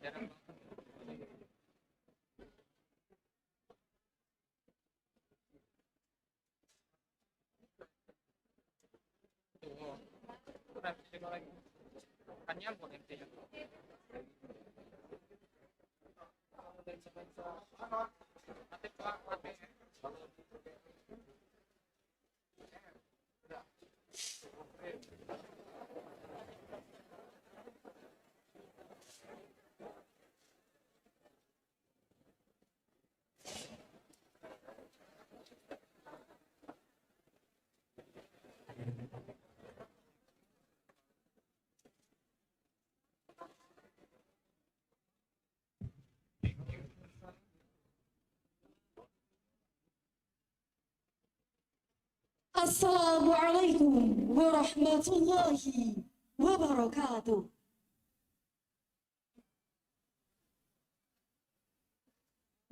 Tuh, revisi lagi. Kan nyambung nanti. Nanti Pak, Assalamualaikum warahmatullahi wabarakatuh.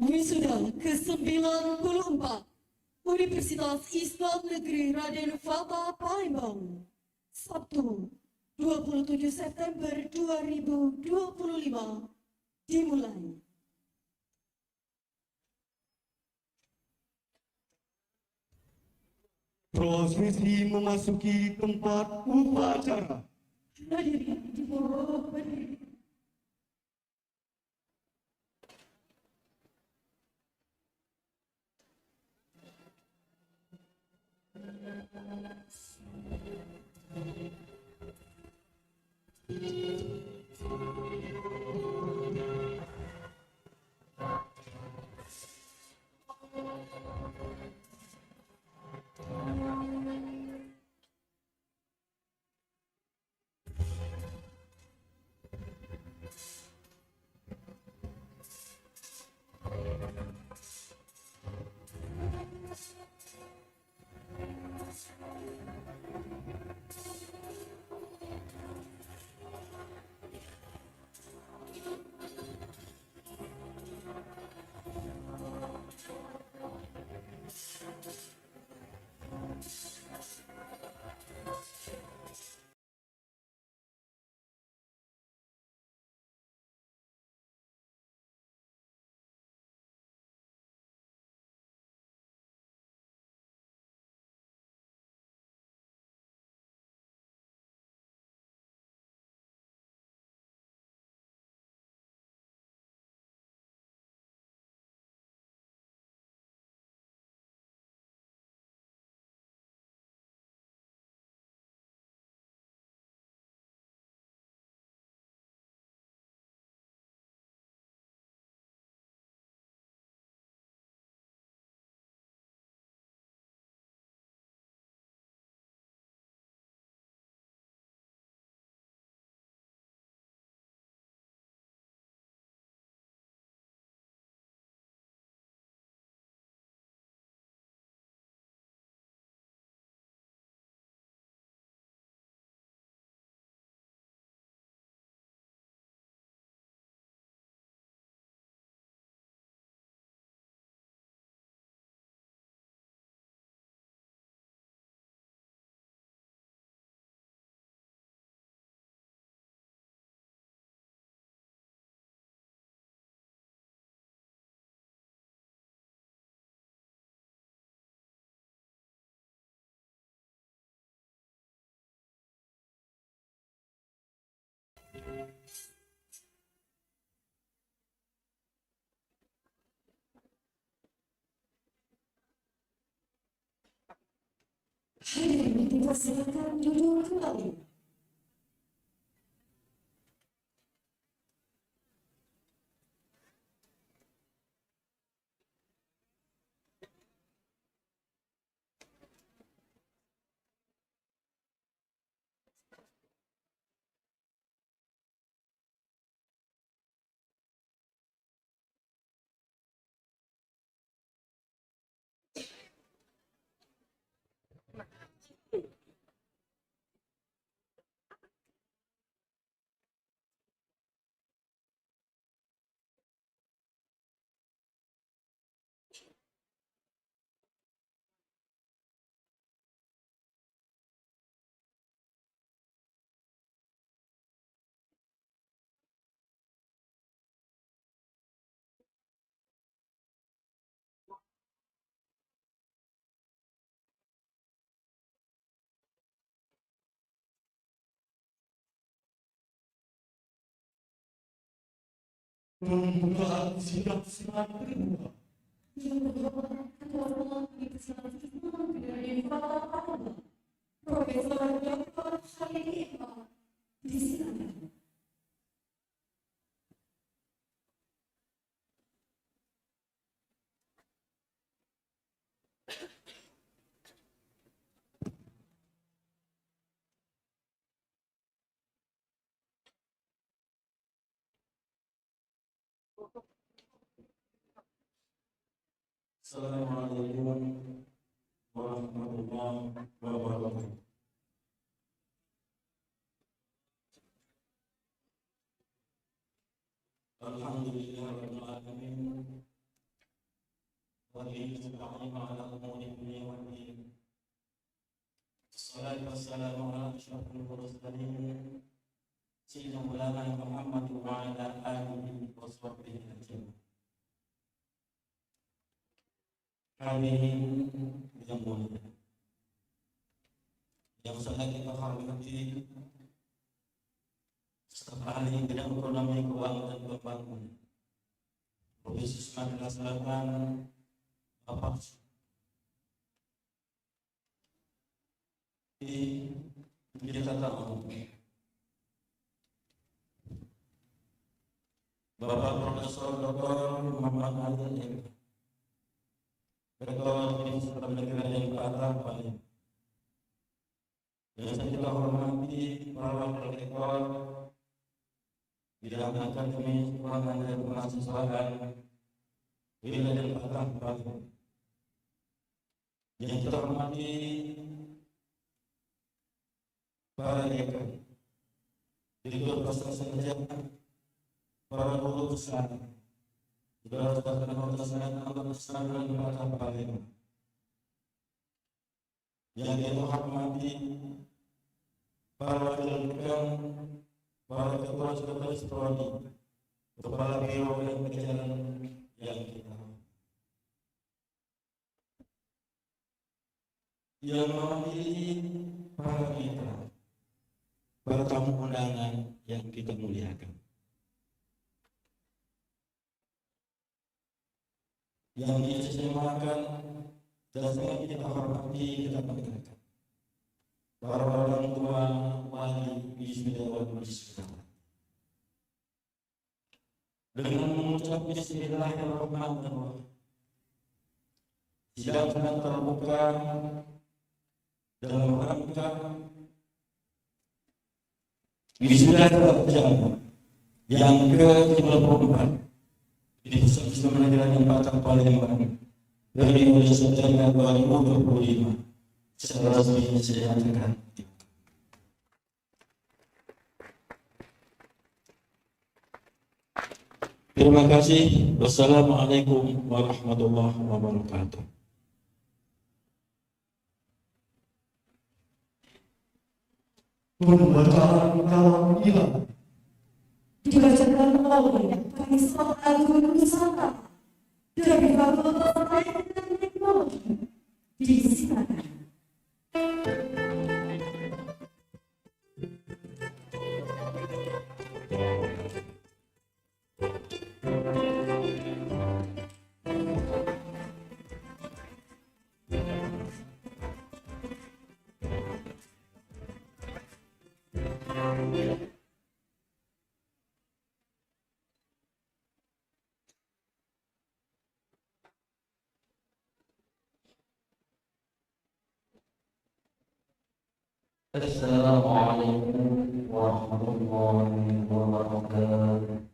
Wisuda ke-94 Universitas Islam Negeri Raden Fatah Palembang, Sabtu 27 September 2025 dimulai. Prosesi memasuki tempat upacara. Hadirin dimohon berdiri. Hadirin dipersilakan duduk kembali. Pembukaan sidang senat kedua. Yang kedua adalah Universitas Islam dari Fatah Profesor Dr. Khalid Iqbal. Disilakan. Assalamualaikum warahmatullahi wabarakatuh. Alhamdulillahirabbil alamin. Wa bihi nasta'inu 'ala umuri dunya wad din. Wassalatu wassalamu 'ala asyrafil mursalin sayyidina Maulana Muhammad wa 'ala alihi wa sahbihi ajma'in. Kami yang mulia, yang sangat kita hormati, staf ahli bidang ekonomi, keuangan dan pembangunan, Provinsi Sumatera Selatan, Bapak kita tahu, Bapak Profesor Dr. Muhammad Ali Rektor Universitas Negeri yang Batam, Bali. Yang saya kita hormati para wakil rektor bidang akademi, keuangan dan kemahasiswaan wilayah Batam, Bali. Yang kita hormati para dekan, direktur pasar para guru besar, saudara-saudara anggota Senat dan Batam Bali. Yang kita hormati para wakil dekan, para ketua sekretaris prodi, kepala biro dan jajaran yang kita yang mewakili para mitra, para tamu undangan yang kita muliakan. Yang diistimewakan dan sangat kita hormati, kita banggakan. Para orang tua, wali, bismillah wal bismillah. Dengan mengucap bismillahirrahmanirrahim, sidang sedang terbuka dalam rangka wisuda sarjana yang ke-94 di Pusat Islam Negeri yang Batam Palembang dari mulai September 2025 setelah resmi saya nyatakan. Terima kasih. Wassalamualaikum warahmatullahi wabarakatuh. Pembacaan kalam ilah Dibacakan oleh Faisal Agung Nusantara dari Fakultas Sains dan Teknologi. Disilakan. Assalamualaikum warahmatullahi wabarakatuh.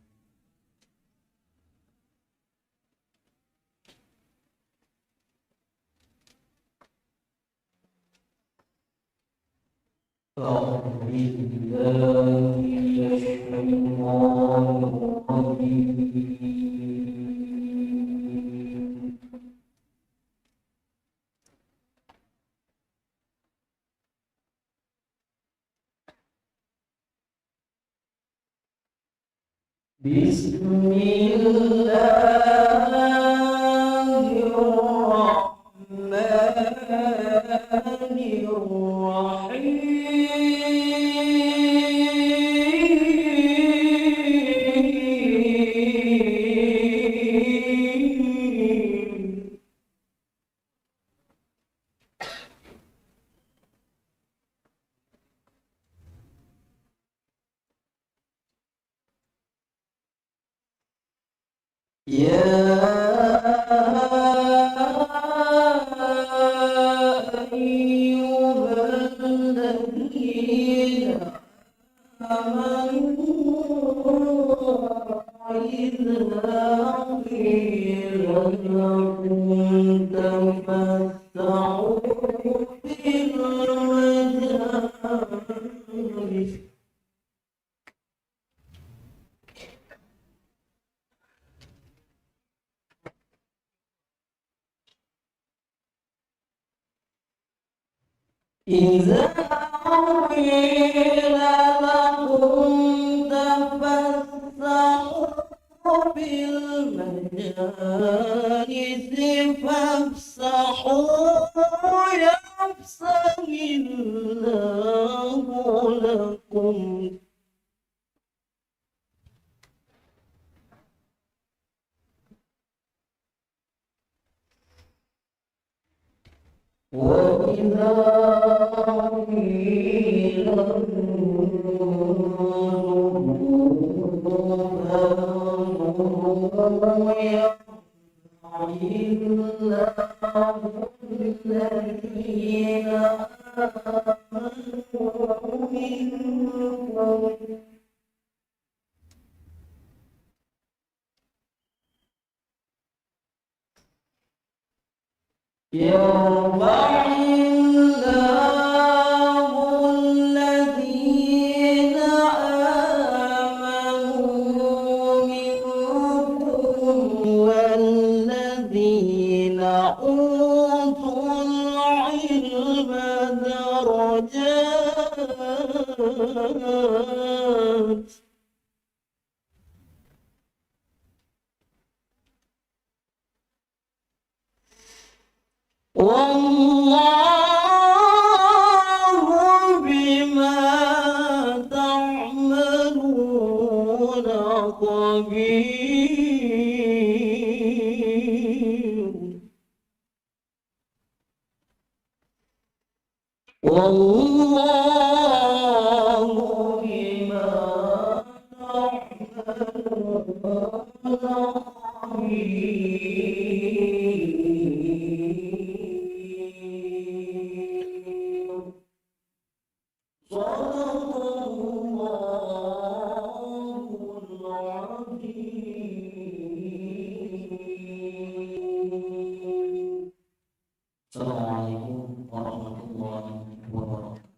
Bismillahirrahmanirrahim. إذا قيل لكم تفسحوا في المجالس فافسحوا يفسح الله لكم وإذا قيل انظروا يرحم الله الذين آمنوا منكم يرفع الله الذين آمنوا منكم والذين أوتوا العلم درجات والله بما تعملون خبير والله بما تعملون خبير صدق الله العظيم. السلام عليكم ورحمة الله وبركاته.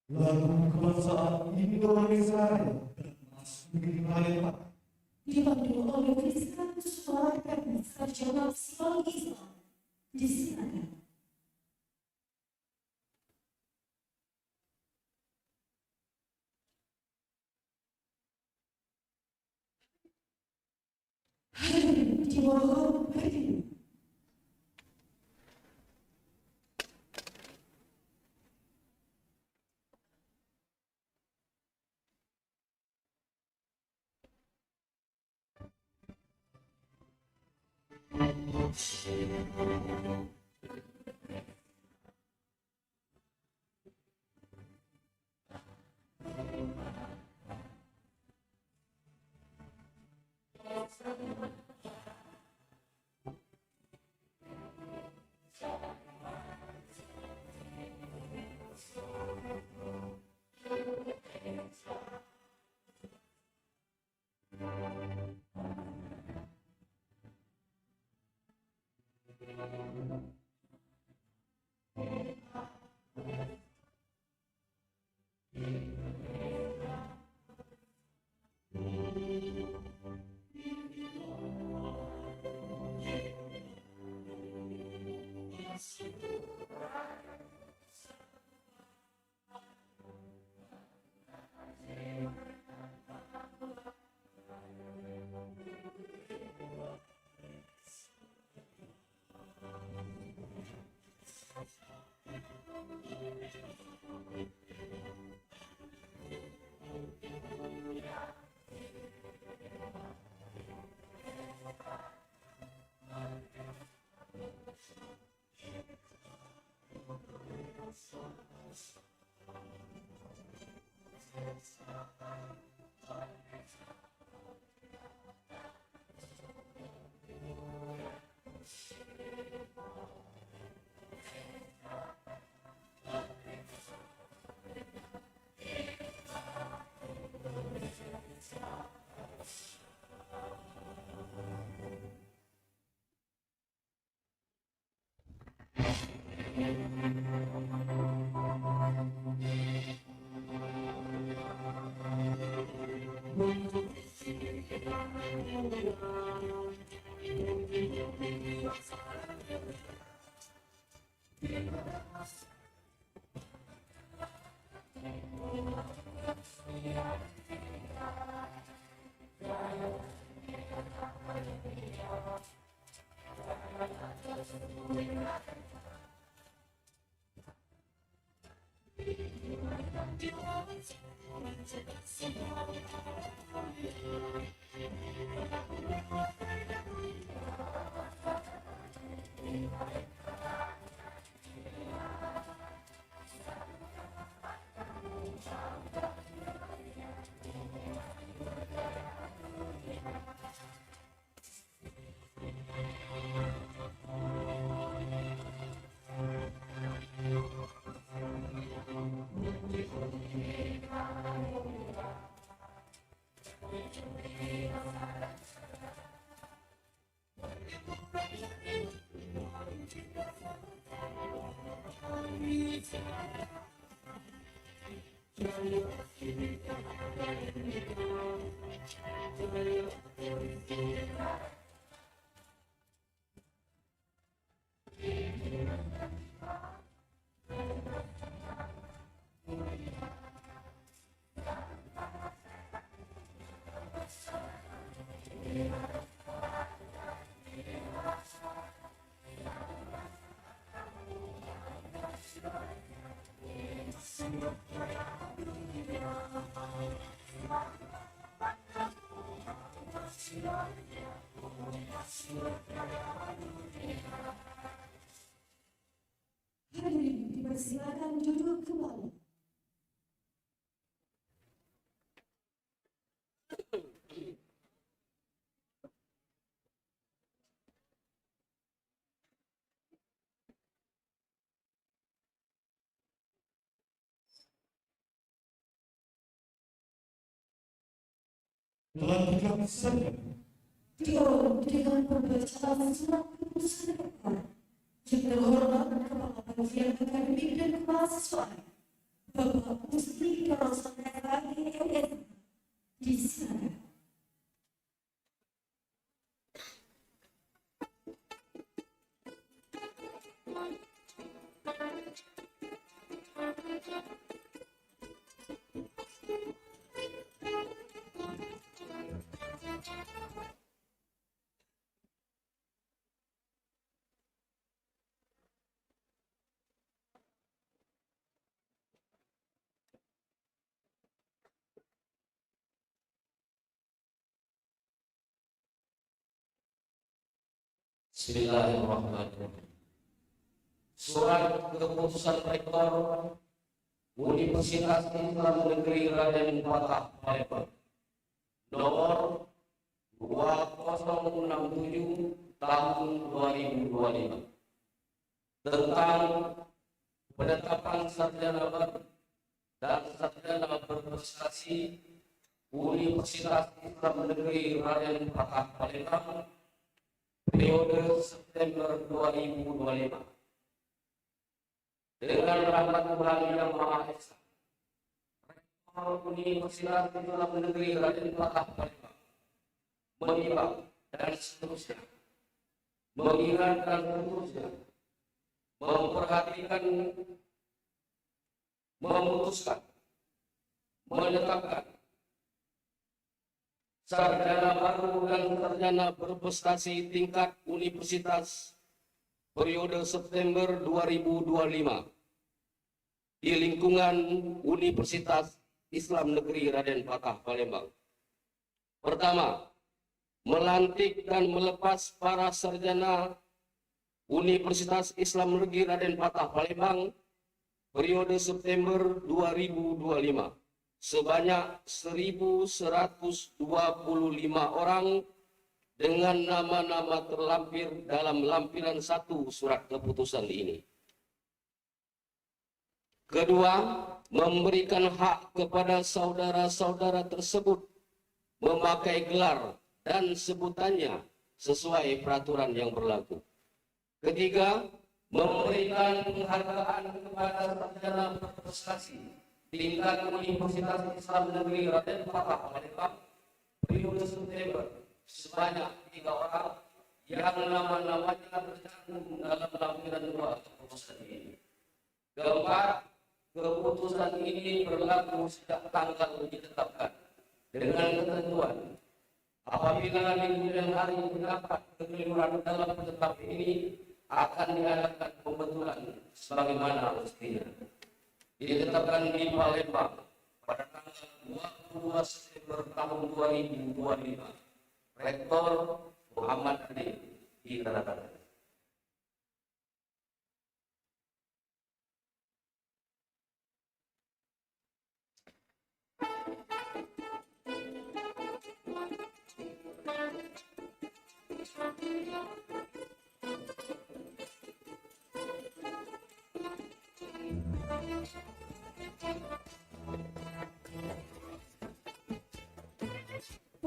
Lagu kebangsaan Indonesia dan masuk di Palembang. dipandu oleh Rizkan Suara Sarjana Psikologi Islam. Disilakan. Hadirin dihormati. Hadirin dipersilakan duduk kembali. Telah dilaksanakan Diawali dengan pembacaan surat keputusan dewan yang terhormat Kepala Bagian Akademik dan Kemahasiswaan Bapak Musli Karosan FAI disilakan. Bismillahirrahmanirrahim. Surat keputusan Rektor Universitas Islam Negeri Raden Patah Palembang nomor 2067 tahun 2025 tentang penetapan sarjana baru dan sarjana berprestasi Universitas Islam Negeri Raden Patah Palembang periode September 2025 dengan rahmat Tuhan Yang Maha Esa. Rektor Universitas Islam Negeri Raden Patah Palembang menimbang dan seterusnya mengingatkan seterusnya memperhatikan, memutuskan, menetapkan sarjana baru dan sarjana berprestasi tingkat universitas periode September 2025 di lingkungan Universitas Islam Negeri Raden Patah Palembang. Pertama, melantik dan melepas para sarjana Universitas Islam Negeri Raden Patah Palembang periode September 2025 sebanyak 1.125 orang dengan nama-nama terlampir dalam lampiran 1 surat keputusan ini. Kedua, memberikan hak kepada saudara-saudara tersebut memakai gelar dan sebutannya sesuai peraturan yang berlaku. Ketiga, memberikan penghargaan kepada sarjana berprestasi tingkat Universitas Islam Negeri Raden Patah Palembang periode September sebanyak 3 orang yang nama-namanya tercantum dalam lampiran 2 keputusan ini. Keempat, keputusan ini berlaku sejak tanggal ditetapkan dengan ketentuan apabila di kemudian hari terdapat kekeliruan dalam penetapan ini akan diadakan pembetulan sebagaimana mestinya. Ditetapkan di Palembang pada tanggal 22 September tahun 2025. Rektor Muhammad Adi ditandatangani.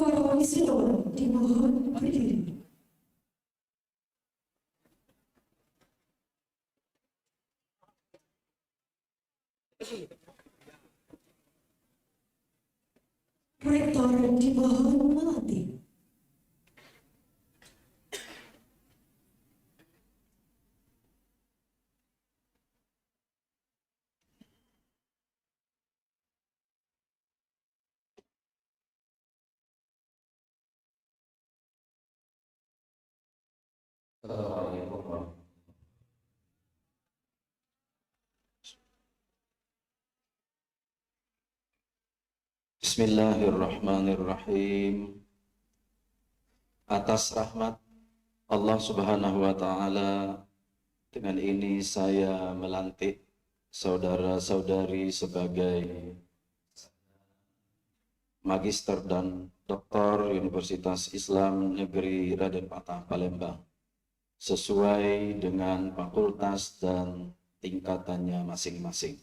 Para wisudawan dimohon berdiri. Rektor dimohon melantik. Assalamualaikum. Bismillahirrahmanirrahim. Atas rahmat Allah Subhanahu wa Ta'ala, dengan ini saya melantik saudara-saudari sebagai Magister dan Doktor Universitas Islam Negeri Raden Patah Palembang sesuai dengan fakultas dan tingkatannya masing-masing.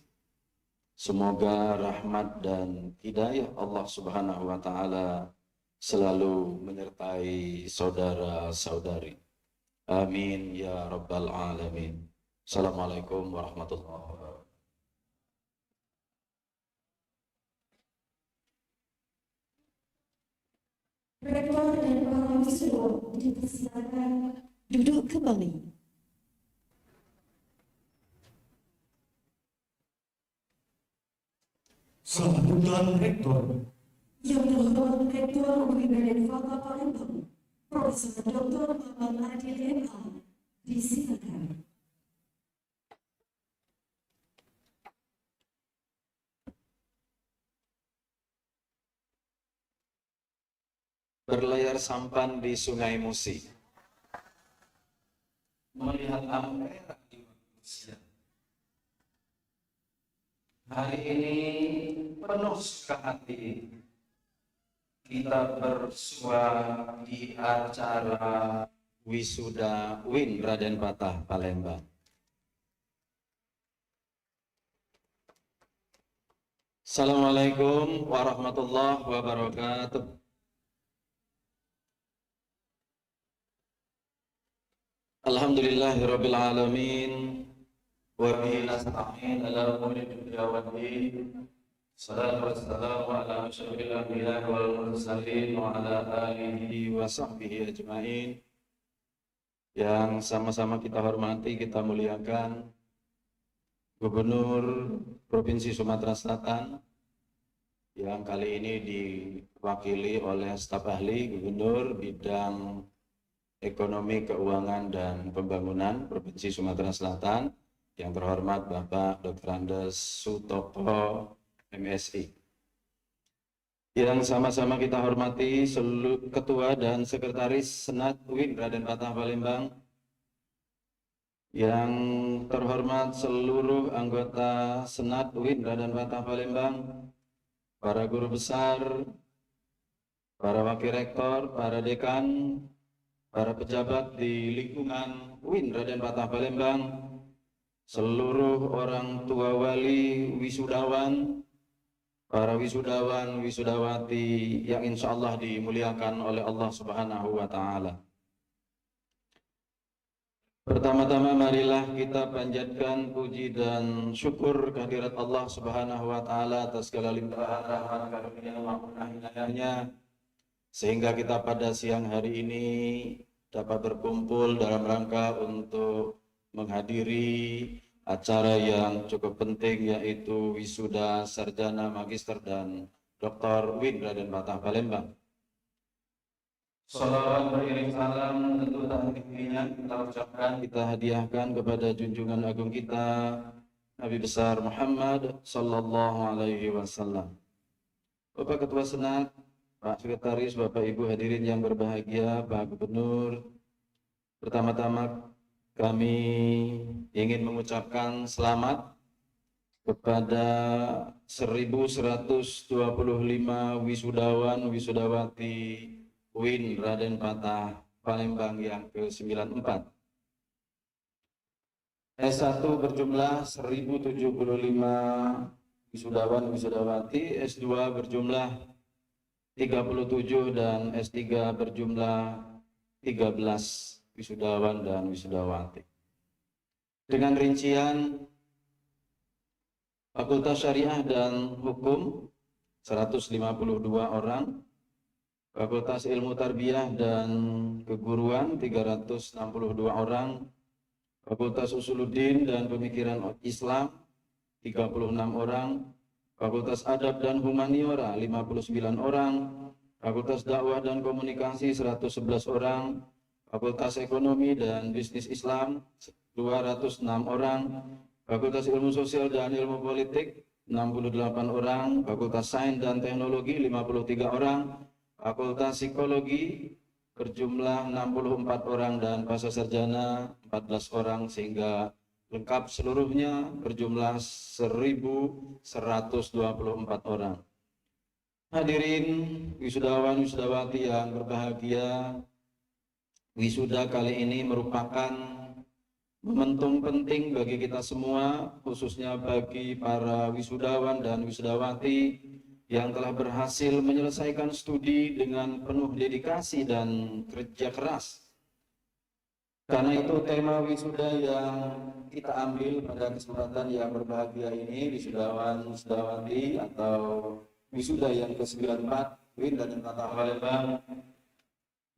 Semoga rahmat dan hidayah Allah Subhanahu wa Ta'ala selalu menyertai saudara-saudari. Amin ya rabbal alamin. Assalamualaikum warahmatullahi wabarakatuh. Rektor dan para wisudawan dipersilakan duduk kembali. Sambutan Rektor. Yang terhormat Rektor UIN Raden Patah Palembang, Profesor Dr. Muhammad Adil MA, disilakan. Berlayar sampan di Sungai Musi, melihat ampera di manusia. Hari ini penuh suka hati kita bersua di acara wisuda UIN Raden Patah Palembang. Assalamualaikum warahmatullahi wabarakatuh. Alhamdulillahirabbil alamin. Wa bihi nasta'in ala umuri dunya waddin. Salatu wassalamu ala asyrafil anbiya'i wal mursalin wa ala alihi wa sahbihi ajmain. Yang sama-sama kita hormati, kita muliakan Gubernur Provinsi Sumatera Selatan yang kali ini diwakili oleh staf ahli Gubernur Bidang Ekonomi, Keuangan, dan Pembangunan Provinsi Sumatera Selatan, yang terhormat Bapak Dr. Andes Sutopo, MSI. Yang sama-sama kita hormati seluruh Ketua dan Sekretaris Senat UIN Raden Patah Palembang, yang terhormat seluruh anggota Senat UIN Raden Patah Palembang, para guru besar, para wakil rektor, para dekan, para pejabat di lingkungan UIN Raden Patah Palembang, seluruh orang tua wali, wisudawan, para wisudawan, wisudawati yang insya Allah dimuliakan oleh Allah Subhanahu wa Ta'ala. Pertama-tama marilah kita panjatkan puji dan syukur kehadirat Allah Subhanahu wa taala atas segala limpahan rahmat karunia maupun hidayahnya sehingga kita pada siang hari ini dapat berkumpul dalam rangka untuk menghadiri acara yang cukup penting yaitu wisuda sarjana magister dan Dr. UIN Raden Patah Palembang. Salawat beriring salam tentu tak henti-hentinya kita ucapkan, kita hadiahkan kepada junjungan agung kita Nabi besar Muhammad sallallahu alaihi wasallam. Bapak Ketua Senat, Pak Sekretaris, Bapak Ibu hadirin yang berbahagia, Pak Gubernur, pertama-tama kami ingin mengucapkan selamat kepada 1125 wisudawan wisudawati UIN Raden Patah Palembang yang ke-94. S1 berjumlah 1075 wisudawan wisudawati, S2 berjumlah 37 dan S3 berjumlah 13 wisudawan dan wisudawati. Dengan rincian Fakultas Syariah dan Hukum 152 orang, Fakultas Ilmu Tarbiyah dan Keguruan 362 orang, Fakultas Usuluddin dan Pemikiran Islam 36 orang, Fakultas Adab dan Humaniora 59 orang, Fakultas Dakwah dan Komunikasi 111 orang, Fakultas Ekonomi dan Bisnis Islam 206 orang, Fakultas Ilmu Sosial dan Ilmu Politik 68 orang, Fakultas Sains dan Teknologi 53 orang, Fakultas Psikologi berjumlah 64 orang dan Pasca Sarjana 14 orang sehingga lengkap seluruhnya berjumlah 1124 orang. Hadirin wisudawan wisudawati yang berbahagia, wisuda kali ini merupakan momentum penting bagi kita semua, khususnya bagi para wisudawan dan wisudawati yang telah berhasil menyelesaikan studi dengan penuh dedikasi dan kerja keras. Karena itu tema wisuda yang kita ambil pada kesempatan yang berbahagia ini, wisudawan wisudawati atau wisuda yang ke-94 UIN Raden Patah Palembang,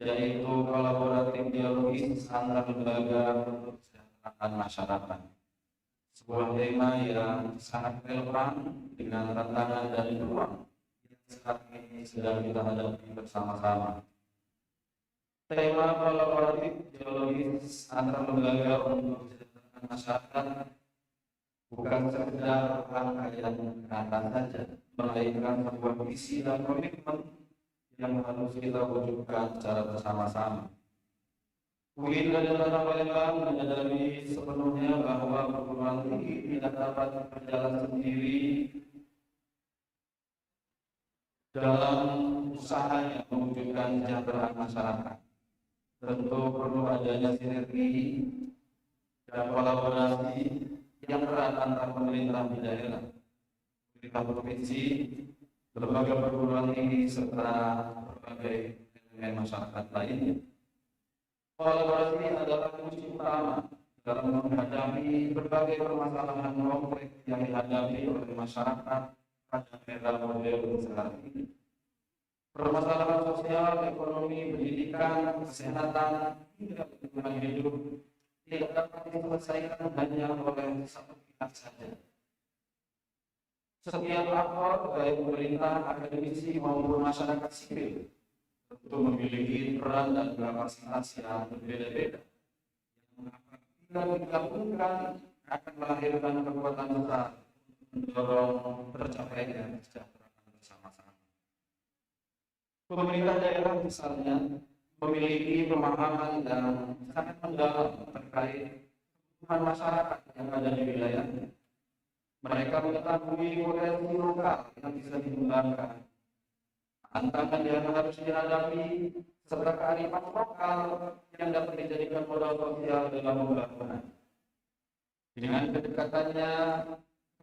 yaitu kolaboratif dialogis antar lembaga untuk kesejahteraan masyarakat. Sebuah tema yang sangat relevan dengan tantangan dan peluang yang saat ini sedang kita hadapi bersama-sama. Tema kolaboratif dialogis antar lembaga untuk kesejahteraan masyarakat bukan sekedar rangkaian kata saja, melainkan sebuah visi dan komitmen yang harus kita wujudkan secara bersama-sama. UIN Raden Patah Palembang menyadari sepenuhnya bahwa perguruan tinggi tidak dapat berjalan sendiri dalam usahanya mewujudkan kesejahteraan masyarakat. Tentu perlu adanya sinergi dan kolaborasi yang erat antar pemerintah di daerah, pemerintah provinsi, lembaga perguruan tinggi serta berbagai elemen masyarakat lainnya. Kolaborasi adalah kunci utama dalam menghadapi berbagai permasalahan kompleks yang dihadapi oleh masyarakat pada era modern saat ini. Permasalahan sosial, ekonomi, pendidikan, kesehatan, hingga lingkungan hidup tidak dapat diselesaikan hanya oleh satu pihak saja. Setiap aktor, baik pemerintah, akademisi maupun masyarakat sipil, tentu memiliki peran dan kapasitas yang berbeda-beda yang apabila digabungkan akan melahirkan kekuatan besar mendorong tercapainya kesejahteraan bersama-sama. Pemerintah daerah misalnya memiliki pemahaman dan sangat mendalam terkait kebutuhan masyarakat yang ada di wilayahnya. Mereka mengetahui potensi lokal yang bisa dikembangkan, tantangan yang harus dihadapi, serta kearifan lokal yang dapat dijadikan modal sosial dalam pembangunan. Dengan kedekatannya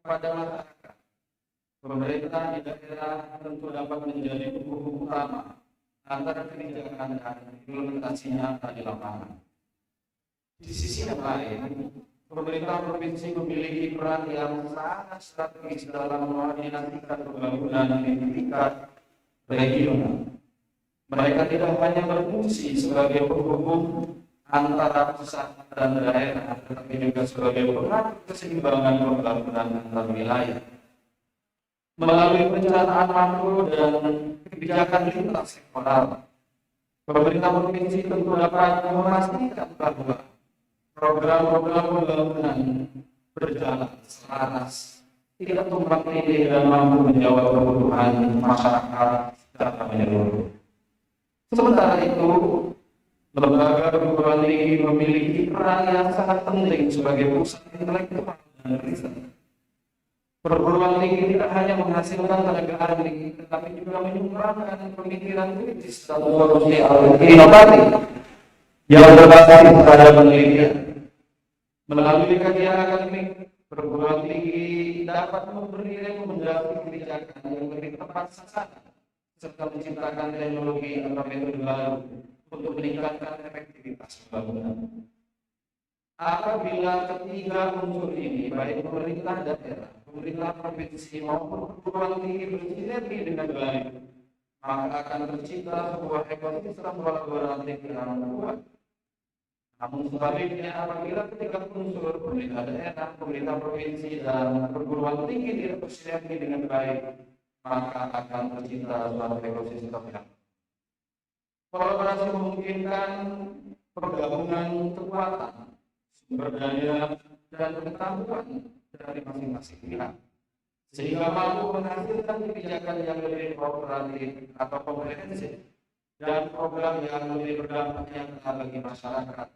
kepada masyarakat, pemerintah di daerah tentu dapat menjadi penghubung utama antara kebijakan dan implementasi nyata di lapangan. Di sisi yang lain, pemerintah provinsi memiliki peran yang sangat strategis dalam mengkoordinasikan pembangunan di tingkat regional. Mereka tidak hanya berfungsi sebagai penghubung antara pusat dan daerah, tetapi juga sebagai pengatur keseimbangan pembangunan antar wilayah. Melalui perencanaan makro dan kebijakan lintas sektoral, pemerintah provinsi tentu dapat memastikan bahwa program-program pembangunan berjalan selaras, tidak tumpang tindih dan mampu menjawab kebutuhan masyarakat secara menyeluruh. Sementara itu, lembaga perguruan tinggi memiliki peran yang sangat penting sebagai pusat intelektual dan riset. Perguruan tinggi tidak hanya menghasilkan tenaga ahli, tetapi juga menyumbangkan pemikiran kritis dan solusi inovatif yang berbasis pada penelitian. Melalui kajian akademik, perguruan tinggi dapat memberi rekomendasi kebijakan yang lebih tepat sasaran serta menciptakan teknologi atau metode baru untuk meningkatkan efektivitas pembangunan. Apabila ketiga unsur ini, baik pemerintah daerah, pemerintah provinsi maupun perguruan tinggi bersinergi dengan baik, maka akan tercipta sebuah ekosistem kolaboratif yang kuat. Namun sebaliknya, apabila ketiga unsur pemerintah daerah, pemerintah provinsi dan perguruan tinggi tidak bersinergi dengan baik, maka akan tercipta suatu ekosistem yang kolaborasi memungkinkan penggabungan kekuatan, sumber daya, dan pengetahuan dari masing-masing pihak, sehingga mampu menghasilkan kebijakan yang lebih kooperatif atau komprehensif dan program yang lebih berdampak nyata bagi masyarakat,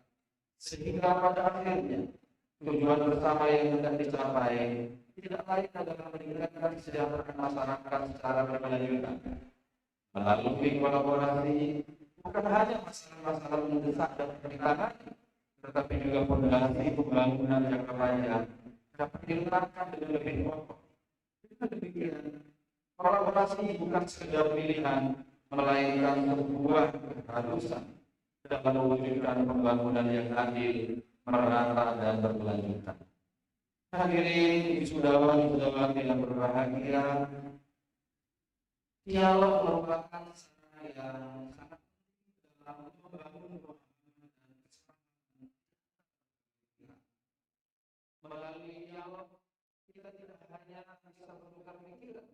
sehingga pada akhirnya tujuan bersama yang hendak dicapai tidak lain adalah meningkatkan kesejahteraan masyarakat secara berkelanjutan. Melalui kolaborasi, bukan hanya masalah-masalah mendesak dan penekanan, tetapi juga fondasi pembangunan jangka panjang dapat diletakkan dengan lebih kokoh. Dengan demikian, kolaborasi bukan sekedar pilihan, melainkan sebuah keharusan dalam mewujudkan pembangunan yang adil, merata, dan berkelanjutan. Hadirin wisudawan-wisudawati yang berbahagia, dialog merupakan sarana yang sangat penting dalam membangun pemahaman dan kesepakatan. Melalui dialog, kita tidak hanya bisa bertukar pikiran,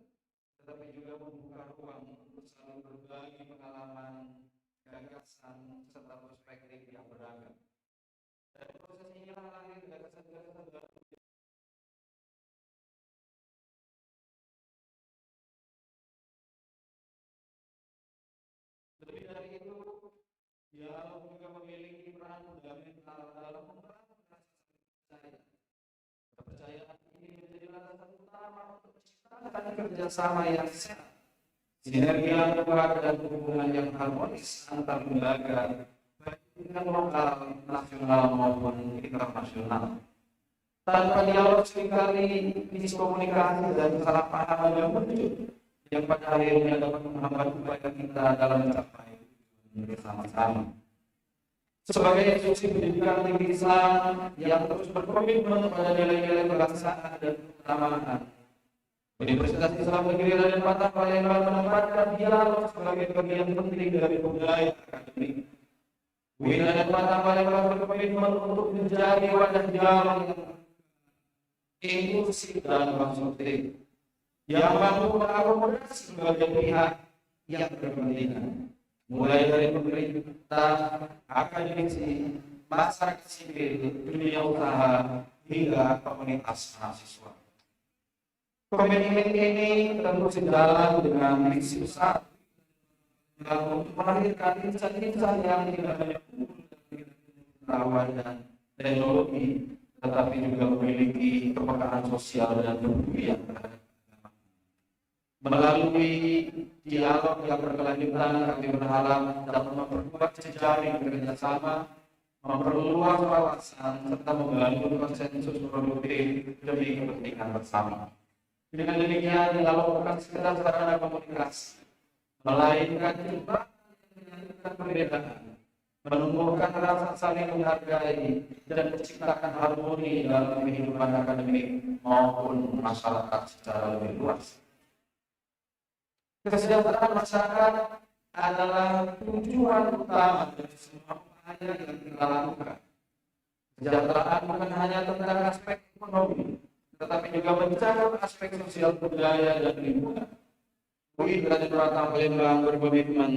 tetapi juga membuka ruang untuk saling berbagi pengalaman, gagasan, serta perspektif yang beragam. Dari proses inilah lahir gagasan-gagasan baru. Lebih dari itu, dialog juga memiliki peran fundamental dalam membangun rasa percaya. Kepercayaan ini menjadi landasan utama untuk menciptakan kerjasama yang sehat, sinergi yang kuat, dan hubungan yang harmonis antar lembaga, baik dengan lokal, nasional maupun internasional. Tanpa dialog seringkali miskomunikasi dan kesalahpahaman yang muncul, yang pada akhirnya dapat menghambat upaya kita dalam mencapai bersama-sama. Sebagai institusi pendidikan tinggi Islam yang terus berkomitmen pada nilai-nilai kebangsaan dan keberagaman, Universitas Islam Negeri Raden Patah Palembang menempatkan dialog sebagai bagian penting dari budaya akademik. UIN Raden Patah Palembang berkomitmen untuk menjadi wadah dialog yang inklusif dan konstruktif, yang mampu mengakomodasi berbagai pihak yang berkepentingan, mulai dari pemerintah, akademisi, masyarakat sipil, dunia usaha, hingga komunitas mahasiswa. Komitmen ini tentu sejalan dengan misi besar yang untuk melahirkan insan-insan yang tidak hanya unggul dalam pengetahuan dan teknologi, tetapi juga memiliki kepekaan sosial dan budaya. Melalui dialog yang berkelanjutan, kami berharap dapat memperkuat jejaring kerjasama, memperluas wawasan, serta membangun konsensus produktif demi kepentingan bersama. Dengan demikian, dialog bukan sekedar sarana komunikasi, melainkan jembatan yang menyatukan perbedaan, menumbuhkan rasa saling menghargai, dan menciptakan harmoni dalam kehidupan akademik maupun masyarakat secara lebih luas. Kesejahteraan masyarakat adalah tujuan utama dari semua upaya yang kita lakukan. Kesejahteraan bukan hanya tentang aspek ekonomi, tetapi juga mencakup aspek sosial, budaya, dan lingkungan. UI Raden Patah Palembang berkomitmen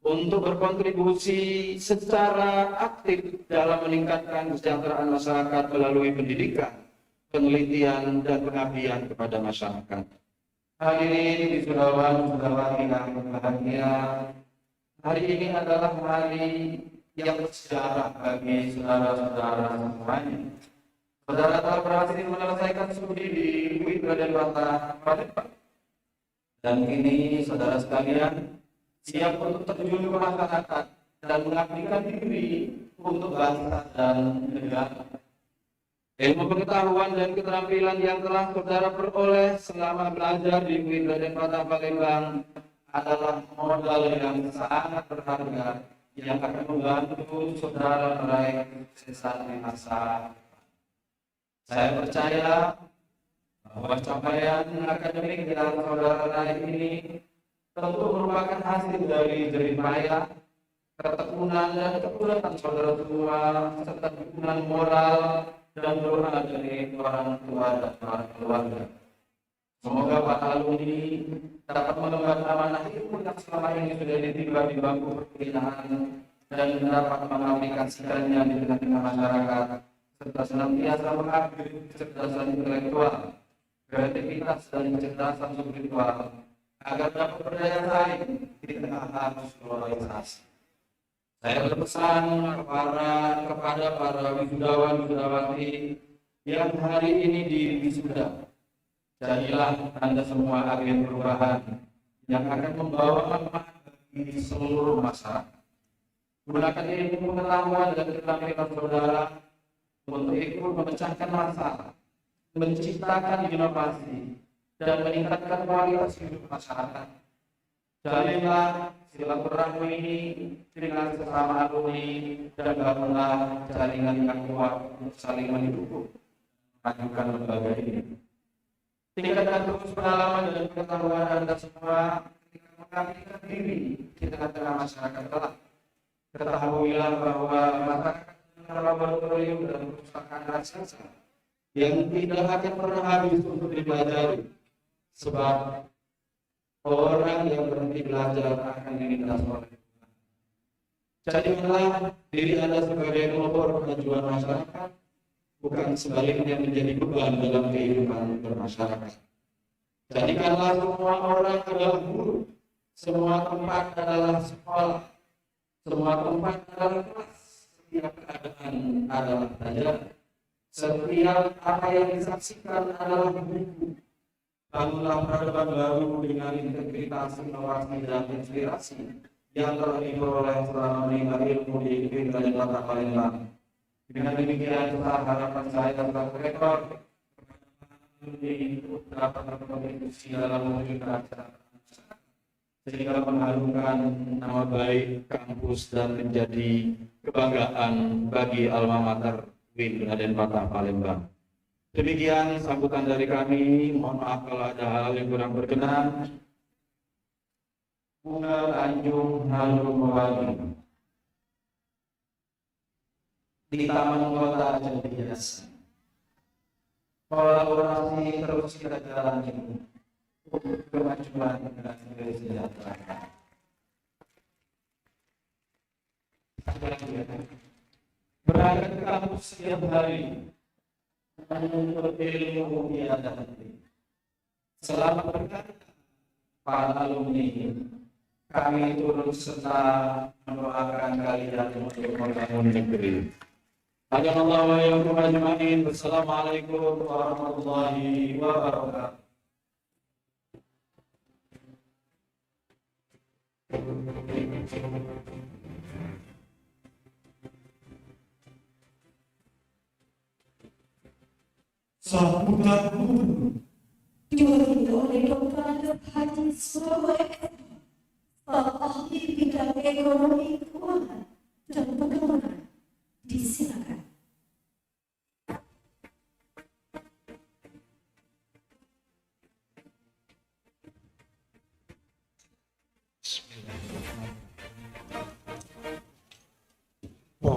untuk berkontribusi secara aktif dalam meningkatkan kesejahteraan masyarakat melalui pendidikan, penelitian, dan pengabdian kepada masyarakat. Hadirin wisudawan-wisudawati yang berbahagia, hari ini adalah hari yang bersejarah bagi saudara-saudara semuanya. Saudara telah berhasil menyelesaikan studi di UI Raden Patah Palembang. Dan kini saudara sekalian siap untuk terjun ke masyarakat dan mengabdikan diri untuk bangsa dan negara. Ilmu pengetahuan dan keterampilan yang telah saudara peroleh selama belajar di UI Raden Patah Palembang adalah modal yang sangat berharga yang akan membantu saudara meraih kesuksesan di masa depan. Saya percaya bahwa capaian akademik yang saudara raih ini tentu merupakan hasil dari jerih payah, ketekunan dan kekuatan saudara semua, serta dukungan moral dan doa dari orang tua dan para keluarga. Semoga para alumni dapat mengemban amanah ilmu yang selama ini sudah ditimba di bangku perkuliahan dan dapat mengaplikasikannya di tengah-tengah masyarakat, serta senantiasa mengupgrade kecerdasan intelektual, kreativitas, dan kecerdasan spiritual agar dapat berdaya saing di tengah arus globalisasi. Saya berpesan kepada para wisudawan-wisudawati yang hari ini di wisuda, jadilah Anda semua agen perubahan yang akan membawa manfaat bagi seluruh masyarakat. Gunakan ilmu pengetahuan dan keterampilan saudara untuk ikut memecahkan masalah, menciptakan inovasi, dan meningkatkan kualitas hidup masyarakat. Jalinlah silaturahmi ini dengan sesama alumni dan bangunlah jaringan yang kuat untuk saling mendukung memajukan lembaga ini. Tingkatkan terus pengalaman dan pengetahuan Anda semua ketika mengabdikan diri di tengah-tengah masyarakat kelak. Ketahuilah bahwa masyarakat adalah laboratorium dan perpustakaan raksasa yang tidak akan pernah habis untuk dipelajari, sebab orang yang berhenti belajar akan dilindas oleh Tuhan. Jadikanlah diri Anda sebagai pelopor kemajuan masyarakat, bukan sebaliknya menjadi beban dalam kehidupan bermasyarakat. Jadikanlah semua orang adalah guru, semua tempat adalah sekolah, semua tempat adalah kelas, setiap keadaan adalah pelajaran, setiap apa yang disaksikan adalah buku. Bangunlah peradaban baru dengan integritas, inovasi, dan inspirasi yang telah diperoleh selama menimba ilmu di UI Raden Patah Palembang. Dengan demikian, harapan saya selaku rektor untuk dapat berkontribusi dalam mewujudkan sehingga mengharumkan nama baik kampus dan menjadi kebanggaan bagi alma mater UI Raden Patah Palembang. Demikian sambutan dari kami. Mohon maaf kalau ada hal yang kurang berkenan. Bunga Tanjung Harum Mewali di Taman Kota Jatiasi. Kolaborasi terus kita jalani untuk kemajuan dan kesejahteraan. Berangkat ke kampus setiap hari menuntut ilmu tiada henti. Selamat berkata para alumni, kami turut serta mendoakan kalian untuk membangun negeri. Hadanallah wa iyyakum ajma'in. Wassalamualaikum warahmatullahi wabarakatuh. Sambutan guru diwakili oleh Dr. Haji Surabaya, staf ahli bidang ekonomi keuangan dan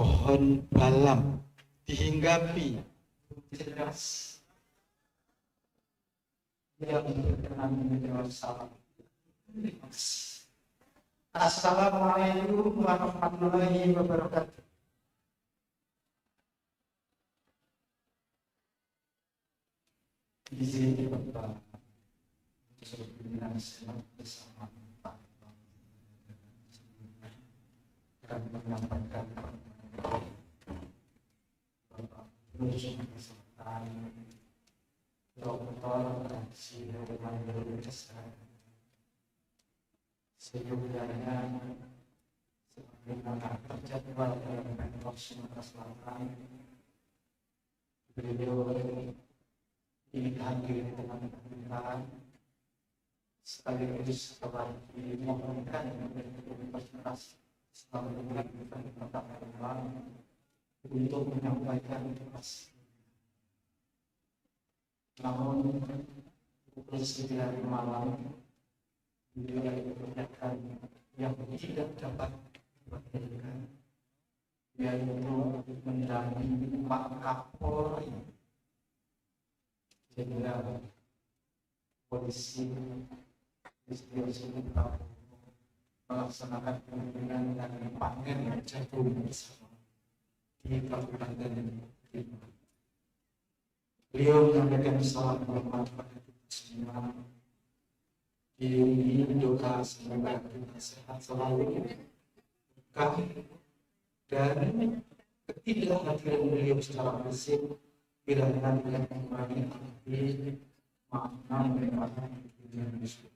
pohon balam dihinggapi cerdas yang berkenan menjawab salam. Assalamualaikum warahmatullahi wabarakatuh. Izin Bapak Subhanallah bersama dan menyampaikan Bapak Yusuf Sultan Dr. Raksi Mandur Kesehatan sejumlahnya sebagaimana terjadwal dalam Pemprov Sumatera Selatan. Beliau ini hadir dengan pemerintahan sekaligus telah dimohonkan oleh Universitas Islam Negeri Kota Palembang untuk menyampaikan informasi. Namun pukul 9 malam beliau dikerjakan yang tidak dapat dibatalkan, yaitu mendampingi Pak Kapolri Jenderal Polisi Listio Sigit Prabowo melaksanakan pemimpinan dan panen jagung bersama di Kabupaten Bima. Beliau menyampaikan salam hormat pada kita semua. Diiringi doa semoga kita sehat selalu, berkah, dan ketidakhadiran beliau secara fisik kiranya tidak mengurangi arti makna mereka yang disebut.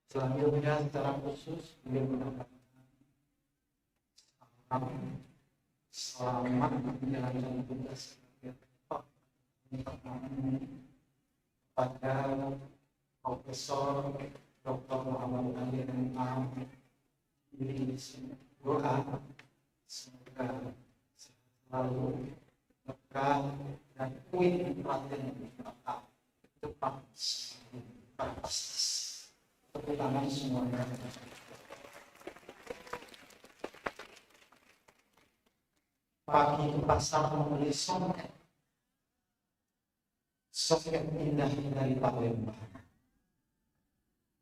Selanjutnya secara khusus beliau mendapatkan selamat menjalankan tugas pada Profesor Dr. Muhammad Ali M.A. Ini doa semoga selalu berkah dan poin perhatian kita tepat pas. Tepuk tangan semuanya. Pagi ke pasar membeli soket indah dari Palembang.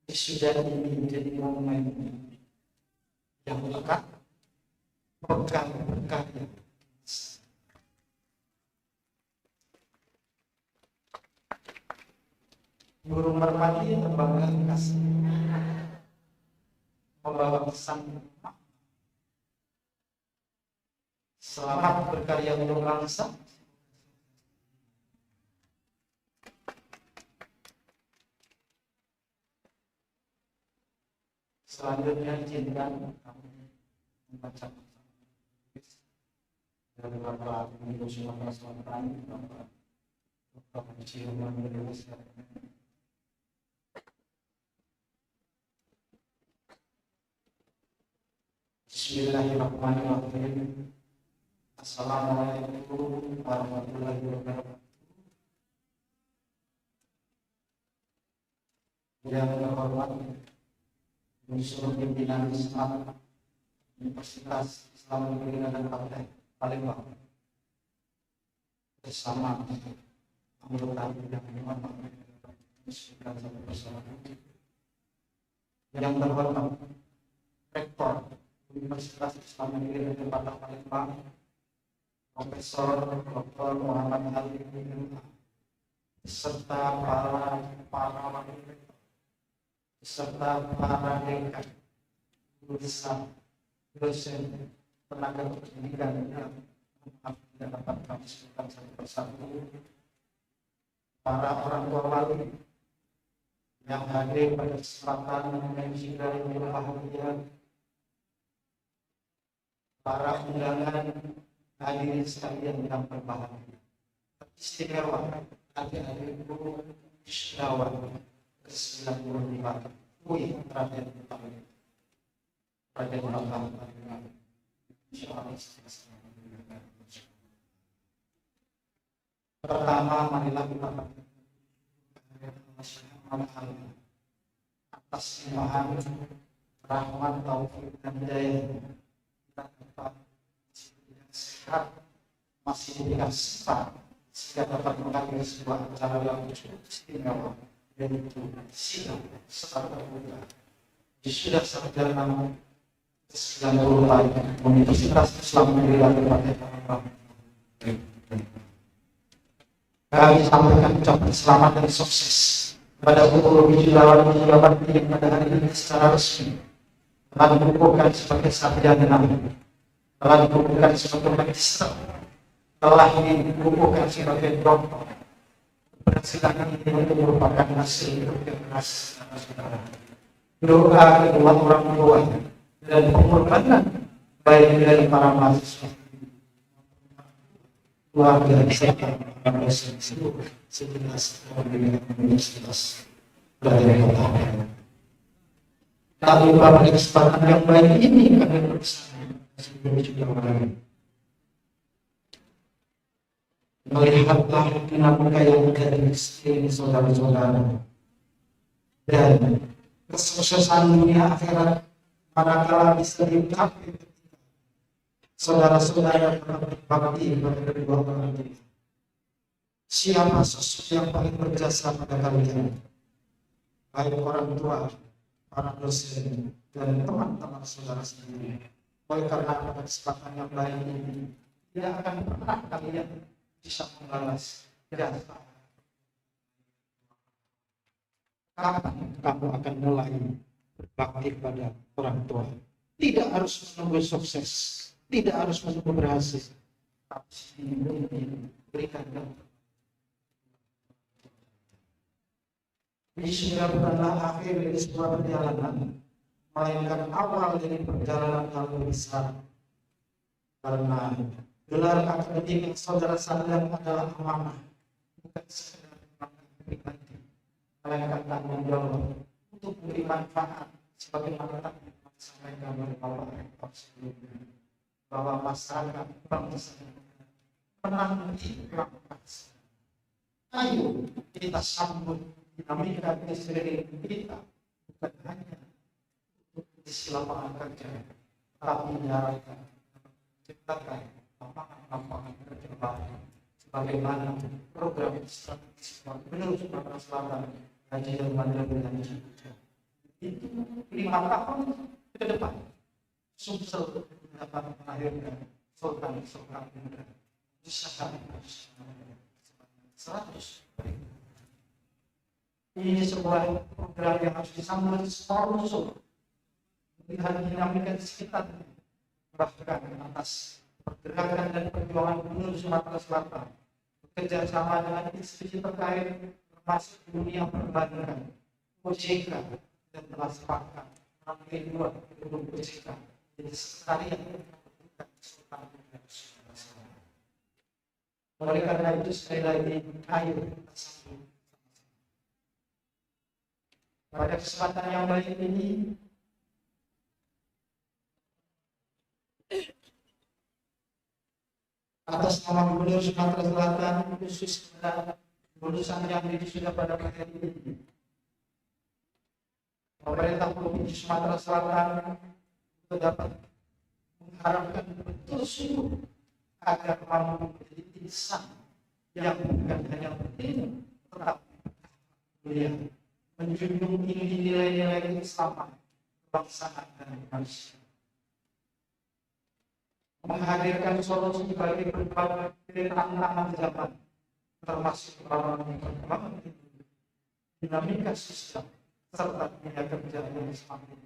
Sudah ini menjadi momen yang lekat, berkah yang burung merpati terbangkan kasih membawa pesan selamat berkarya untuk bangsa. Selanjutnya izinkan kami membaca dari Bapak Gubernur Sumatera Selatan, Bapak Dr. Haji Mandur Kesehatan. Bismillahirrahmanirrahim. Assalamualaikum warahmatullahi wabarakatuh. Yang terhormat Unsur Pimpinan Islam Universitas Islam Negeri Kabupaten Palembang bersama anggota bidang yang terhormat Rektor Universitas Islam Negeri Kabupaten Palembang Profesor Dr. Muhammad Ali M.A. beserta para serta para dekan, guru besar, dosen, tenaga pendidikan yang tidak dapat kami sebutkan satu persatu, para orang tua wali yang hadir pada kesempatan yang sidang yang bahagia, para undangan hadirin sekalian yang berbahagia, istimewa adik-adikku Syawal ke-95 UI Raden Palembang. Pertama, marilah kita atas limpahan rahmat, taufik, dan hidayah kita dapat sehat, masih dikasih sehat, sehingga dapat menghadiri sebuah acara yang cukup istimewa, yaitu sidang serta buka sudah sarjana 90 tahun Universitas Islam Negeri Palembang. Kami sampaikan ucapan selamat dan sukses kepada guru wijilawan yang pada hari ini secara resmi telah dikukuhkan sebagai sarjana, telah dikukuhkan sebagai magister, telah dikukuhkan sebagai doktor. Persidangan ini merupakan hasil kerja keras saudara. Doa kedua orang tua dan pengorbanan baik dari para mahasiswa, keluarga dan seluruh sejenis universitas dari kota. Tak lupa pada kesempatan yang baik ini kami bersama juga melihatlah dinamika yang ada di sekeliling saudara-saudara dan kesuksesan dunia akhirat manakala bisa dicapai saudara-saudara dapat berbakti pada kedua orang tua. Siapa sosok yang paling berjasa pada kalian? Baik orang tua, para dosen, dan teman-teman saudara sendiri. Oleh karena pada kesempatan yang baik ini tidak akan pernah kalian bisa membalas jasa. Kapan kamu akan mulai berbakti kepada orang tua? Tidak harus menunggu sukses, tidak harus menunggu berhasil, tapi berikan contoh. Ini sudah bukanlah akhir dari sebuah perjalanan, melainkan awal dari perjalanan yang lebih besar. Karena gelar akademik yang saudara sadar adalah amanah, bukan sekedar pribadi, melainkan tanggung jawab untuk memberi manfaat sebagaimana tadi disampaikan oleh Bapak Rektor sebelumnya, bahwa masyarakat bangsa menanti bangsa. Ayo kita sambut dinamika di sekeliling kita, bukan hanya untuk isi lapangan kerja, tapi menyalakan menciptakan lapangan kerja baru sebagaimana program strategis Gubernur Sumatera Selatan Haji Hilman dan itu 5 tahun ke depan Sumsel dapat melahirkan sultan-sultan muda usaha 100. Ini sebuah program yang harus disambut secara usul melihat dinamika di sekitarnya, bahkan atas pergerakan dan perjuangan Gubernur Sumatera Selatan bekerja sama dengan institusi terkait termasuk dunia perbankan, OJK, dan telah sepakat rantai 2 gedung OJK jadi sekretariat yang Sultan Muda Sumatera Selatan. Oleh karena itu sekali lagi ayo kita sambut pada kesempatan yang baik ini. Atas nama Gubernur Sumatera Selatan khusus pada lulusan yang sudah pada hari ini, pemerintah Provinsi Sumatera Selatan dapat mengharapkan betul sungguh agar mampu menjadi insan yang bukan hanya penting tetapi mulia, menjunjung tinggi nilai-nilai kebersamaan, kebangsaan dan kemanusiaan, menghadirkan solusi bagi berbagai tantangan zaman, termasuk perkembangan dinamika sosial serta dunia kerja yang semakin.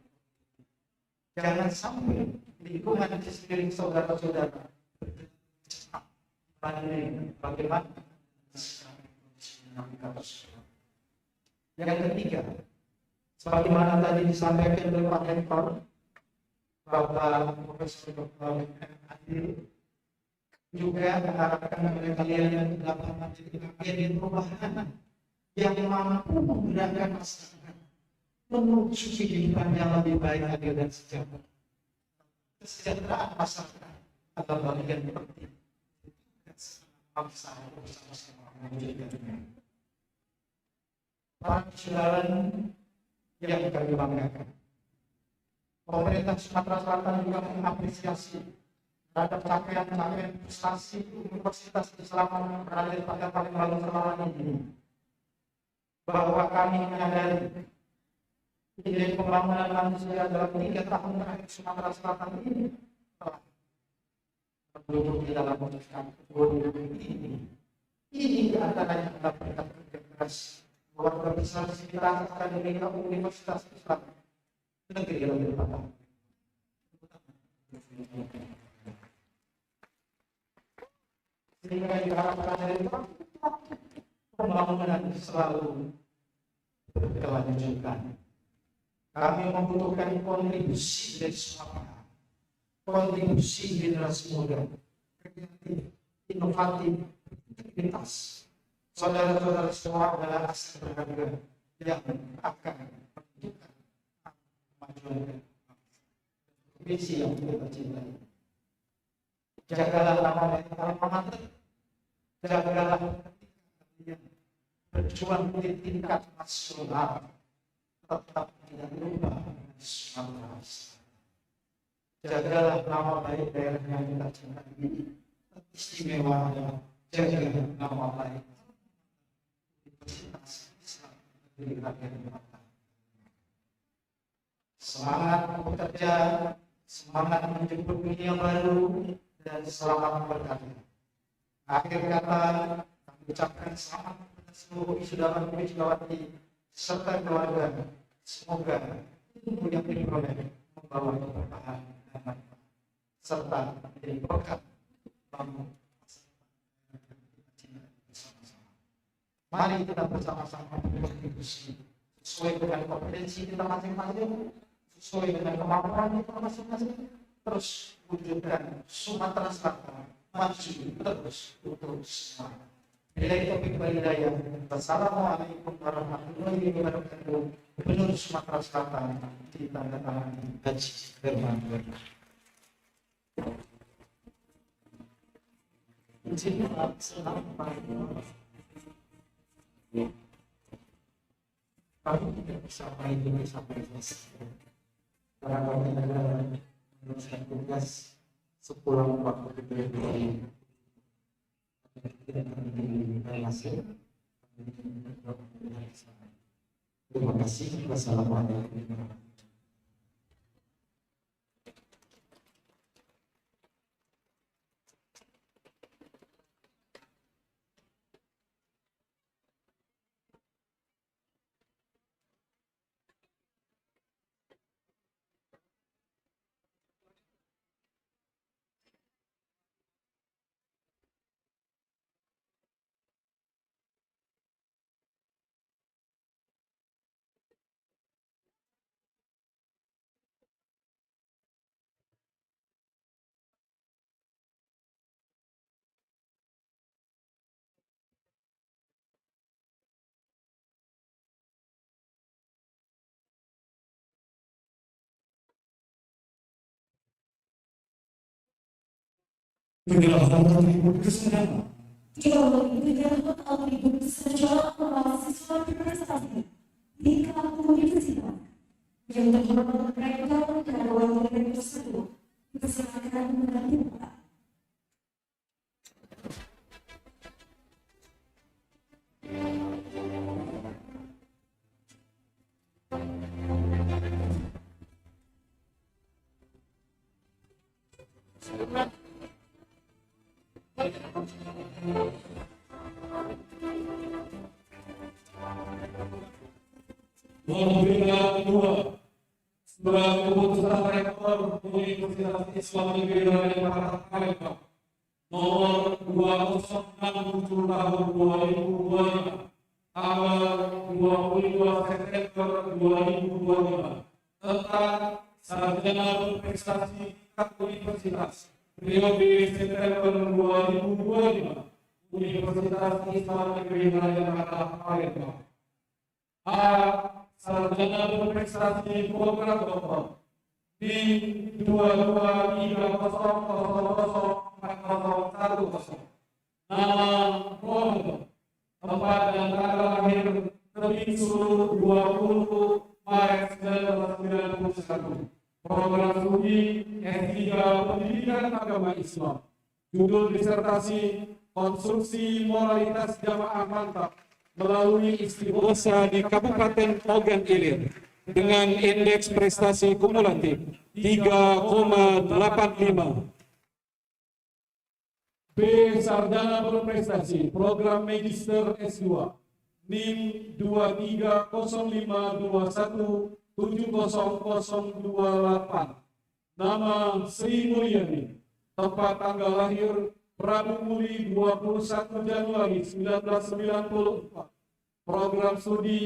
Jangan sampai lingkungan di sekeliling saudara-saudara cepat dibanding bagaimana dinamika tersebut. Yang ketiga, sebagaimana tadi disampaikan oleh Pak Rektor, Bapak Profesor Dr. Adil juga mengharapkan kepada kalian yang dapat menjadi agen perubahan yang mampu menggerakkan masyarakat menuju kehidupan yang lebih baik, adil dan sejahtera. Kesejahteraan masyarakat adalah bagian penting bangsa bersama-sama mewujudkannya. Para saudara yang kami banggakan, Pemerintah Sumatera Selatan juga mengapresiasi terhadap capaian-capaian prestasi Universitas Islam Raden Pada Palembang selama ini, bahwa kami menyadari ide pembangunan manusia dalam 3 tahun terakhir Sumatera Selatan ini telah berduduk di dalam ini. Ini antaranya adalah berkat kerja keras keluarga besar Sivitas Akademika Universitas Islam Negeri Raden Pada. Sehingga diharapkan dari pembangunan selalu berkelanjutan. Kami membutuhkan kontribusi dari semua pihak, kontribusi generasi muda, kreatif, inovatif, integritas. Saudara-saudara semua adalah aset berharga yang akan menunjukkan kemajuan visi yang kita cintai. Jagalah nama baik alma mater, jagalah kalian berjuang di tingkat nasional, tetap tidak lupa Sumatera Selatan. Jagalah nama baik daerah yang kita cintai ini, istimewa adalah jaga nama baik Universitas Islam Negeri Raden Pada. Semangat bekerja, semangat menjemput dunia baru, dan selamat berkarya. Akhir kata, kami ucapkan selamat kepada seluruh wisudawan-wisudawati serta keluarga. Semoga ilmu yang diperoleh membawa keberkahan dan manfaat serta menjadi berkat bagi bersama-sama. Mari kita bersama-sama berkontribusi sesuai dengan kompetensi kita masing-masing, sesuai dengan kemampuan kita masing-masing. Terus wujudkan Sumatera Selatan maju terus untuk semua. Billahi taufiq wal hidayah. Wassalamualaikum warahmatullahi wabarakatuh. Gubernur Sumatera Selatan ditandatangani Haji Herman Berkah. Kami tidak bisa ini sampai selesai. Karena kami adalah meneruskan tugas sepulang waktu kedua ini. Tidak terjadi relasi. Terima kasih. Wassalamualaikum. Penjelasan Ibu Kesehatan. Penjelasan Ibu Kesehatan mahasiswa berprestasi di kampus universitas yang terhormat rektor dan wakil rektor tersebut dipersilakan menyampaikan. Nomor kedua, sebuah keputusan rektor Universitas Islam Negeri Raden Pada Palembang nomor 2067 tahun 2025 tanggal 22 September 2025 tentang sarjana berprestasi tingkat universitas periode September 2025 Universitas Islam Negeri Raden Pada Palembang. A. Sarjana berprestasi program doktor di 2230004010. Nama program, tempat dan tanggal lahir terbisu 20 Maret 1991. bidang agama Islam. Judul disertasi Konstruksi Moralitas Jamaah Mantap melalui istighosa di Kabupaten Ogan Ilir dengan indeks prestasi kumulatif 3,85. B. Sarjana berprestasi Program Magister S2 NIM 230521700028. Nama Sri Mulyani. Tempat tanggal lahir Rabu Muli 21 Januari 1994. Program studi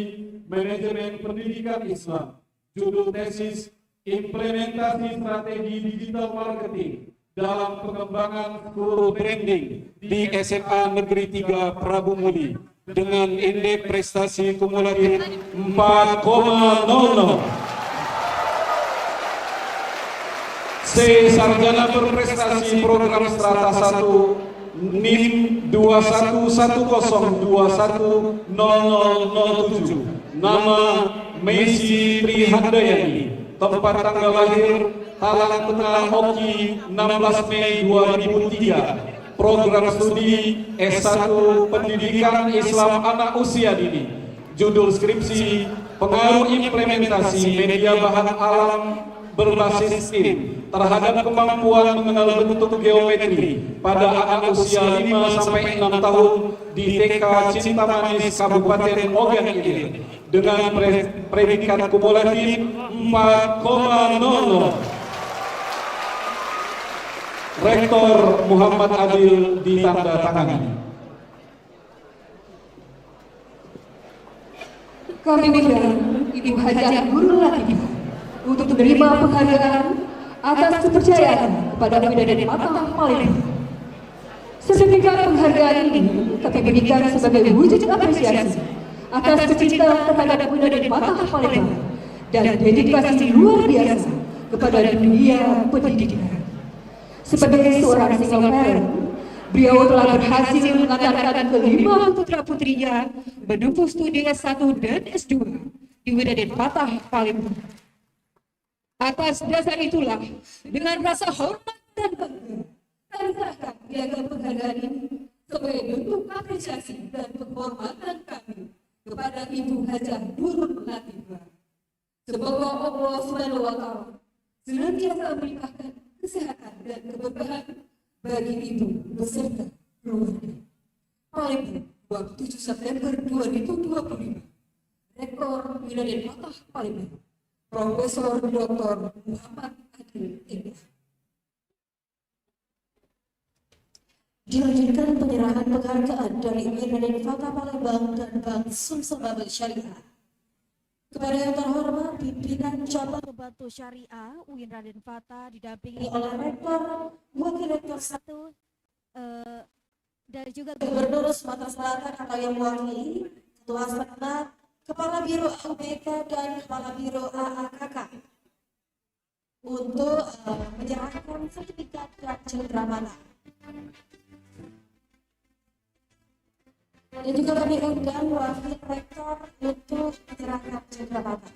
Manajemen Pendidikan Islam. Judul tesis Implementasi Strategi Digital Marketing dalam pengembangan guru branding di SMA Negeri 3 Prabu Muli dengan indeks prestasi kumulatif 4,00. C. Sarjana berprestasi Program Strata 1 NIM 2110210007. Nama Messi Trihandayani. Tempat tanggal lahir Talang Tengah Hoki 16 Mei 2003. Program studi S1 Pendidikan Islam Anak Usia Dini. Judul skripsi Pengaruh Implementasi Media Bahan Alam Berbasis STEM terhadap kemampuan mengenal bentuk geometri pada anak usia 5-6 tahun di TK Cinta Manis Kabupaten Ogan Ilir dengan predikat kumulatif 4,00. Rektor Muhammad Adil ditandatangani. Kami mengundang Ibu Hajah Guru Latifah untuk menerima penghargaan atas kepercayaan kepada Bidadari Patah Palembang. Sertifikat penghargaan ini kami berikan sebagai wujud apresiasi atas kecintaan terhadap Bidadari Patah Palembang dan dedikasi luar biasa kepada dunia pendidikan. Sebagai seorang single parent, beliau telah berhasil mengantarkan kelima putra-putrinya menempuh studi S1 dan S2 di Bidadari Patah Palembang. Atas dasar itulah, dengan rasa hormat dan bangga, kami serahkan piagam penghargaan ini sebagai bentuk apresiasi dan penghormatan kami kepada Ibu Hajah Nurul Latifah. Semoga Allah Subhanahu wa Ta'ala senantiasa melimpahkan kesehatan dan keberkahan bagi ibu beserta keluarga. Palembang, 27 September 2025. Rektor Bidadari Patah Palembang, Profesor Dr. Muhammad Adil Indah. Dilanjutkan penyerahan penghargaan dari Bidadari Patah Palembang dan Bank Sumsel Babel Syariah kepada yang terhormat pimpinan cabang Pembantu Syariah UIN Raden Fatah oleh didampingi Rektor, Wakil Rektor 1 dan juga Gubernur Sumatera Selatan atau yang mewakili Ketua Senat, Kepala Biro AUBK dan Kepala Biro AAKK untuk menyerahkan sertifikat dan cendramata. Dan juga kami undang Wakil Rektor untuk menyerahkan cendramata.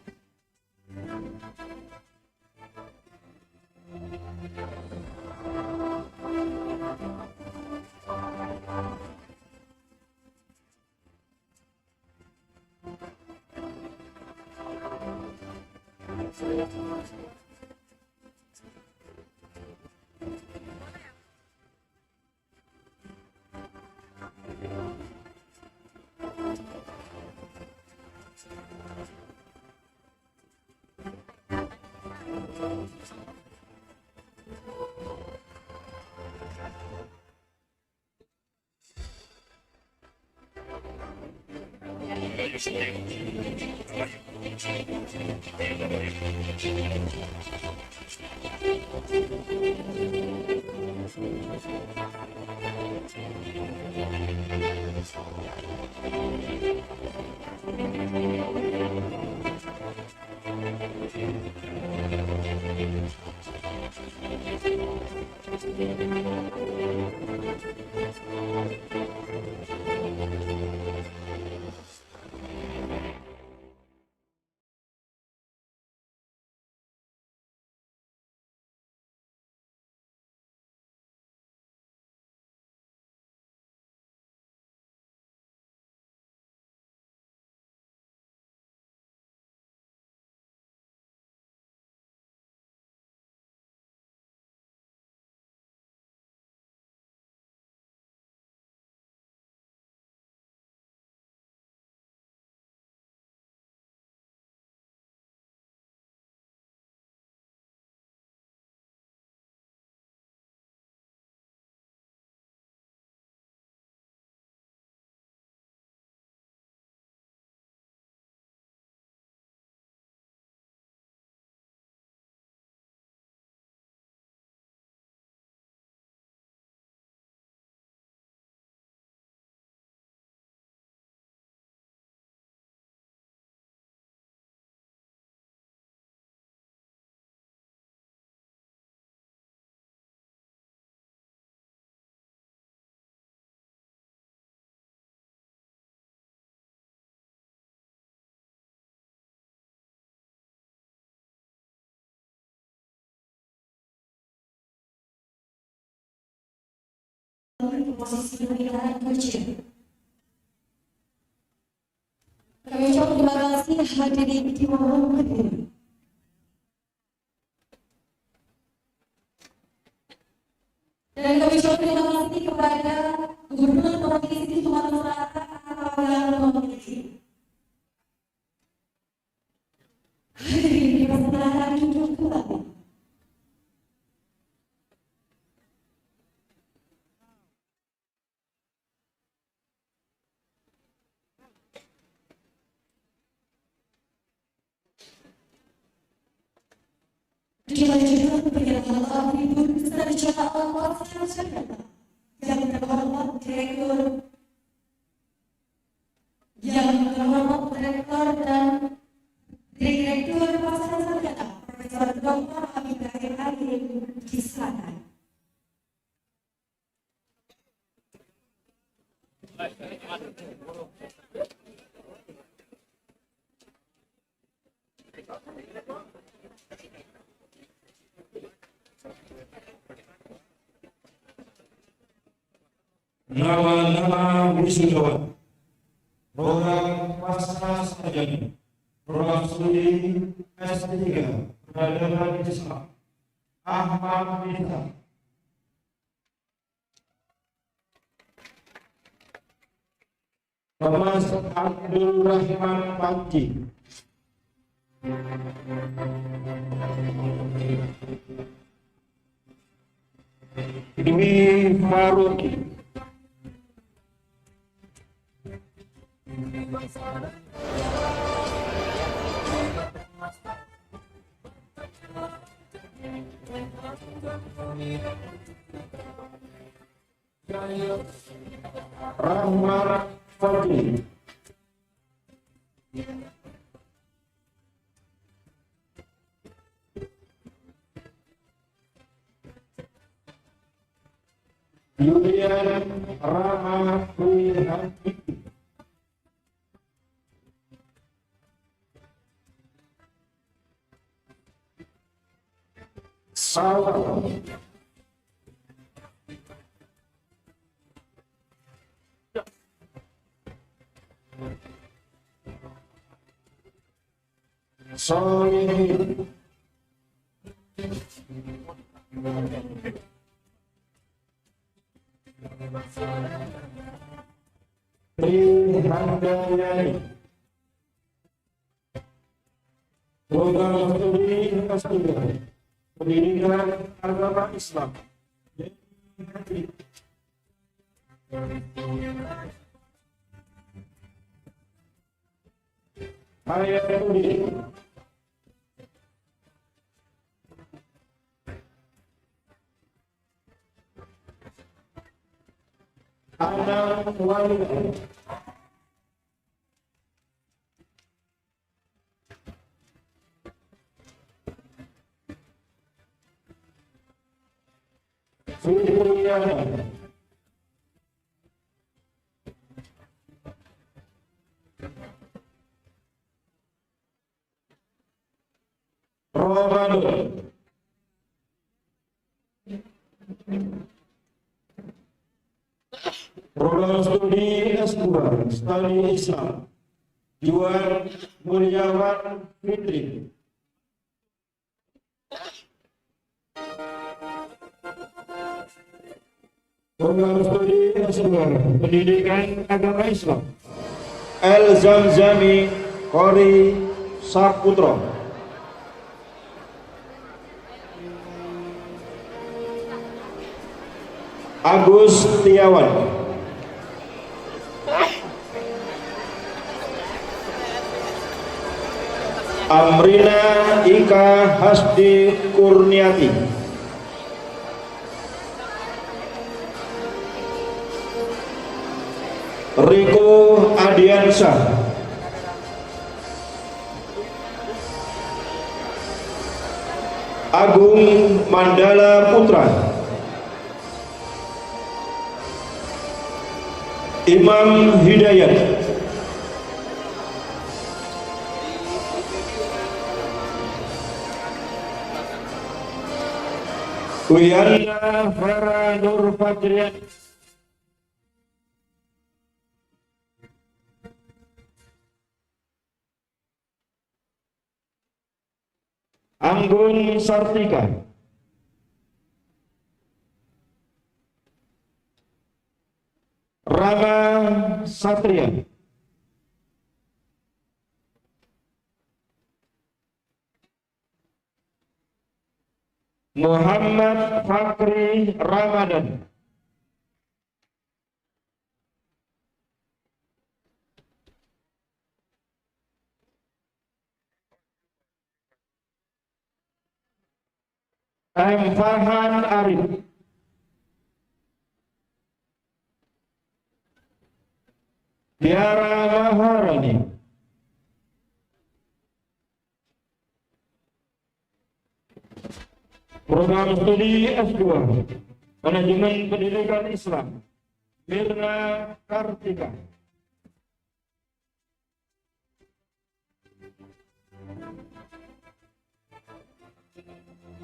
posisi pemilihan kerja. Kami ucapkan terima kasih hadirin dimohon berdiri. Dan kami ucapkan terima kasih kepada Gubernur Provinsi Sumatera Selatan yang memiliki. Hadirin dipersilakan duduk kembali. Dilanjutkan pernyataan atribut secara awal masyarakat yang terhormat Rektor dan Direktur Pasar Sarjana Profesor Dr. Hamida Alim di Selatan. Nama-nama wisudawan, program pasca sarjana, program studi S3 peradaban Islam, Ahmad Nisa. Thomas Abdul Rahman Panji. Dwi Faruqi. Rahmat Fadli. Yulian Rahmat Salah. Soleh. Handayani. Program studi S3 Pendidikan Agama Islam. Hayatudi. Anak wanita. Suriana. Ramadan. Program studi S2 Studi Islam Juan Mulyawan Fitri. Program studi S2 Pendidikan Agama Islam El Zamzami Kori Saputro. Agus Setiawan. Amrina Ika Hasdi Kurniati. Riko Adiansyah. Agung Mandala Putra. Imam Hidayat. Wiyana Farah Nur Fajrian. Anggun Sartika, Rama Satria, Muhammad Fakri Ramadan, M. Farhan Arif, Tiara Maharani, program studi S2 Manajemen Pendidikan Islam, Mirna Kartika,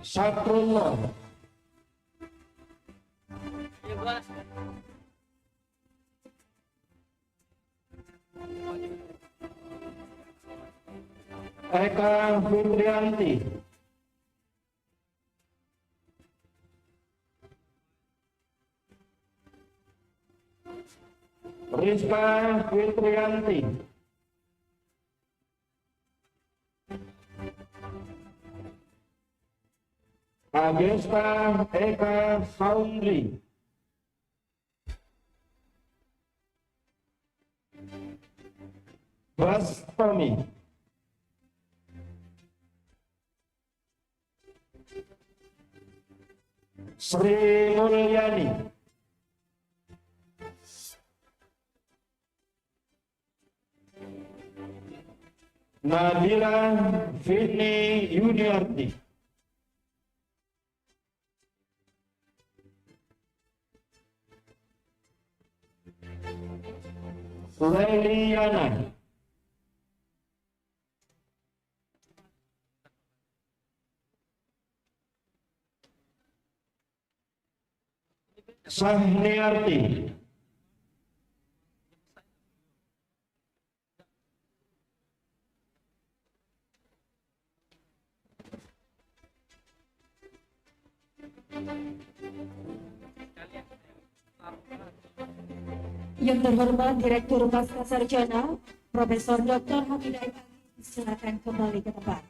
Sakrullah, Eka Fitrianti, Rizka Fitrianti, Agesta Eka Saundri, Bas Tommy, Sri Mulyani, Nabila Fitni Yuniarti, Leliana, Sahniarti, Yang terhormat Direktur Pasca Sarjana Profesor Dr. Hamidah Ibrahim, silakan kembali ke tempat.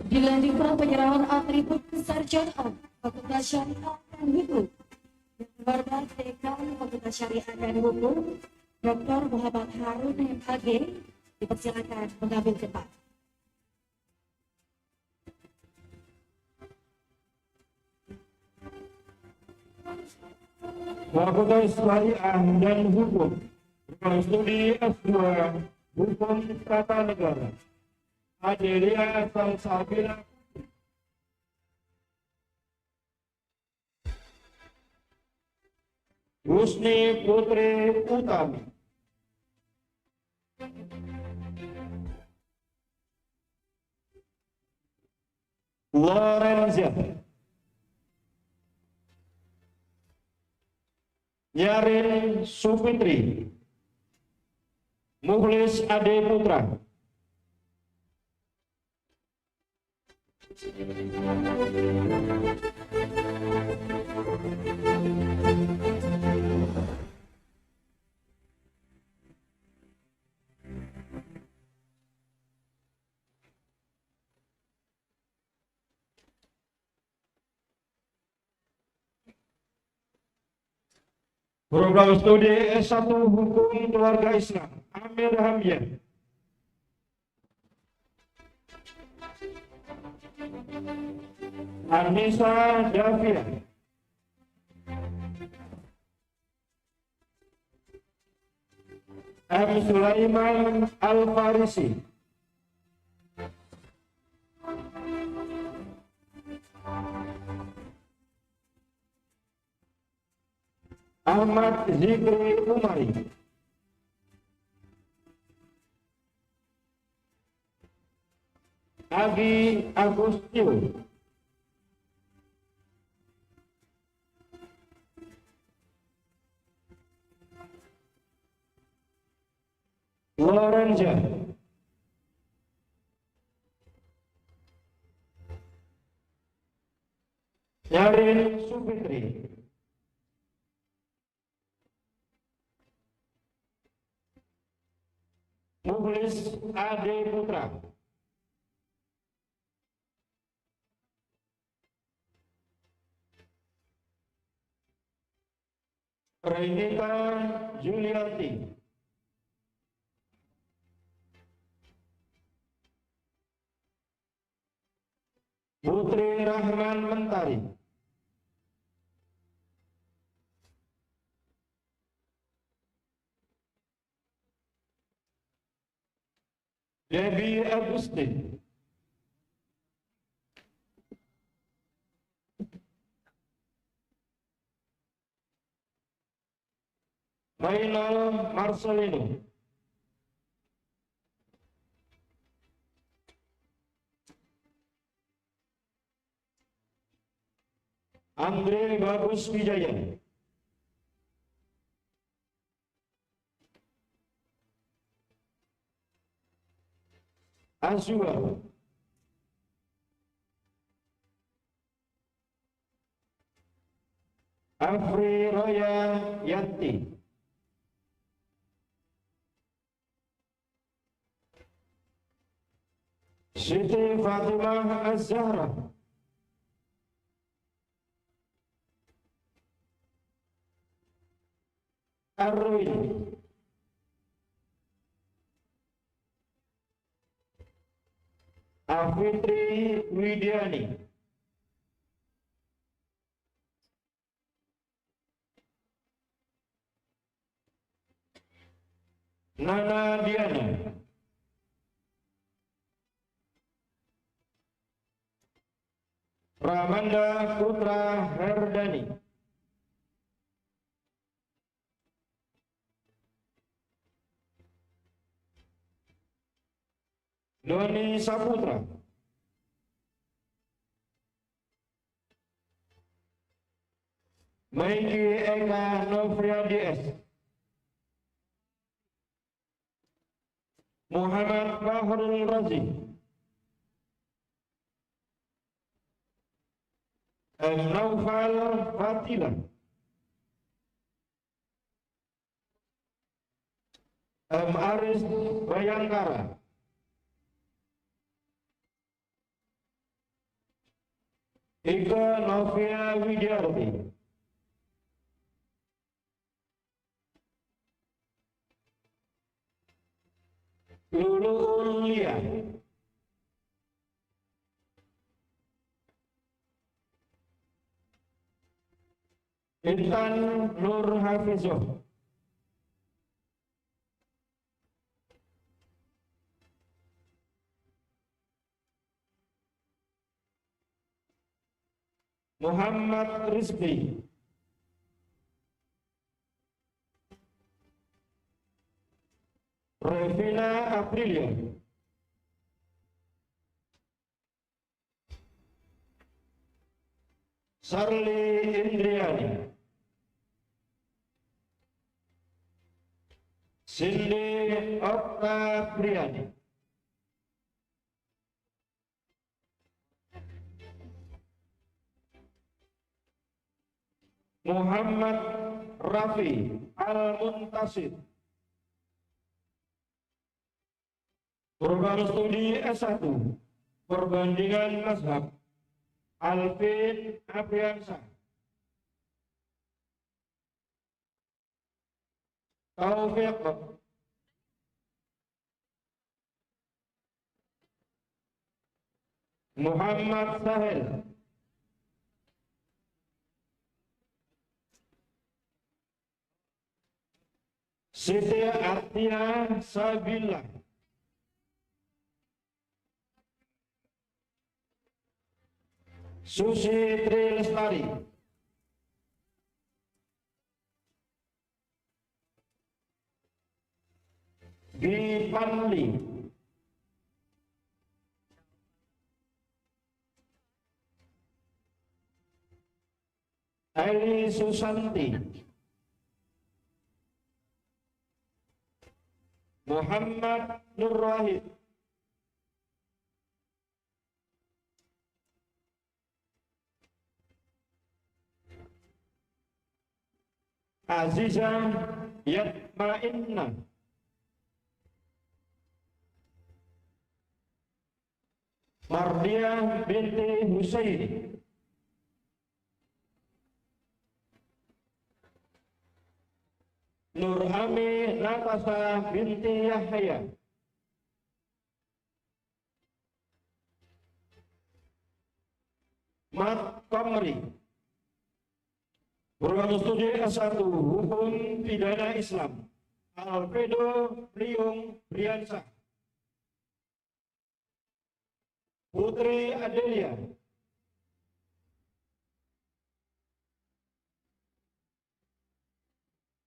Dilanjutkan penyerahan atribut kesarjanaan Fakultas Syariah dan Hukum. Yang terhormat Dekan Fakultas Syariah dan Hukum Dr. Muhammad Harun MAG, dipersilakan mengambil tempat. Fakultas Syariah dan Hukum, program studi S2 Hukum Tata Negara, Adelia Salsabila, Husni Putri Utami, Lorenza, Yarin Supitri, Mukhlis Ade Putra, program studi S1 Hukum Keluarga Islam, Amir Hamyah, Anissa Davia, M. Sulaiman Al-Farisi, Ahmad Zikri Umari, Agi Agustio, Lorenza, Nyarin Supitri, Mukhlis Ade Putra, Renita Julianti, Putri Rahman Mentari, Debbie Agustin, Mainal Marcelino, Andre Bagus Wijaya, Azua, Afri Roya Yanti, Siti Fatimah Az-Zahra, Arwin, Afitri Widiani, Nana Diana, Ramanda Putra Herdani, Doni Saputra, Maiki Eka Novriadi S, Muhammad Bahrul Razi, Naufal Fatila, Aris Bayangkara, Ika Novia Widyarti, Lulu Ulia, Intan Nur Hafizoh, Muhammad Rizki, Revina Aprilia, Sarli Indriani, Cindy Okta Priani, Muhammad Rafi Al-Muntasir, program studi S1 Perbandingan Mazhab Alvin Apriansa, Taufiq Muhammad Sahel, Siti Atia Sabila, Susi Tri Lestari, Bipanli, Eli Susanti, Muhammad Nur Wahid, Azizah Yatma'inna, Mardiah binti Husaini, Nurhami Natasha binti Yahya, Mat Kamri, program studi S1 Hukum Pidana Islam, Alfredo Priung Briansah, Putri Adelia,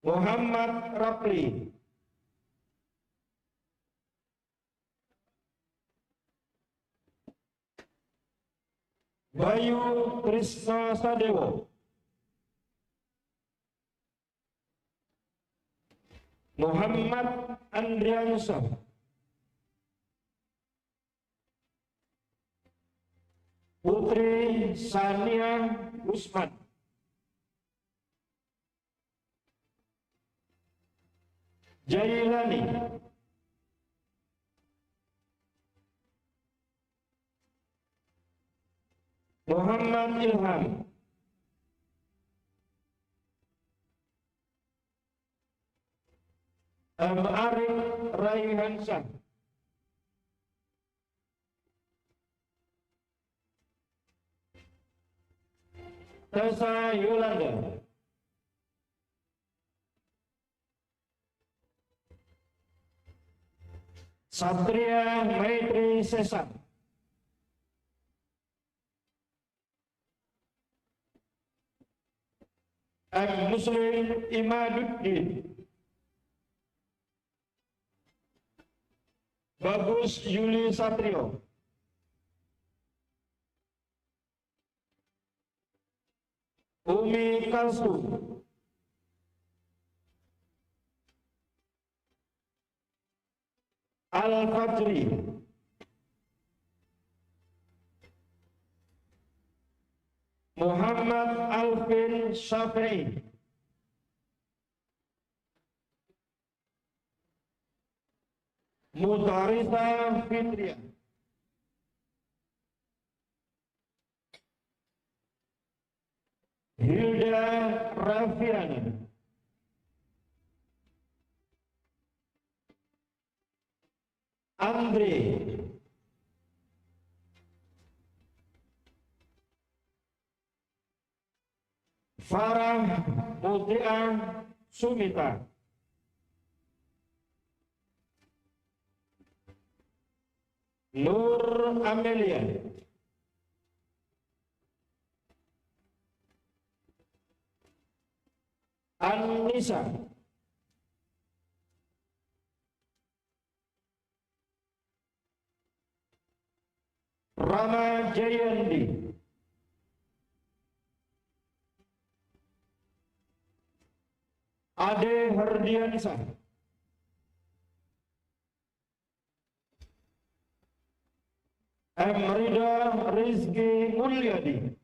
Muhammad Rapli, Bayu Trisna Sadewo, Muhammad Andriansyah, Putri Sania Usman, Jailani, Muhammad Ilham, Arif Raihansyah, Tessa Yolanda, Satria Maitri Sesan, Muslim Imaduddin, Bagus Yuli Satrio, Umi Kalsum, Al-Fajri, Muhammad Alvin Syafi'i, Mutarisa Fitria, Hilda Rafiana, Andre, Farah Mutia Sumita, Nur Amelia, Anissa, Rama Jayandi, Ade Herdiansah, Emrida Rizki Mulyadi,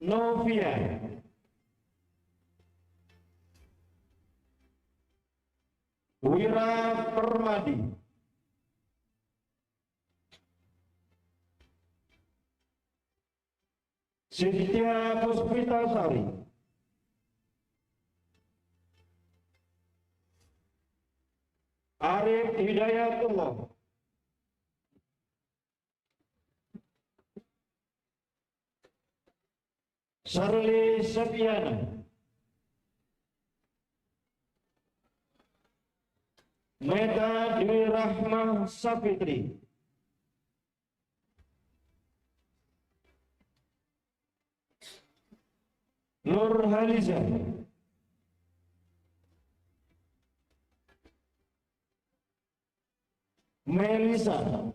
Novia, Wira Permadi, Cynthia Puspitasari, Arif Hidayatullah, Sarli Septiana, Meta Dwi Rahmah Sapitri, Nur Haliza, Melisa,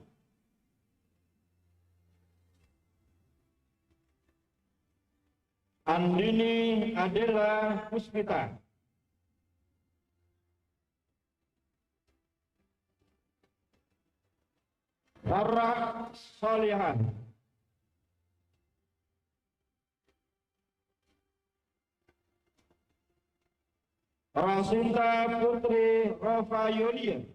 Andini Adela Puspita, Farah Solihan, Rasinta Putri Rafayolia,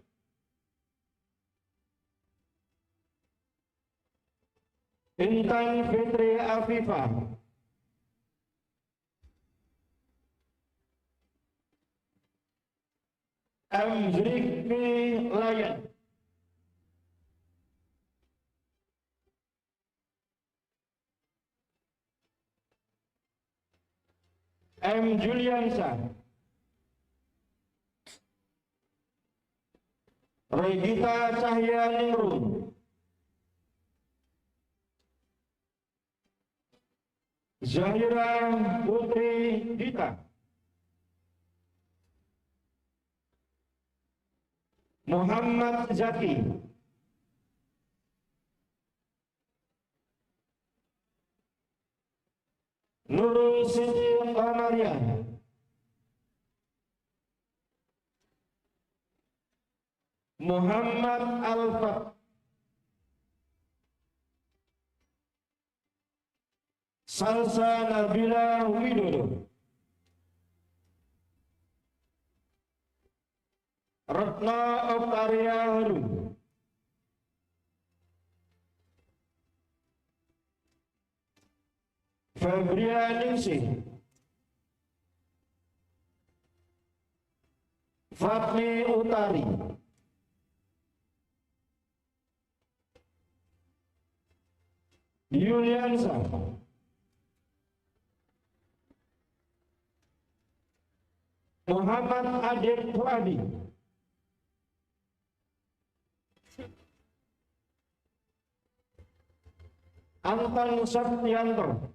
Intan Fitri Afifah, M. Zulkifli Layan, M. Juliansa, Regita Cahya Ningrum, Zahira Putri Dita, Muhammad Zaki, Nurul Siti Qamariah, Muhammad Alfat, Salsa Nabila Widodo, Ratna Oktaria Harum, Febria Ningsih, Fatmi Utari, Yuliansa, Muhammad Adib Fuadi, Anton Septianto,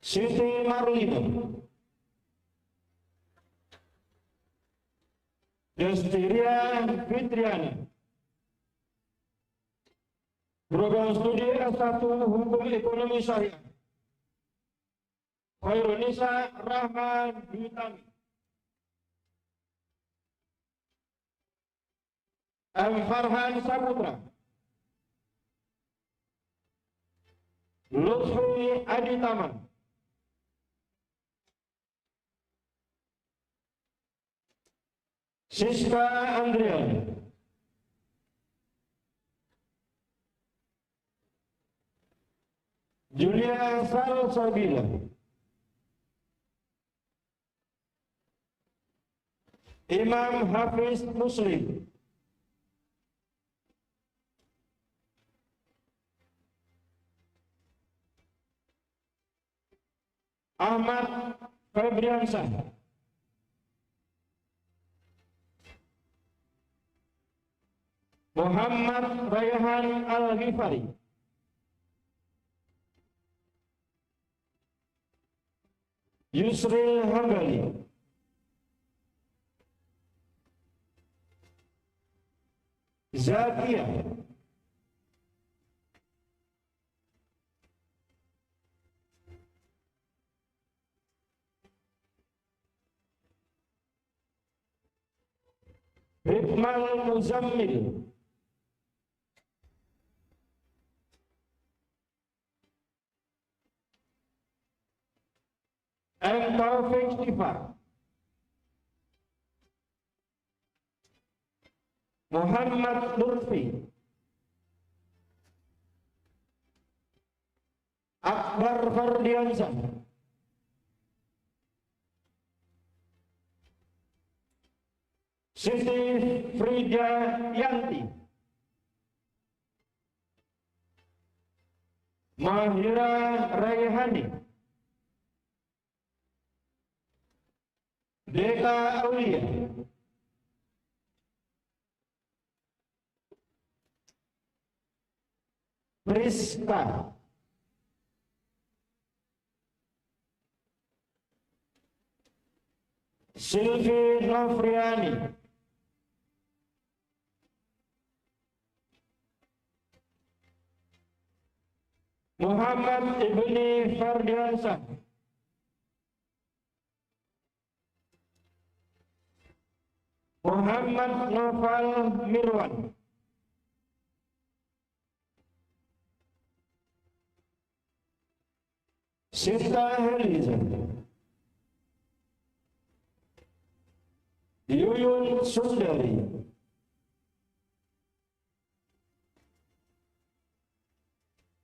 Siti Marlina, Destiria Fitriani, Program Studi S1 Hukum Ekonomi Syariah, Khairunisa Rahman Dutami, M. Farhan Saputra, Lutfi Aditaman, Siska Andrian, Julia Salsabila, Imam Hafiz Muslim, Ahmad Febriansyah, Muhammad Rayhan Al-Ghifari, Yusril Hambali, Zakia, Hikmal Muzammil, M. Taufik Stifar, Muhammad Lutfi, Akbar Fardiansyah, Siti Frida Yanti, Mahira Raihani, Deka Aulia, Priska, Silvi Nofriani, Muhammad Ibni Fardiansyah, Muhammad Noval Mirwan, Sinta Heliza, Yuyun Sundari,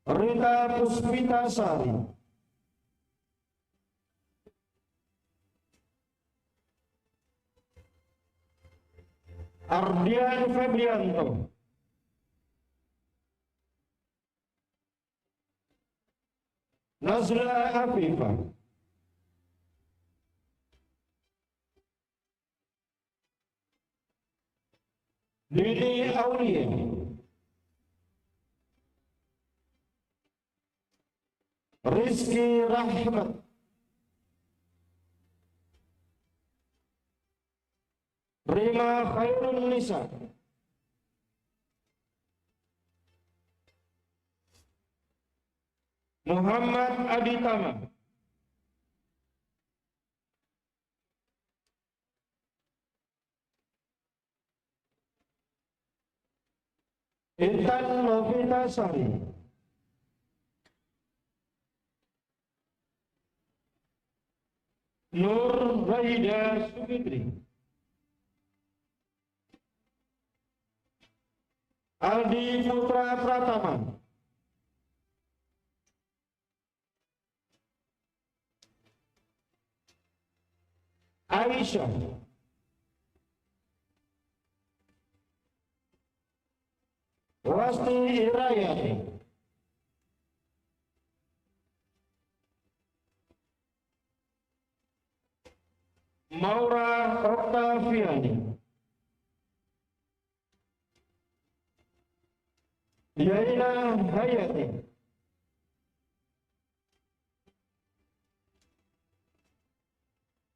Rita Puspita Sari, Ardian Febrianto, Nazla Afifah, Dini Aulia, Rizki Rahmat, Rima Khairun Nisa, Muhammad Aditama, Intan Novita Sari, Nur Raida Sumidri, Aldi Putra Pratama, Aisyah, Wasti Irayati, Maura Oktaviani, Yaina Hayati,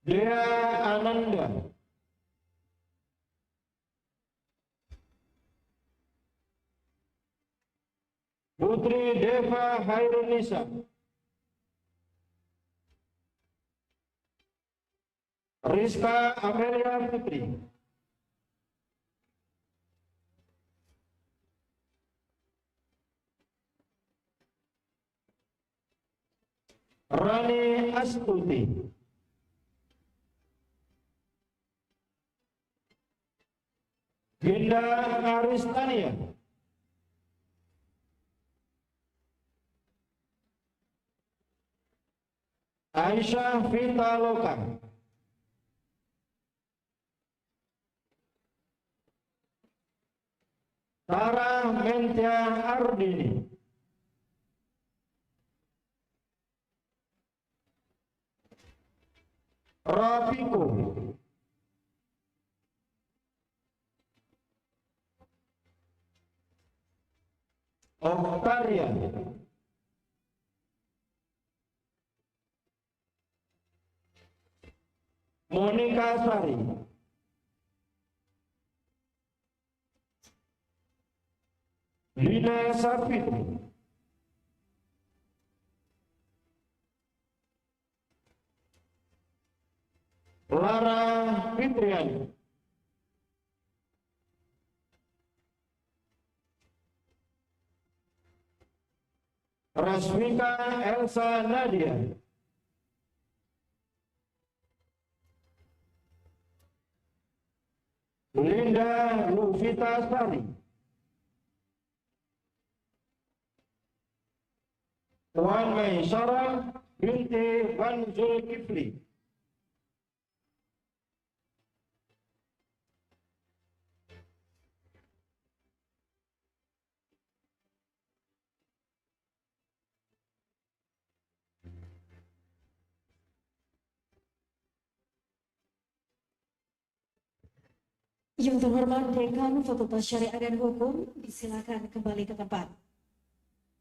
Dea Ananda, Putri Deva Hairunisa, Rizka Amelia Putri, Rani Astuti, Ginda Aristania, Aisyah Vitaloka, Tara Mentia Ardini, Rafiku, Oktaria, Monika Sari, Lina Sapitri, Lara Fitriani, Rasmika Elsa Nadia, Linda Luvita Sari, Tuan Maisara binti Van Zulkifli, Yang terhormat Dekan Fakultas Syariah dan Hukum, disilakan kembali ke tempat.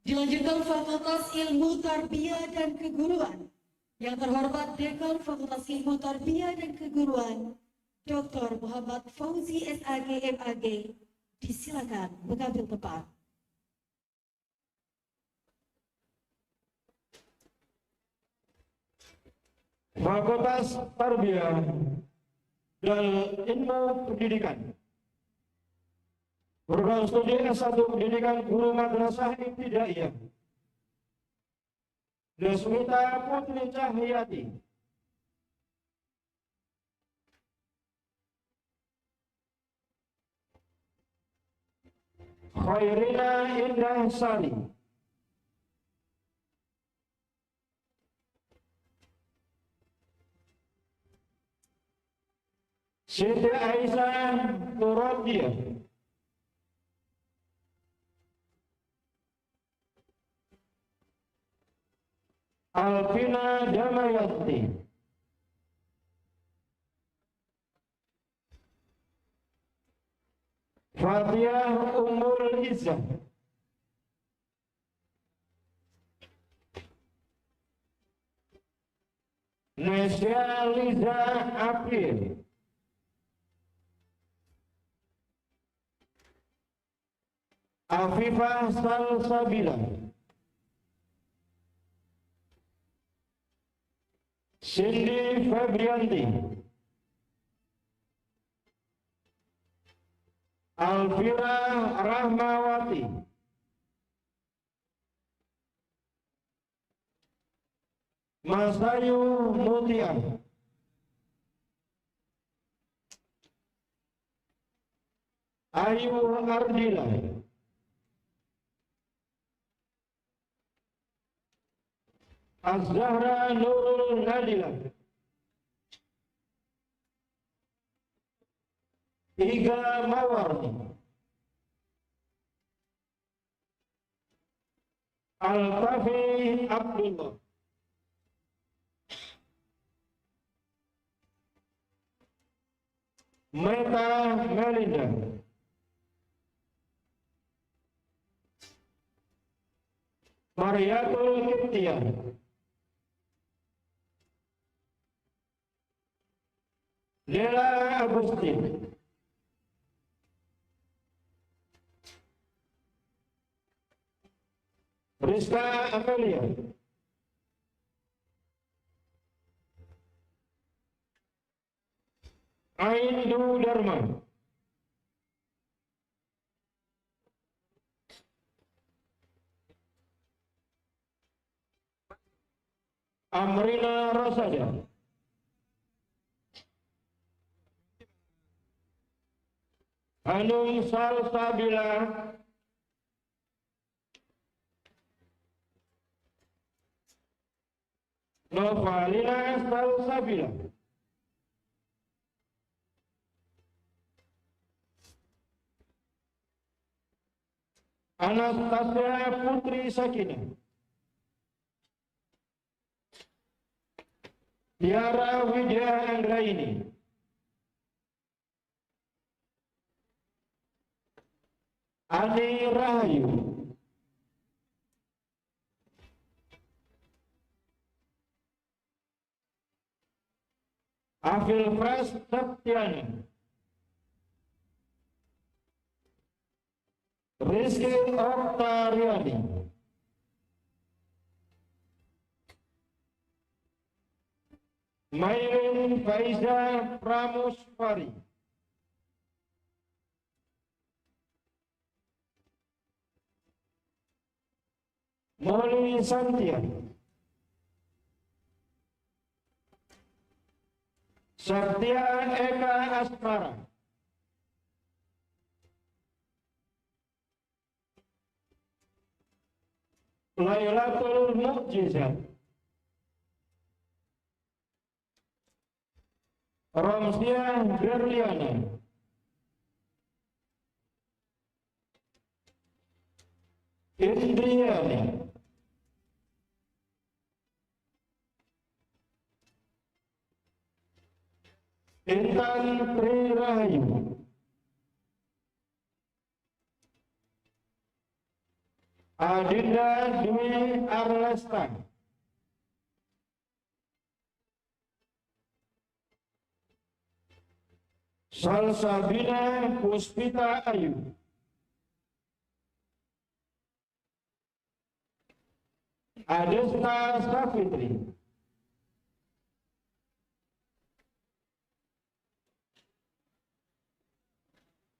Dilanjutkan Fakultas Ilmu Tarbiyah dan Keguruan. Yang terhormat Dekan Fakultas Ilmu Tarbiyah dan Keguruan, Dr. Muhammad Fauzi SAG MAG, disilakan mengambil tempat. Fakultas Tarbiyah dan Ilmu Pendidikan, Program Studi S1 Pendidikan Guru Madrasah Ibtidaiyah, Deswita Putri Cahyati, Khairina Indah Sari, Siti Aisyah Nuradiyah, Alvina Damayati, Fatihah Umul Izzah, Nesya Liza April, Afifah Salsabila, Cindy Febrianti, Alvira Rahmawati, Masayu Mutia, Ayu Ardila, Az-Zahra Nurul Nadila, Iga Mawardi, Al-Tafi Abdullah, Meta Melinda, Mariatul Kiptian, Lela Agustin, Rizka Amelia, Aindu Dharma, Amrina Rosada, Hanum Salsabila, Novalina Salsabila, Anastasia Putri Sakinah, Tiara Widya Anggraini, Ani Rahayu, Afil Pres Septiana, Rizky Oktariani, Mairin Faiza Pramuswari, Moli Santia, Satya Eka Asmara, Lailatul Mu'jizat, Ramsia Berliana, Indriani, Intan Tri Rahayu, Adinda Dwi Arlesta, Salsabina Puspita Ayu, Adesta Safitri,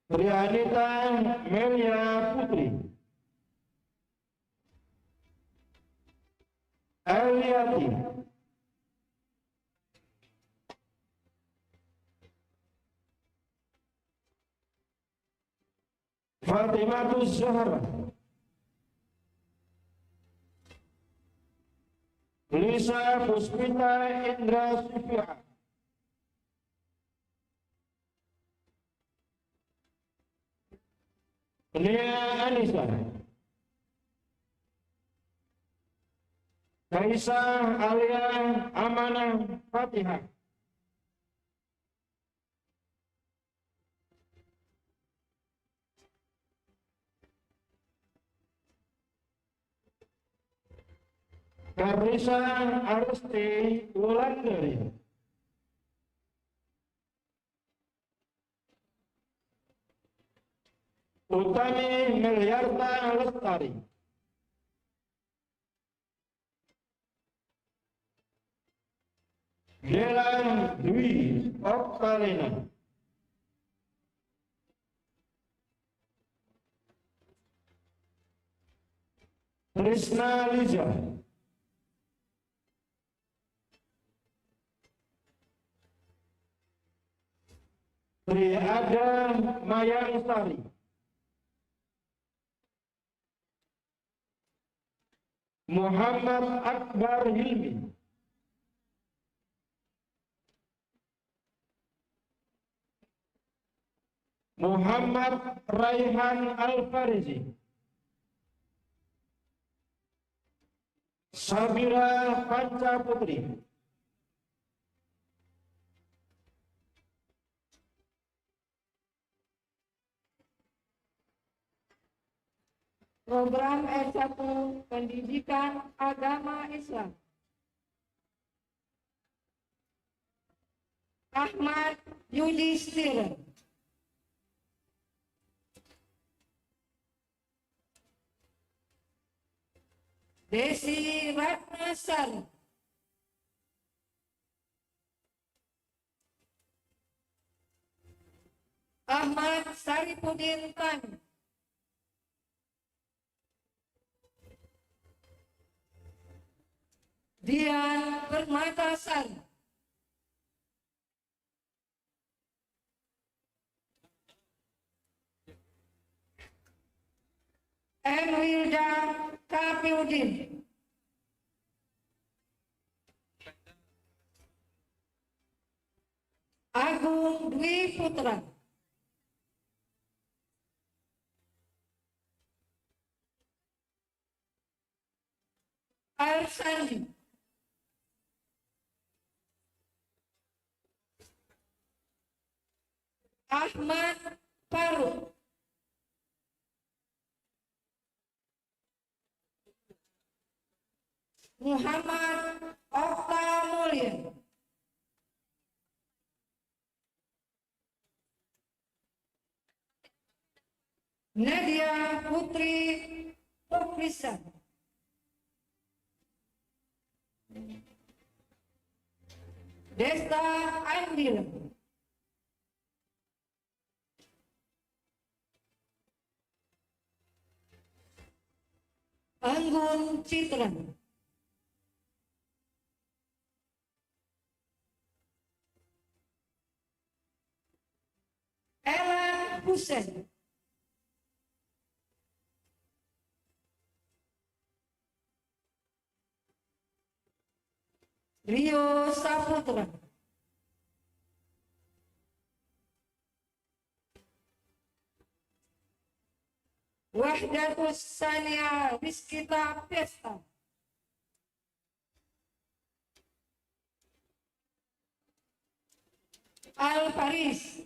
Trianita Melia Putri, El Auliati, Fatimatus Zahra, Lisa Puspita Indra Sufia, Lia Anissa, Kaisa Alia Amanah Fatihah, Karisa Arusti Wulandari, Utami Milyarta Lestari, Dela Dwi Oktalina, Trisna Liza, Triada Maya Lestari, Muhammad Akbar Hilmi, Muhammad Raihan Al-Farizi, Sabira Panca Putri, Program S1 Pendidikan Agama Islam. Ahmad Yudhistira, Desi Ratnasari, Ahmad Saripudin Tani, Dian Permatasari, M. Wilda Kapiudin, Agung Dwi Putra, Arsandi, Ahmad Faruk, Muhammad Okta Mulya, Nadia Putri Pufrisan, Desta Andila, Anggun Citra, Ella Hussein, Rio Saputra, Wahdatus Sania Rizkita Pesta, Al Faris,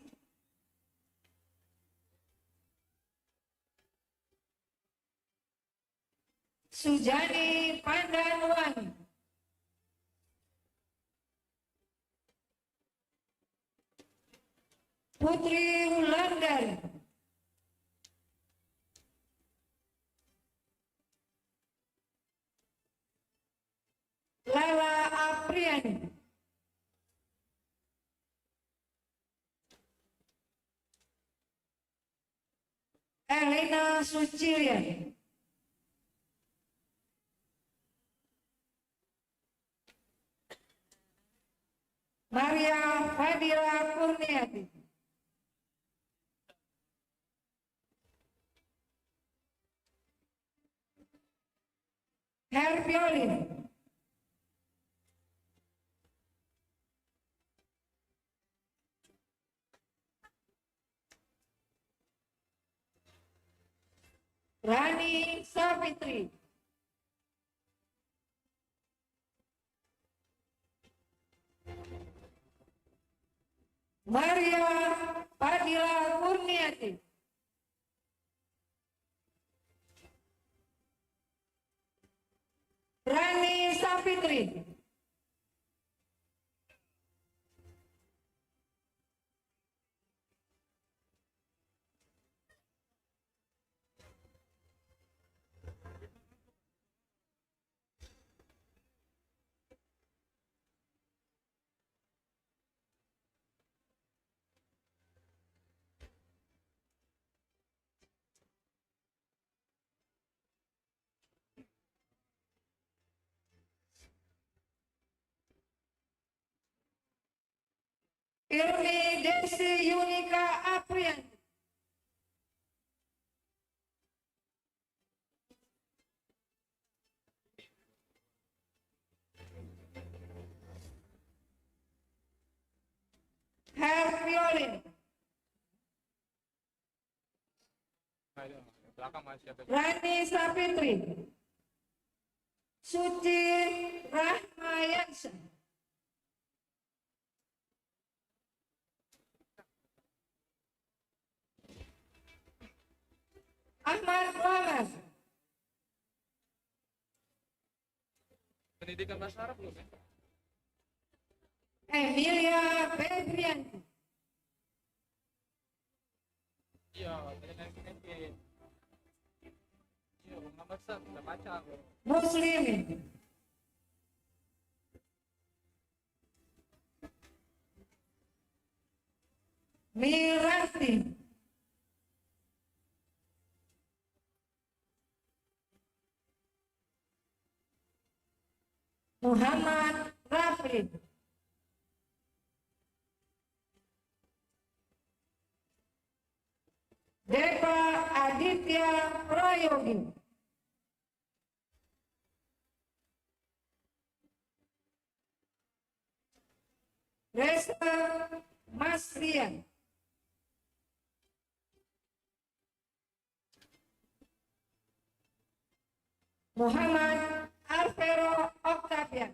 Sujani Pandanwani, Putri Wulandari, Lala Apriani, Elena Sucilian, Maria Fadila Kurniati. Herbiolin. Rani Savitri. Maria Fadila Kurniati. Rani Savitri. Irmi Desi Yunika Aprian. Herbiolin. Belakang masih ada. Rani Savitri. Suci Rahmayansa. Ahmad Muhammad. Pendidikan bahasa Arab belum ya? Emilia Febrianti. Iya, pendidikan. Iya, Muhammad Sab, udah baca. Muslimin. Miranti. Muhammad Rafi. Deva Aditya Prayogi. Resta Masrian. Muhammad Alvero Octavian.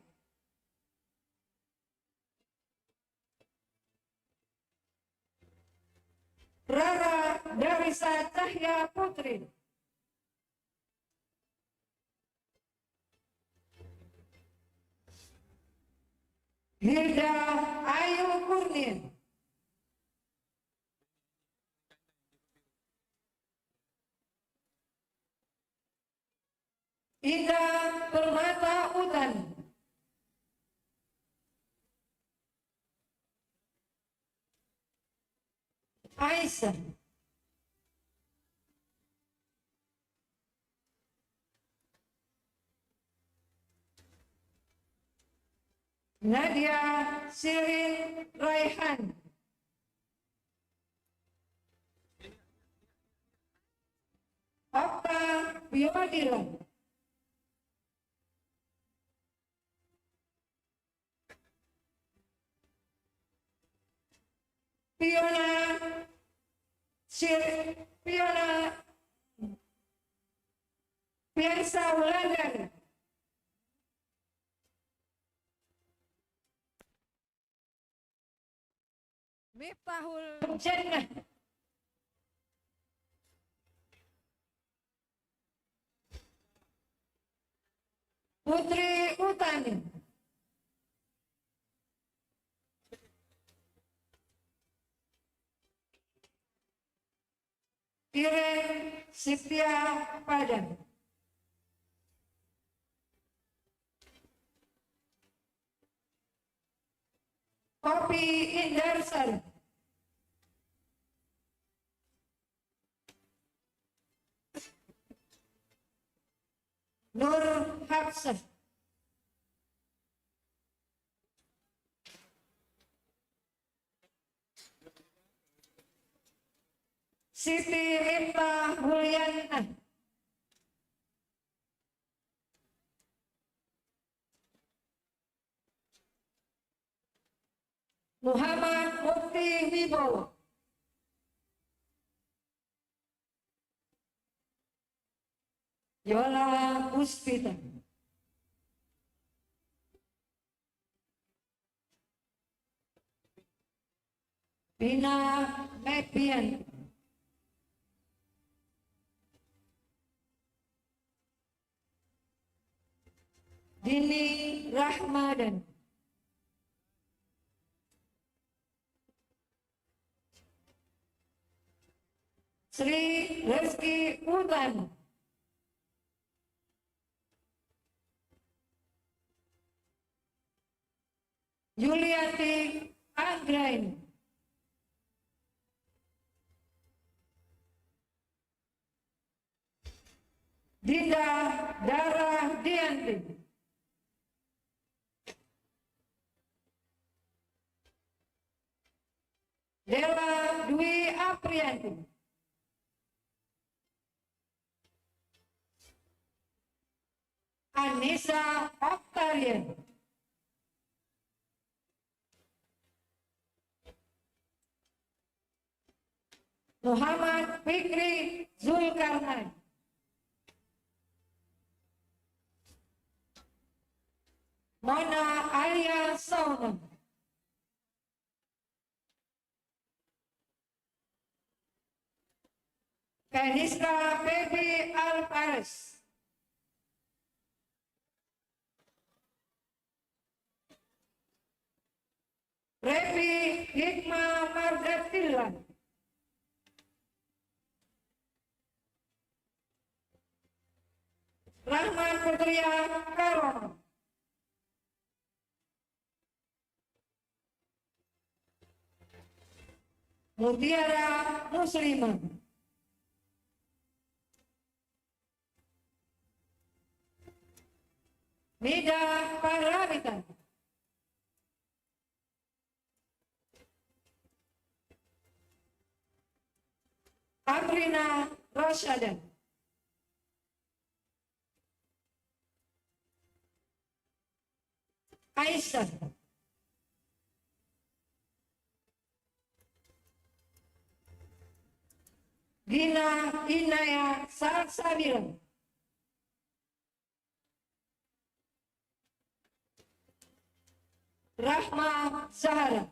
Rara Darisa Cahya Putri. Hilda Ayu Kurnia. Ida Permata Utan. Aisyah. Nadia Sirin Raihan. Okta Biodila. Fiona Piansa Wulandari. Miftahul Jannah. Putri Utami. Iren Sifia Padang. Kopi Indarsari. Nur Hafsah. Siti Rita Mulyana, Muhammad Mukti Wibowo, Yola Puspita, Pina Mepian, Dini Rahmadan, Sri Rizky Utama, Yuliati Anggraini, Dinda Dara Dianti, Dela Dwi Aprianti, Anissa Oktarian, Muhammad Fikri Zulkarnain, Mona Alia Saunam, Kaniska Baby Alvarez, Revi Hikma Margatilan, Rahman Putria Karono, Mutiara Muslimah, Nida Parlavita, Amrina Roshadan, Aisyah, Gina Inaya Salsabila, Rahma Zahra,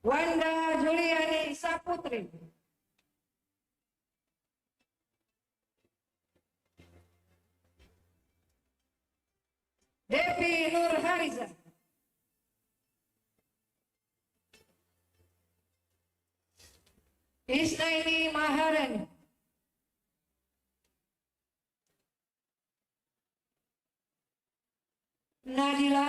Wanda Juliani Saputri, Devi Nur Hariza, Isnaini Maharani, Nadila,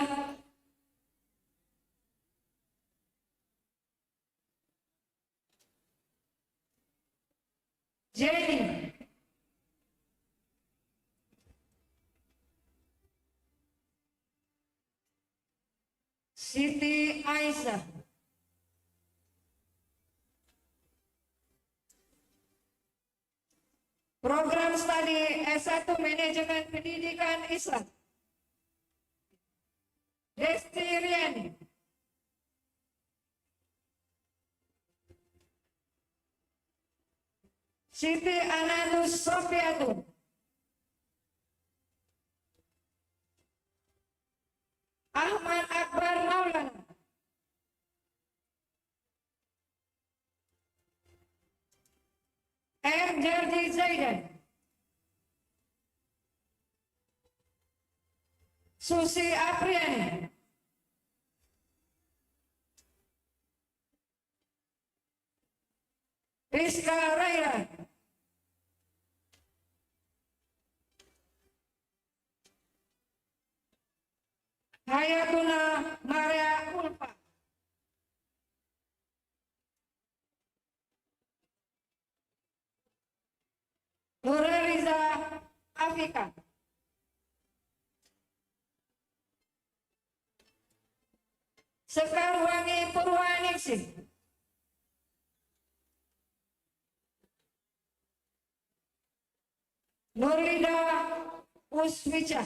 Jenny, Siti Aisyah, Program Studi S1 Manajemen Pendidikan Islam, Desti Riani, Siti Ananus Sofiatun, Ahmad Akbar Maulana, M. Jardi Zaidan, Susi Apriani, Rizka Raira, Hayatuna Maria Ulfa, Nuraliza Afika, Sekarwangi Purwaningsih, Nurlida Uswica,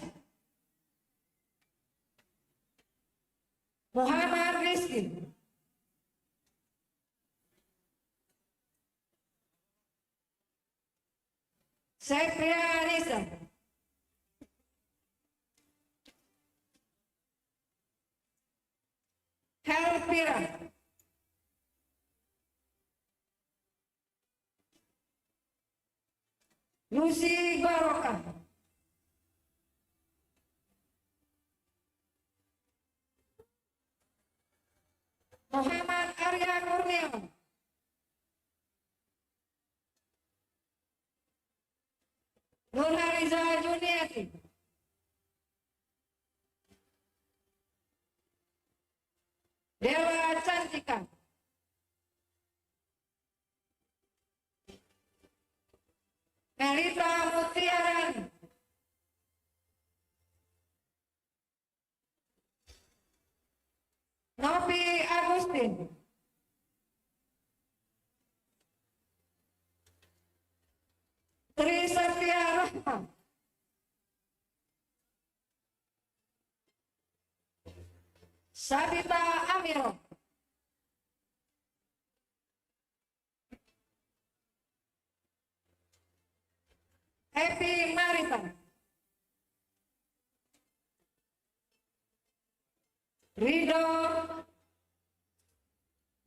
Muhammad Rizki, Sepria Anissa, Helpira, Lucy Barokah, Muhammad Arya Kurniawan, Nurhaliza Juniati, Dewa Cantika, Melita Mutiarani, Novi Agustin, Tri Satya Rahman, Sabita Amiro, Happy Marita, Rido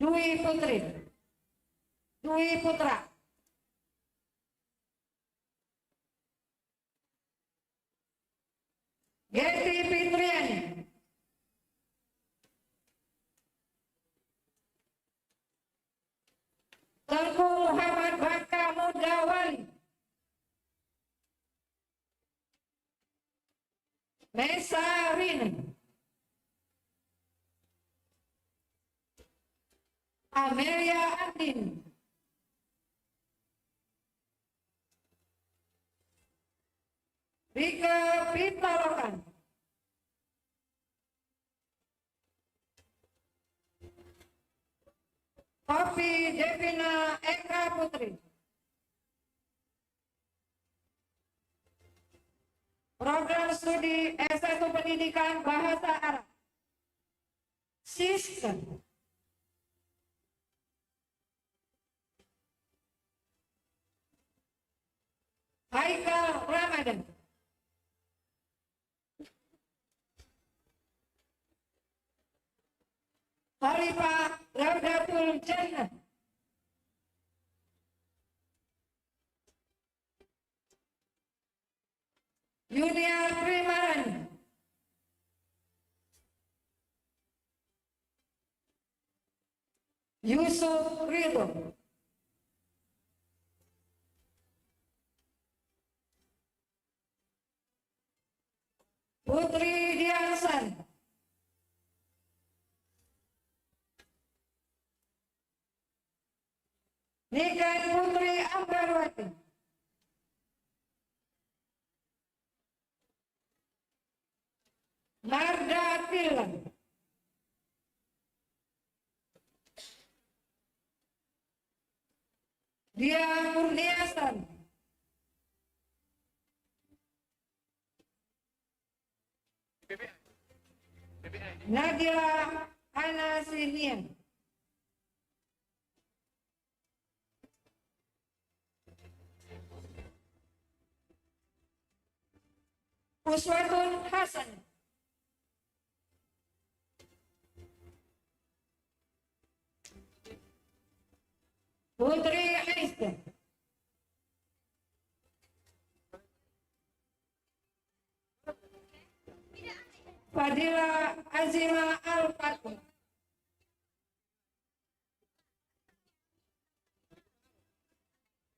Dwi Putri, Dwi Putra, Getty Fitriani, Tengku Muhammad Baka Mudawali, Mesa Rini, Amelia Andin, Rika Pitalokan, Kopi Devina Eka Putri, Program Studi S1 Pendidikan Bahasa Arab, Sistem, Haikal Ramadan, Harifah Raudatul Jannah, Junior Primarani, Yusuf Ridho, Putri Diansan, Niken Putri Ambarwati, Narda Tilan, Dia Murniasan, Nadia Anasinian, Uswatun Hasan, Putri Aisyah, Fadila Azima Al-Fatih,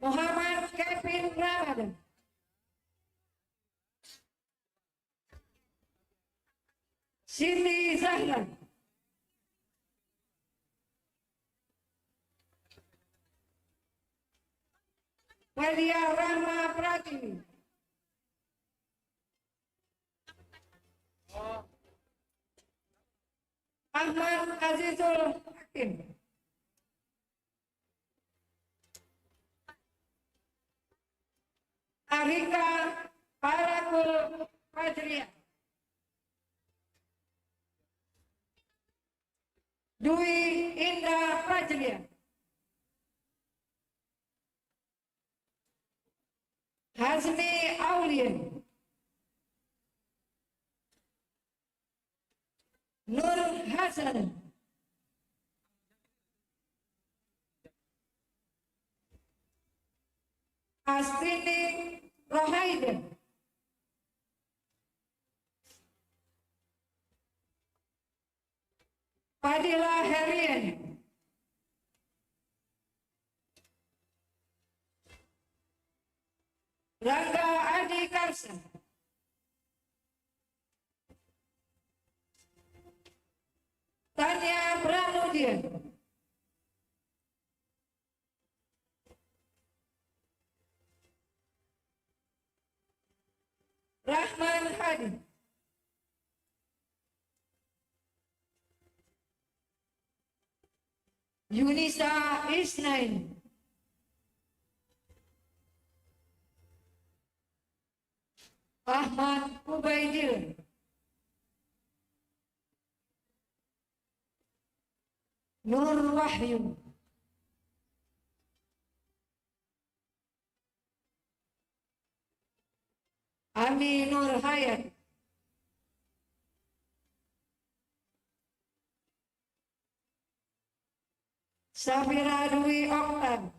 Muhammad Kevin Ramadan, Siti Zahra, Wadia Rahma Pratiwi, Ahmad Azizul Hakim, Arika Parakul Fajriah, Dwi Indah Fajriah, Hazmi Aulia, Nur Hasan, Astrini Rohaida, Fadila Herian, Rangga Adi Karsa, Tanya Pramudia, Rahman Hadi, Yunisa Isnain, Ahmad Ubaidillah, Nur Wahyu, Ami Nur Hayat, Safira Dwi Oktan,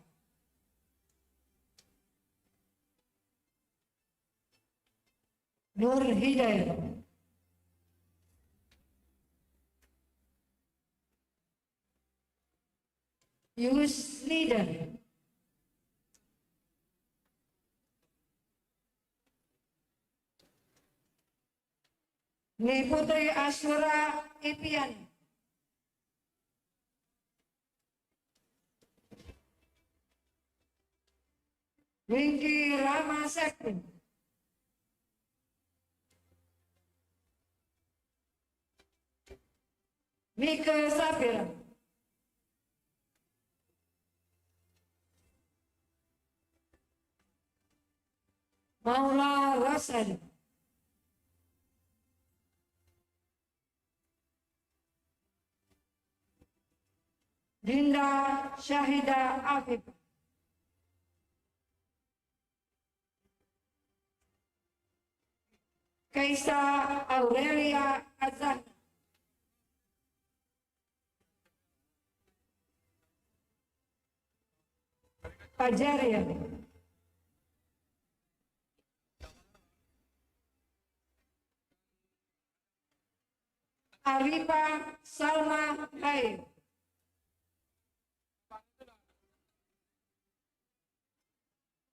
Nur Hidayat, Yusnida, Ni Putri Asyura Ipian, Wingki Rama Sekti, Mika Safira, Maula Rasad, Dinda Syahida Afif, Kaisa Aurelia Azhar, Fajaria, Arifa Salma Khair,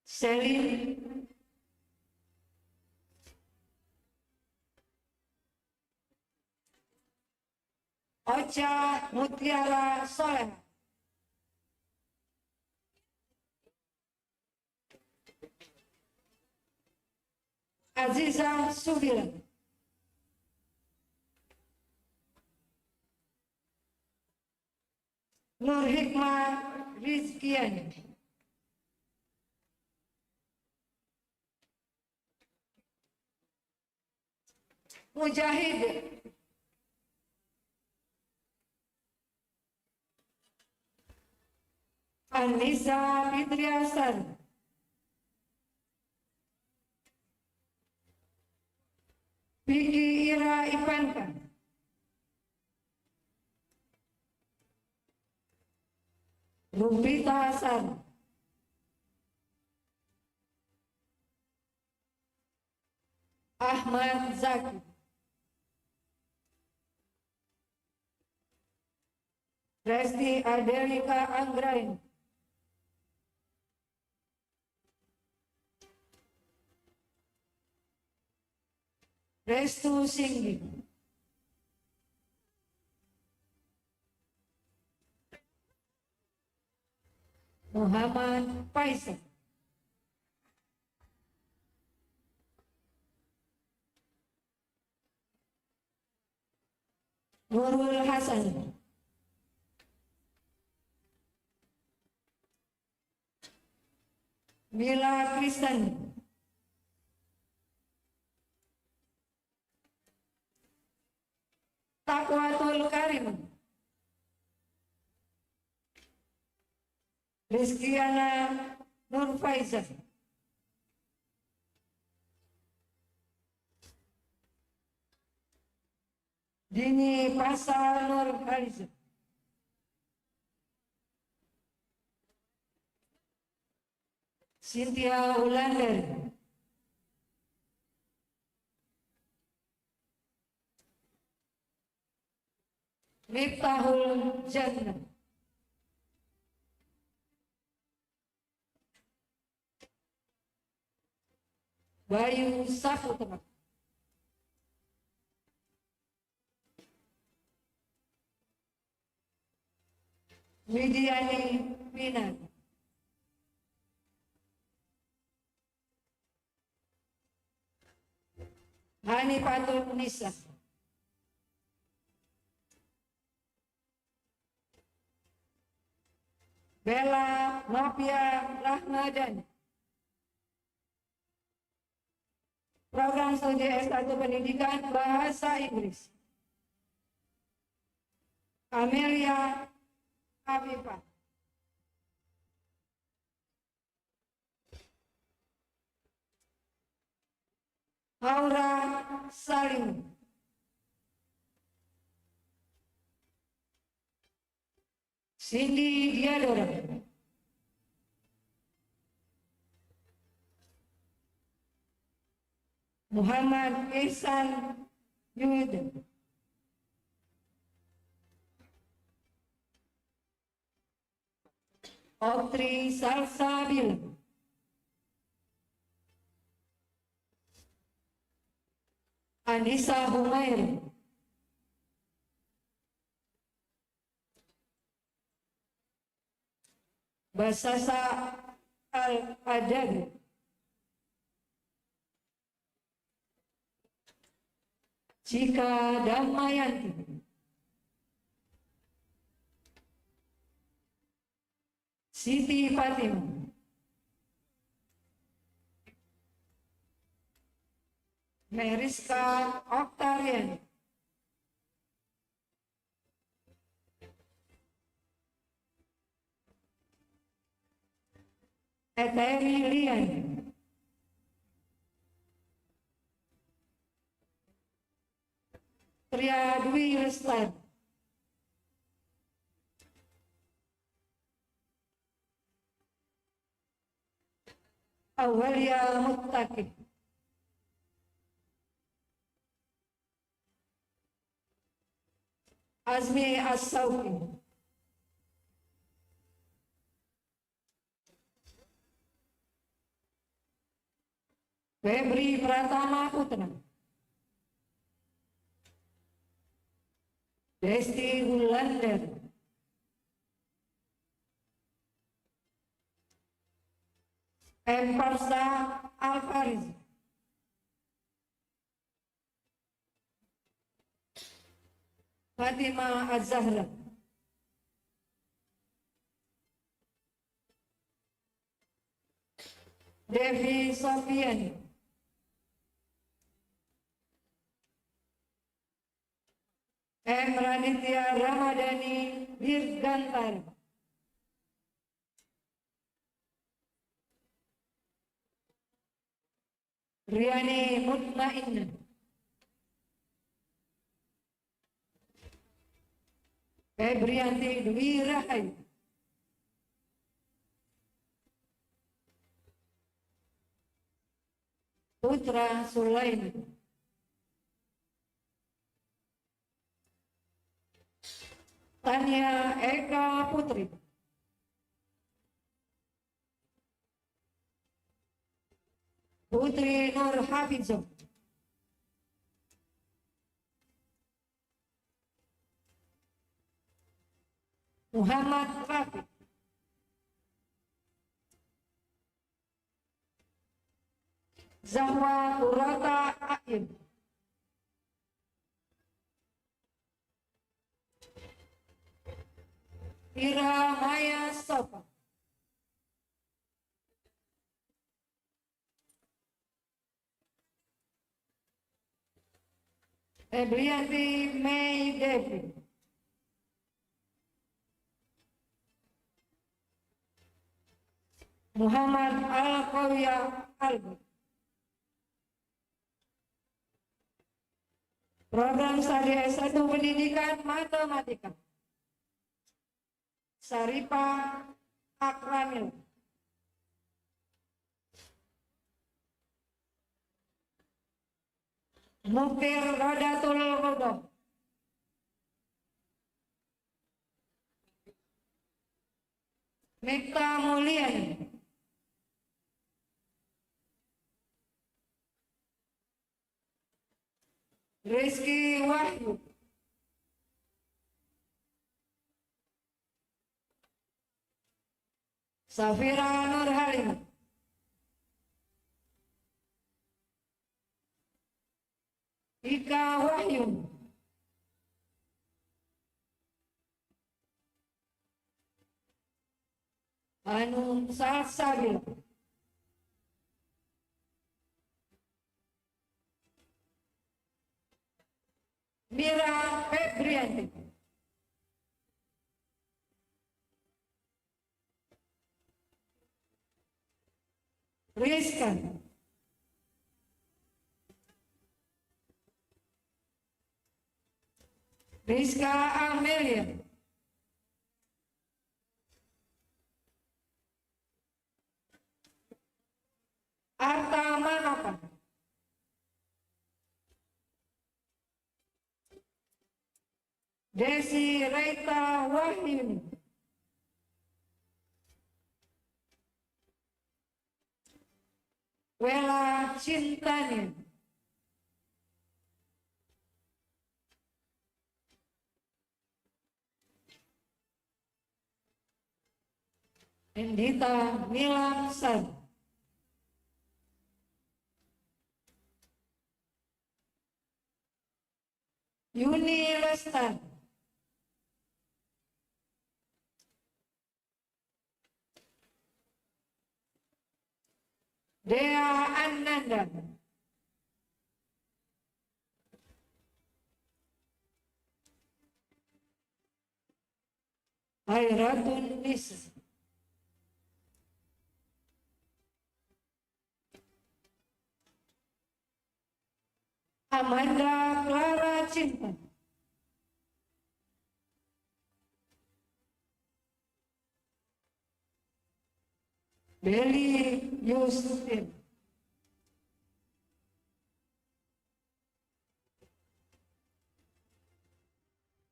Selin, Ocha Mutiara Soleh, Aziza Subila, Nur Hikmah Rizkian, Mujahid, Anissa Fitriasan, Vicky Ira Ivanka, Rubita Hasan, Ahmad Zaki, Resti Adelika Anggrain, Restu Singgi, Muhammad Faisal, Nurul Hasan, Mila Kristen, Taqwatul Karim, Rizkiana Nur Faizah, Dini Pasal Nur Haliza, Cynthia Ulander, Miftahul Jannah, Bayu Saputra, Widiani Minan, Hanifatul Nisa, Bella Novia Rahmadani, Program Studi S1 Pendidikan Bahasa Inggris, Amelia Afifah, Aura Salim, Cindy Diadora, Muhammad Ihsan Yuda, Audrey Salsabil, Anissa Humair, Basasa Al-Adab, Cika Damayanti, Siti Fatimah, Meriska Octavian, Eteri Lian, Tria Dwi Lestari, Awalia Muttaqi, Azmi As-Sauki, Febri Pratama Putra, Desti Wulandar, M. Farsa Al-Fariz, Fatima Az-Zahra, Devi Sofiani, M. Ranitya Ramadhani Dirgantara, Riani Mutmainna, Febrianti Dwi Rahayu, Putra Sulaiman, Tania Eka Putri, Putri Nur Hafizah, Muhammad Rafiq, Zahwa Urata Ain, Ira Maya Sofa, Ebrianti May Devi, Muhammad Al-Qawiya Albert. Program studi S1 Pendidikan Matematika, Saripa Akramil, Mukir Rodatul Qudam, Mikta Mulyani, Rizky Wahyu, Safira Nur Halim, Ika Wahyu, Anum Salsabil, Mira Febrianti, Rizka, Rizka Amelia, Arta Manoka, Desi Reita Wahyuni, Wela Cintani, Indita Nilamsan, Yuni Lestan, Dea Ananda, Hayratun Nisa, Amanda Clara Cinta, Beli Yusufin,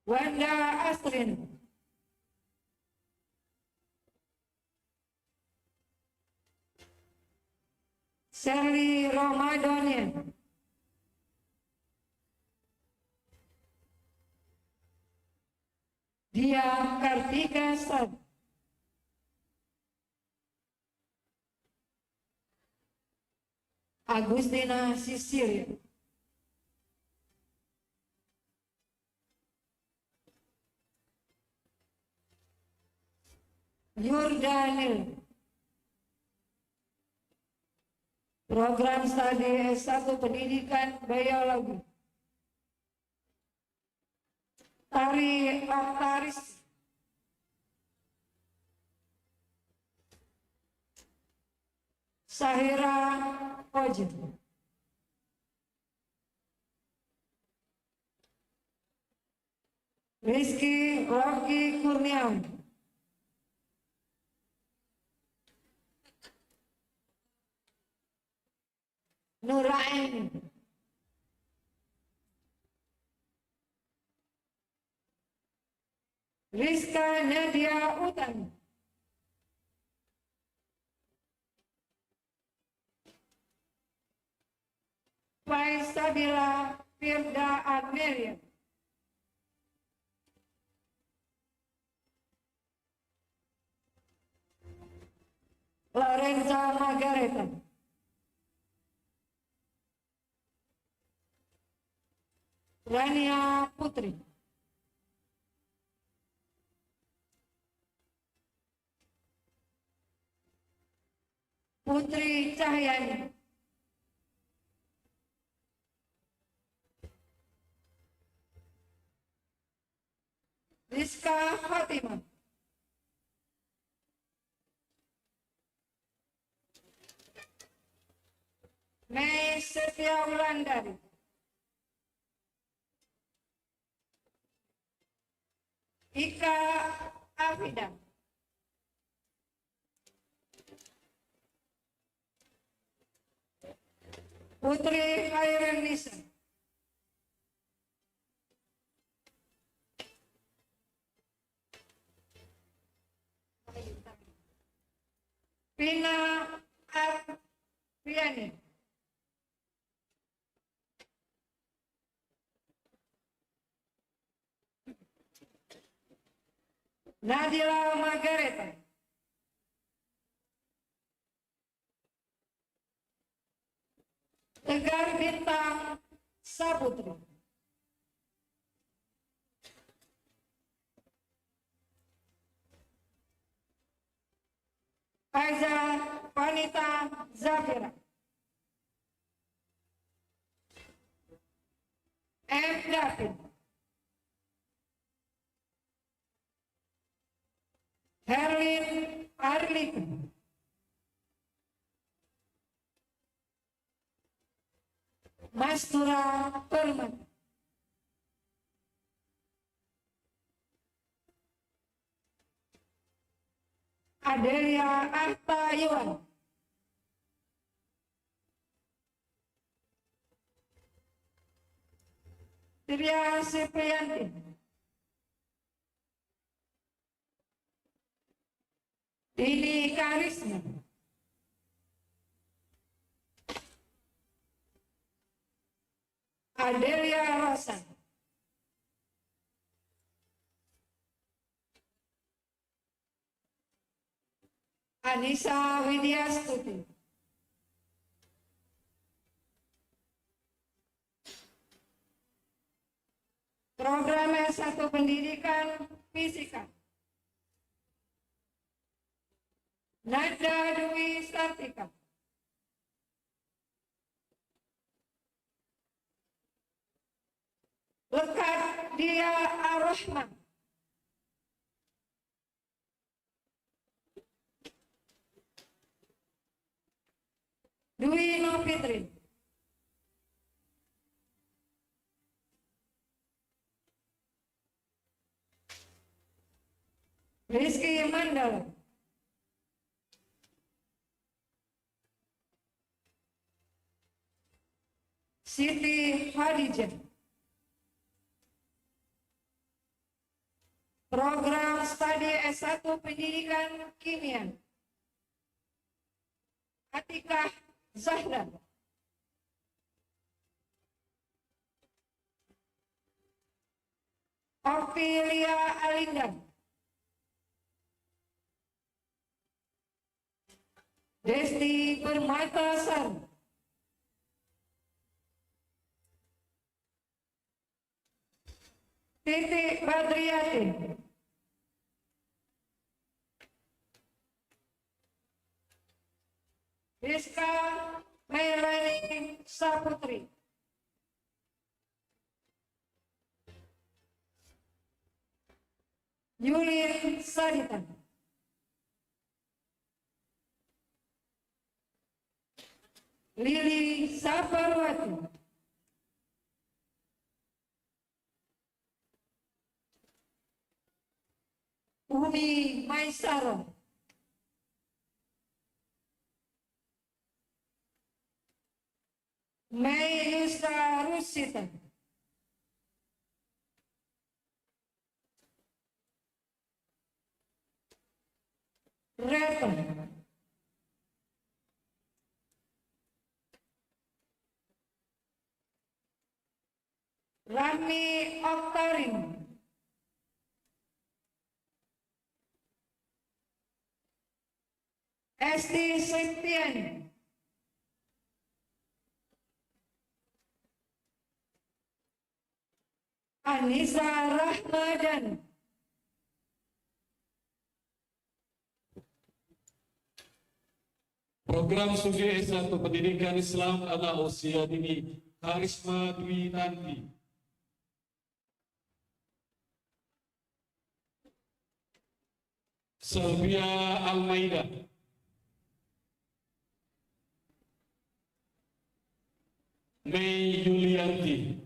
Wanda Astrin, Sally Ramadhanian, Dia Kartika Sad, Agustina Sisilia, Yurdanil, Program Studi S1 Pendidikan Biologi, Tari Oktaris, Sahira Ojen, Rizky Rocky Kurniawan, Nuraini, Rizka Nadia Utami, Faisabila Firda Amelia, Lorenza Margareta, Rania Putri, Putri Cahyani, Rizka Fatimah, Mei Setia Wulandari, Ika Afida, Putri Khairul Nisa, Pina Arfiani, Nadila Margareta, Tegar Bintang Saputri, Aiza Vanita Zafira, M. David, Herlin Arlika, Mastura Permata, Adelia Ahta Yuan, Tria Supriyanti, Dini Karisma, Adelia Rosa, Anissa Widyastuti, Program S1 Pendidikan Fisika, Nada Dwi Sartika, Berkat Dia Ar-Rahman, Dwi Novitri, Rizky Mandala, Siti Hadijah, Program Studi S1 Pendidikan Kimia, Atikah Zahra, Ophelia Alindan, Desti Permatasari, Titik Badriati, Rizka Melani Saputri, Yulin Sadita, Lili Saparwati, Umi Maisaro, Mei Yusra Rusita, Reto, Rami Oktarin, Esti Septiani, Anissa Rahmadani, Program studi S1 Pendidikan Islam anak usia dini, Karisma Dwi Tanti. Sylvia Almeida. Mei Yulianti.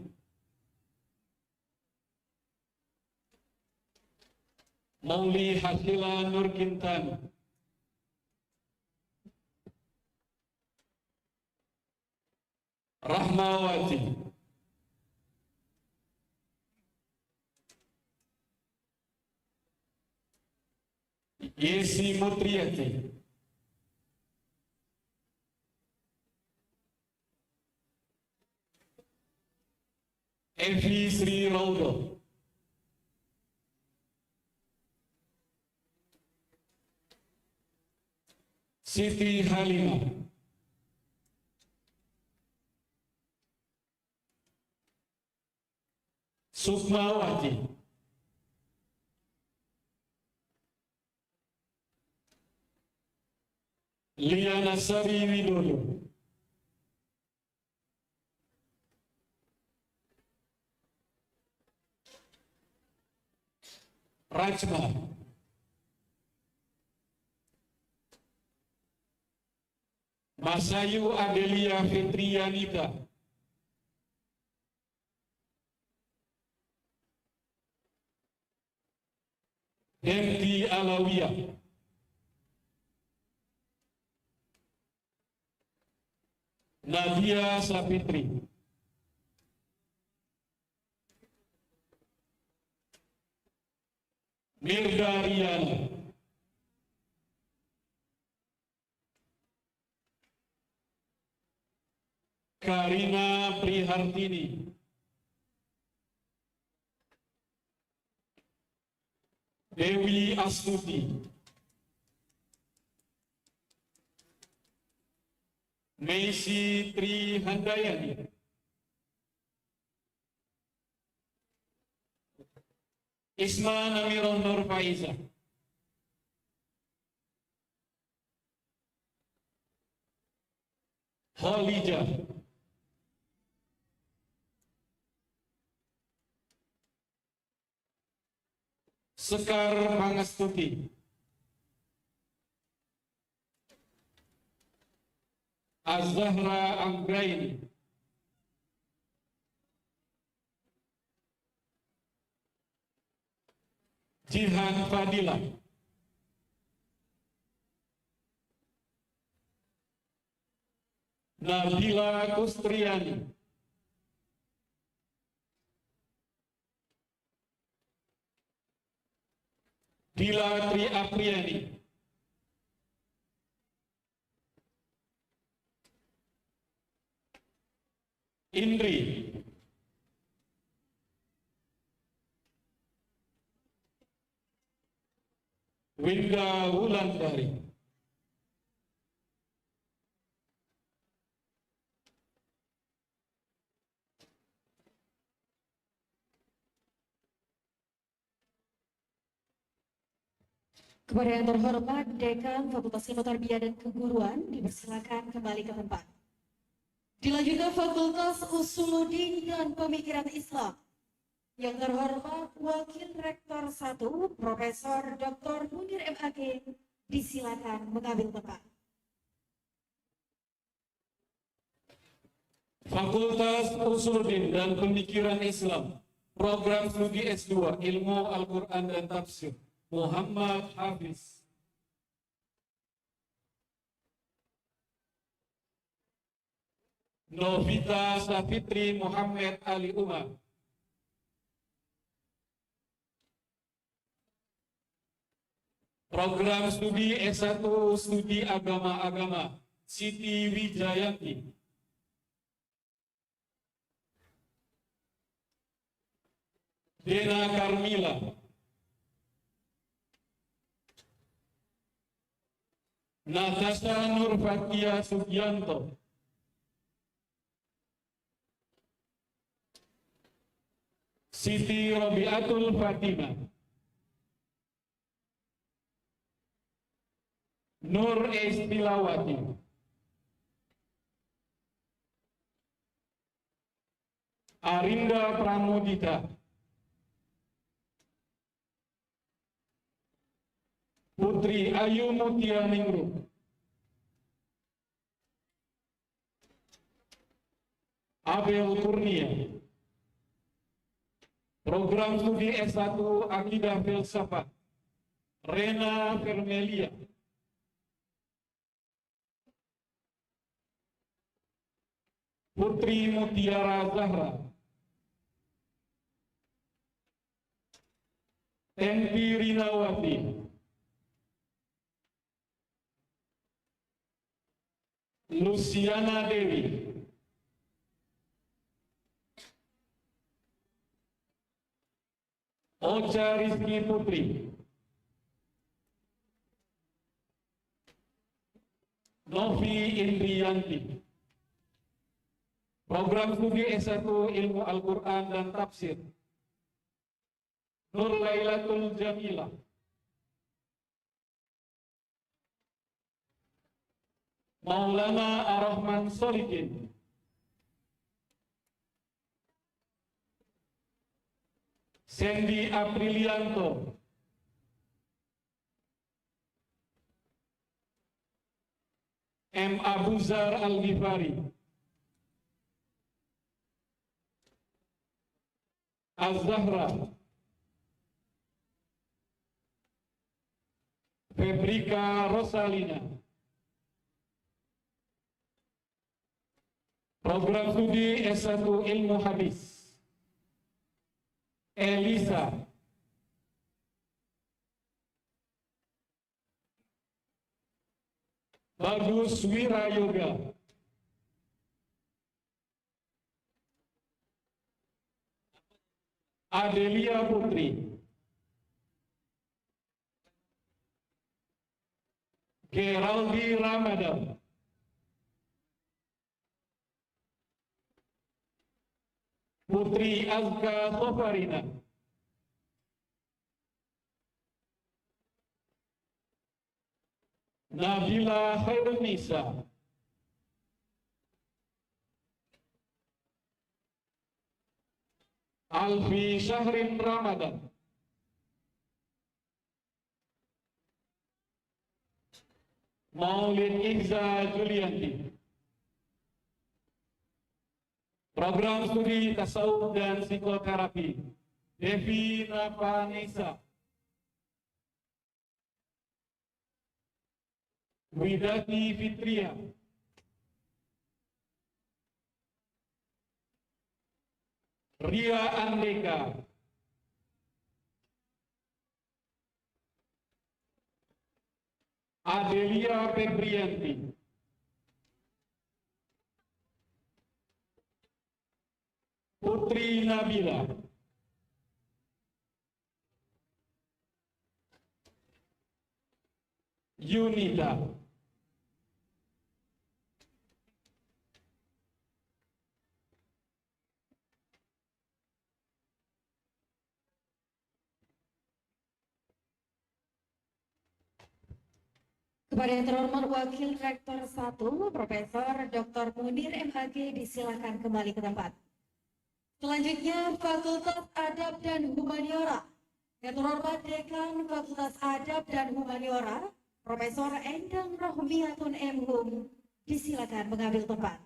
Mauli Hasila Nurkintan. Rahmawati. Yesi Mutriati. Evi Sri Raudo. Siti Halimah. Sukmawati. Liana Sari Widodo. Rajma. Masayu Adelia Fitrianita. Denti Alawiyah. Nadia Sapitri. Mirda Riana. Karina Prihartini. Dewi Astuti. Meisi Tri Handayani. Isma Namirul Nur Faiza. Khalijah. Sekar Mangastuti. Az-Zahra Anggraini. Jihan Fadila. Nabila Kustriani. Dila Tri Apriani. Indri. Winda Wulandari. Kepada yang terhormat Dekan Fakultas Ilmu Tarbiyah dan Keguruan dipersilakan kembali ke tempat. Dilanjutkan Fakultas Usuluddin dan Pemikiran Islam. Yang terhormat Wakil Rektor 1 Profesor Dr. Munir MAG disilakan mengambil tempat. Fakultas Usuluddin dan Pemikiran Islam, Program Studi S2 Ilmu Al-Quran dan Tafsir, Muhammad Hafiz. Novita Safitri Muhammad Ali Umar. Program Studi S1 Studi Agama-Agama, Siti Wijayanti. Dena Karmila. Natasha Nurfatia Sugianto. Siti Robiatul Fatimah. Nur Estilawati. Arinda Pramodita, Putri Ayu Mutia Ningrum, Abel Kurnia, program studi S1 Akidah Filsafat, Rena Vermelia, Putri Mutiara Zahra, Tenpi Rinawati, Luciana Dewi, Ocha Rizky Putri, Novi Indriyanti, program studi S1 Ilmu Al-Quran dan Tafsir, Nur Lailatul Jamilah, Maulana Ar-Rahman Solikin, Sandy Aprilianto, M. Abuzar Al-Ghifari, Az-Zahra, Febrika Rosalina, program studi S1 Ilmu Hadis, Elisa, Bagus Wirayoga, Adelia Putri, Geraldi Ramadan, Putri Azka Sofarina, Nabila Khairunisa, Alfi Syahrin Ramadan, Maulid Ihza Julianti, program studi tasawuf dan psikoterapi, Devi Napanisa, Widati Fitria, Ria Andeka, Adelia Febrianti, Putri Nabila, Yunita, Kepada yang terhormat Wakil Rektor 1, Profesor Dr. Munir MHG, disilakan kembali ke tempat. Selanjutnya, Fakultas Adab dan Humaniora. Yang terhormat Dekan Fakultas Adab dan Humaniora, Profesor Endang Rohmiatun M. Hum, disilakan mengambil tempat.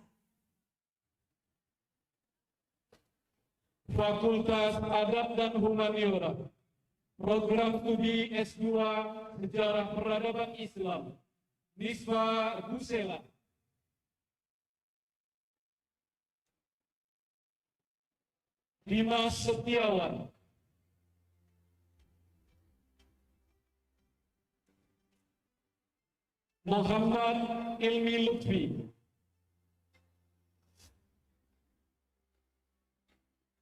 Fakultas Adab dan Humaniora, program studi S2 Sejarah Peradaban Islam, Nisfa Gusela, Dimas Setiawan, Muhammad Ilmi Lutfi,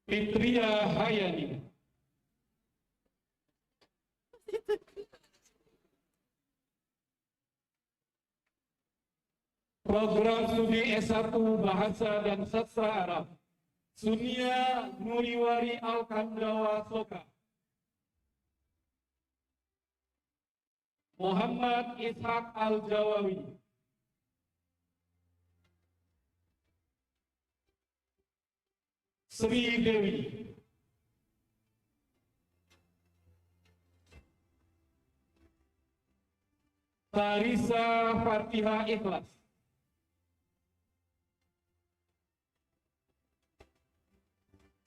Fitria Hayani, program studi S1 Bahasa dan Sastra Arab, Sunia Nuriwari Al-Kandawa Soka, Muhammad Ishak Al-Jawawi, Sri Dewi. Tarisa Fatihah Ikhlas.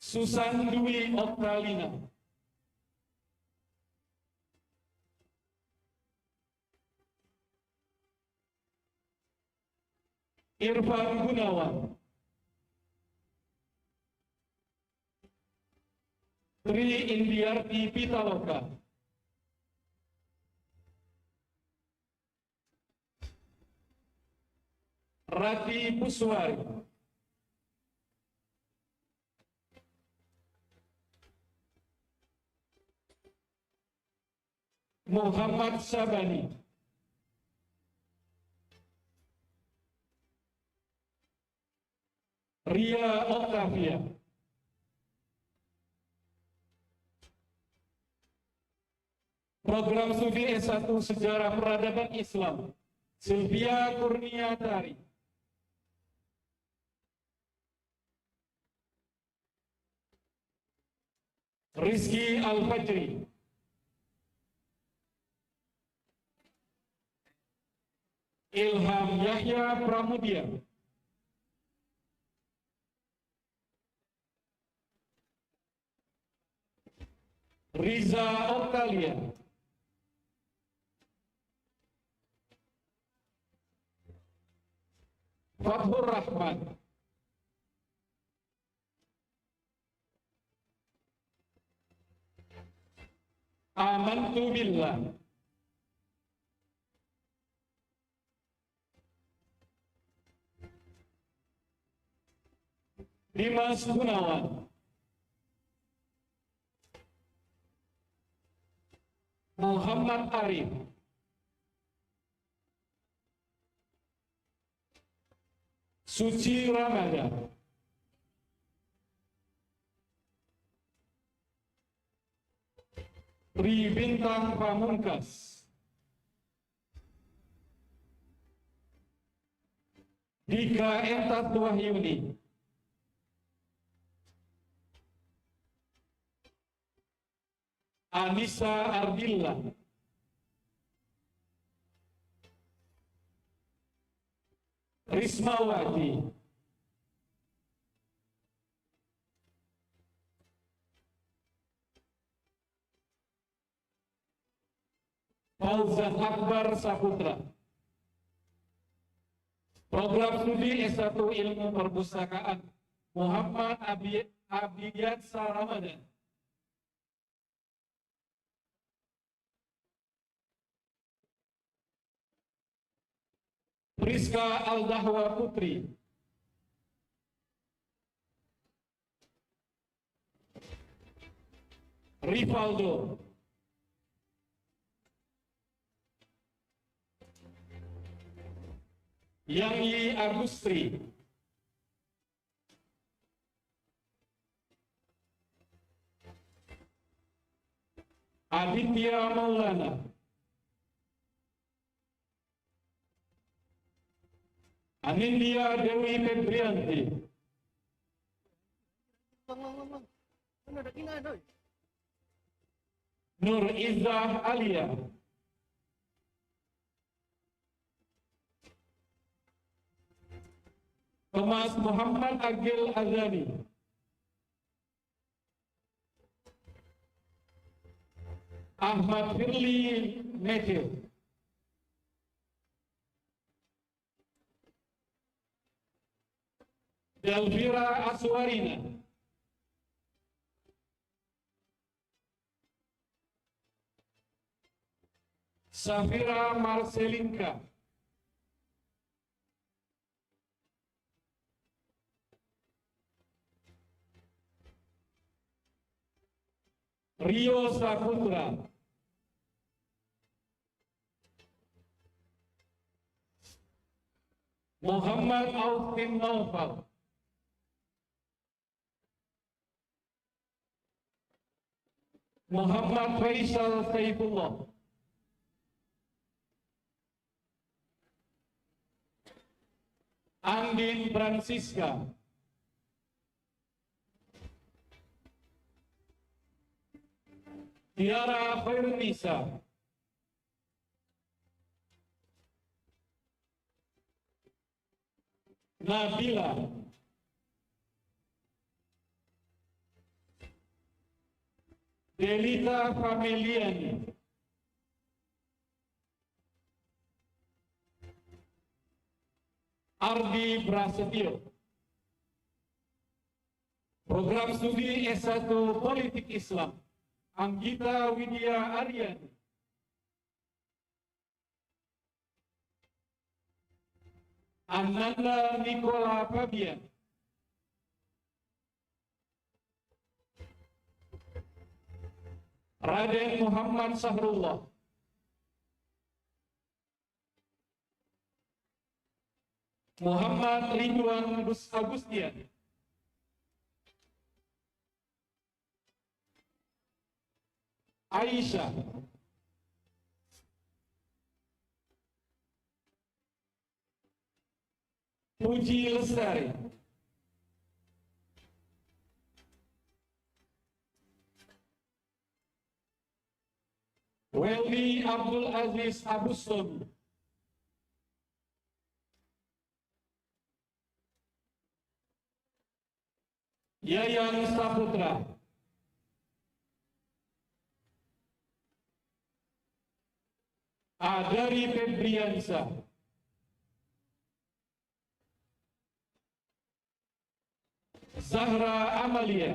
Susan Dwi Oktalina. Irfan Gunawan. Tri Indiarti Pitaloka. Rati Puswari. Muhammad Sabani. Ria Octavia. Program studi S1 Sejarah Peradaban Islam, Sylvia Kurniatari. Rizky Al-Fajri. Ilham Yahya Pramudia. Riza Oktalia. Fathur Rahman. Amantu Billah. Dimas Gunawan. Muhammad Arif. Suci Ramadan. Tri Bintang Pamungkas. Dika Entat Wahyuni. Anissa Ardilla. Rismawati. Fauzan Akbar Saputra. Program studi S1 Ilmu Perpustakaan, Muhammad Abiyat Ramadan. Priska Aldahwa Putri. Rivaldo. Yangi Agustri. Aditya Maulana. Anindya Dewi Febrianti. Nur Izzah Alia. Thomas Muhammad Agil Azani. Ahmad Firly Matthew. Delvira Aswarina. Safira Marcelinka. Rio Saputra. Muhammad Austin Naufal. Muhammad Faisal Saifullah. Andin Francisca. Tiara Khairunisa, Nabila, Delita Fameliani, Ardi Prasetyo. Program studi S1 Politik Islam, Anggita Widya Aryani. Ananda Nikola Fabian. Raden Muhammad Sahrullah. Muhammad Ridwan Agustian. Aisyah. Puji Lestari. Welly Abdul Aziz Abuston. Yayan Saputra. Adari Febriansa. Zahra Amalia.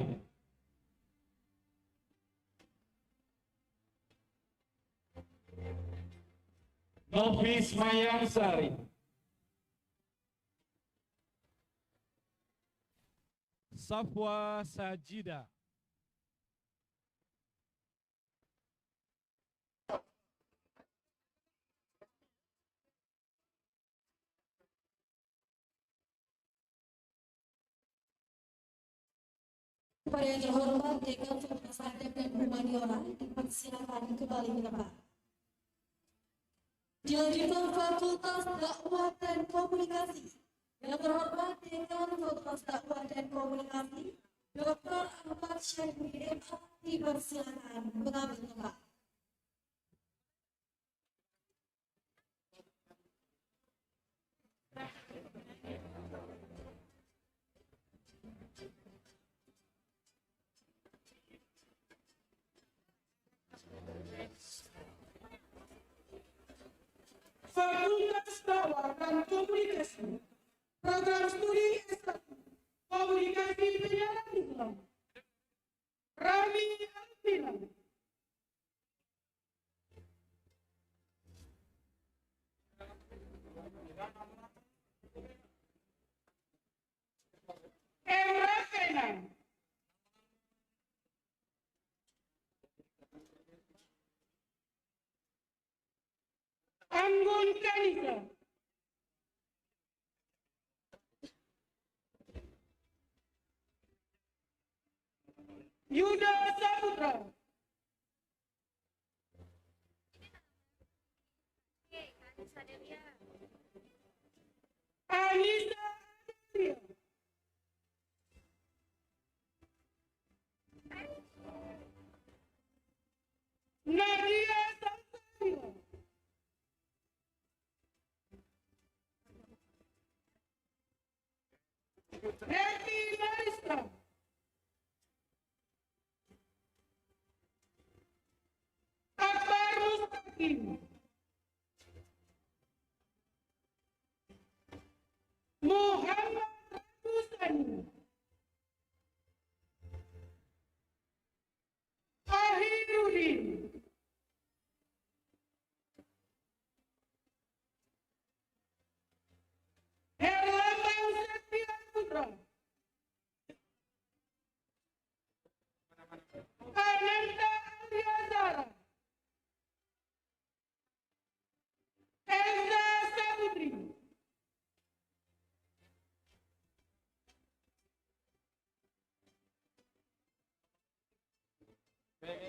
Nofis Mayansari. Safwa Sajida. Kepada yang terhormat Dekan Fakultas Adab dan Humaniora dipersilakan kembali ke tempat. Dilanjutkan Fakultas Dakwah dan Komunikasi. Yang terhormat Dekan Fakultas Dakwah dan Komunikasi, Dr. Ahmad Syarifudin MA dipersilakan mengambil tempat. Fakultas Dakwah dan Komunikasi, Program Studi S1 Komunikasi Penyiaran Islam, Rami Alfilan. Emra Kenan. Anggun Kanisa. Yuda Saputra. Anissa Adelia. Nadia Samsaria. Devi Marista. Akbar Mustaqim. Muhammad Husani. Ahiruddin. Herlambang Septian Putra. Ananta Aliazara. Elza Saputri.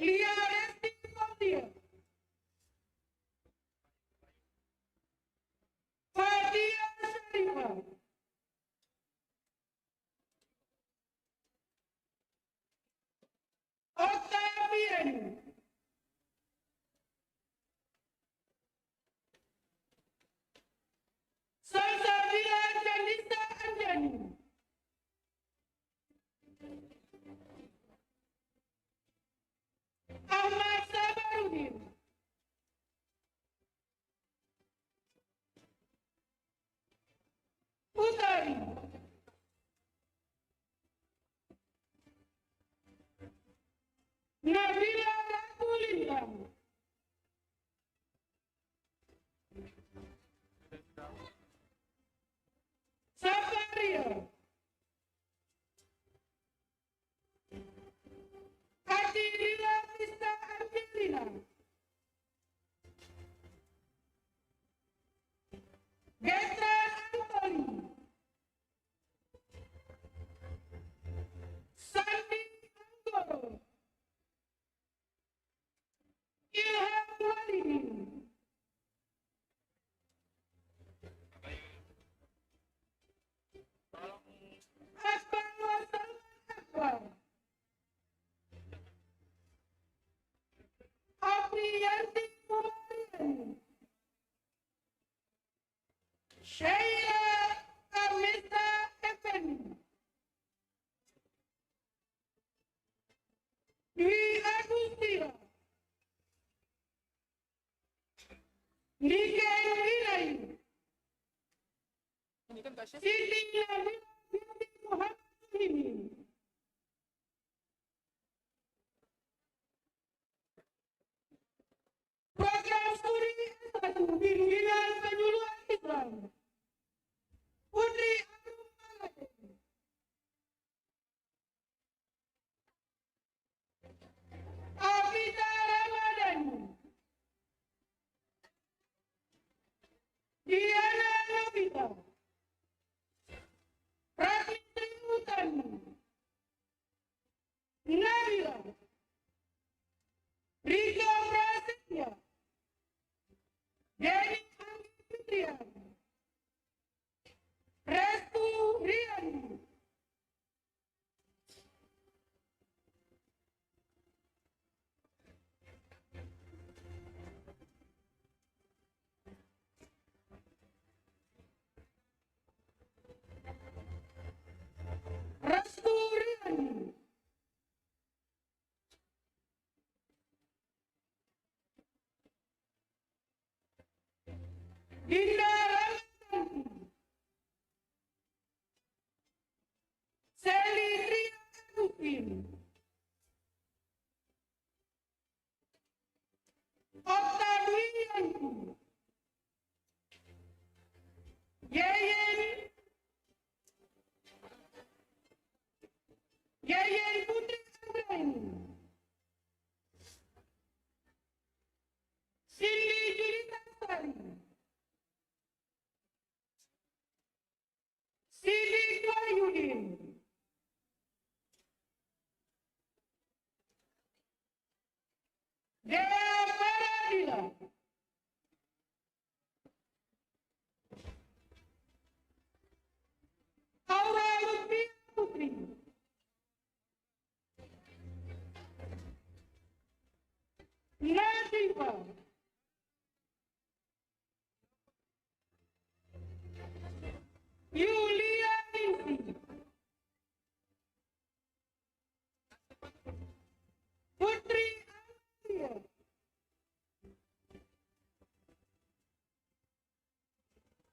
Lia Resti Fatia. Fatia Sharifah. Octavian. Ahmad Sabarudin, Utari, Nabila Ratulillah, Safaria, Adirila Mista Angelina, Geta Anthony, Sandi Anggoro, Ilham Walidin, Akbar Wasalman Akbar, Apriyanti Kumariani, Sheila Amita Effendi, Dwi Agustina, Niken Wilayu, Siti Nabi Binti Muhammad Muhyiddin, Program Studi S1 Bimbingan Penyuluhan Islam, Putri Agung Maladen, Afita Ramadhani, Diana Novita, Pratiti Utami, Nabila, Rika Prasetya, Denny Anggitrian, Restu Riani, Restu Riani, Dinda Ramadhanti, Sally Ria Agustin, Okta Dwiyanti, Yeyen Putri Anggraini, Cindy Julita Sari, Sidik Wahyudin, Dea Paradila, Aura Lutfi Putri, Nadifa, Yulia Nisi, Putri Asia,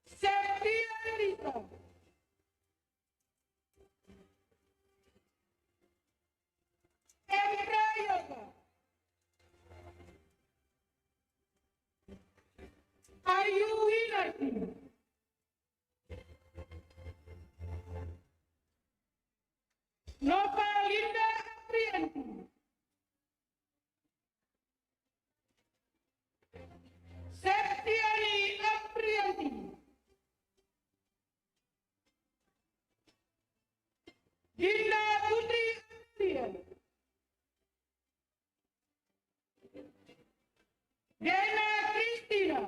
Septia Rita, Emra Yoga, Ayu Winati, Nova Linda Aprianti, Septiani Aprianti, Dinda Putri Aprian, Dena Kristina,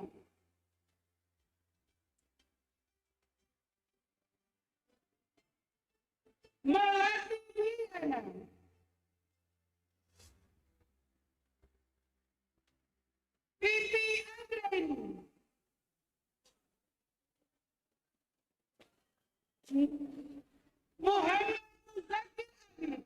Melati Wihana, Pipi Anggraini, Muhammad Muzakir Abid,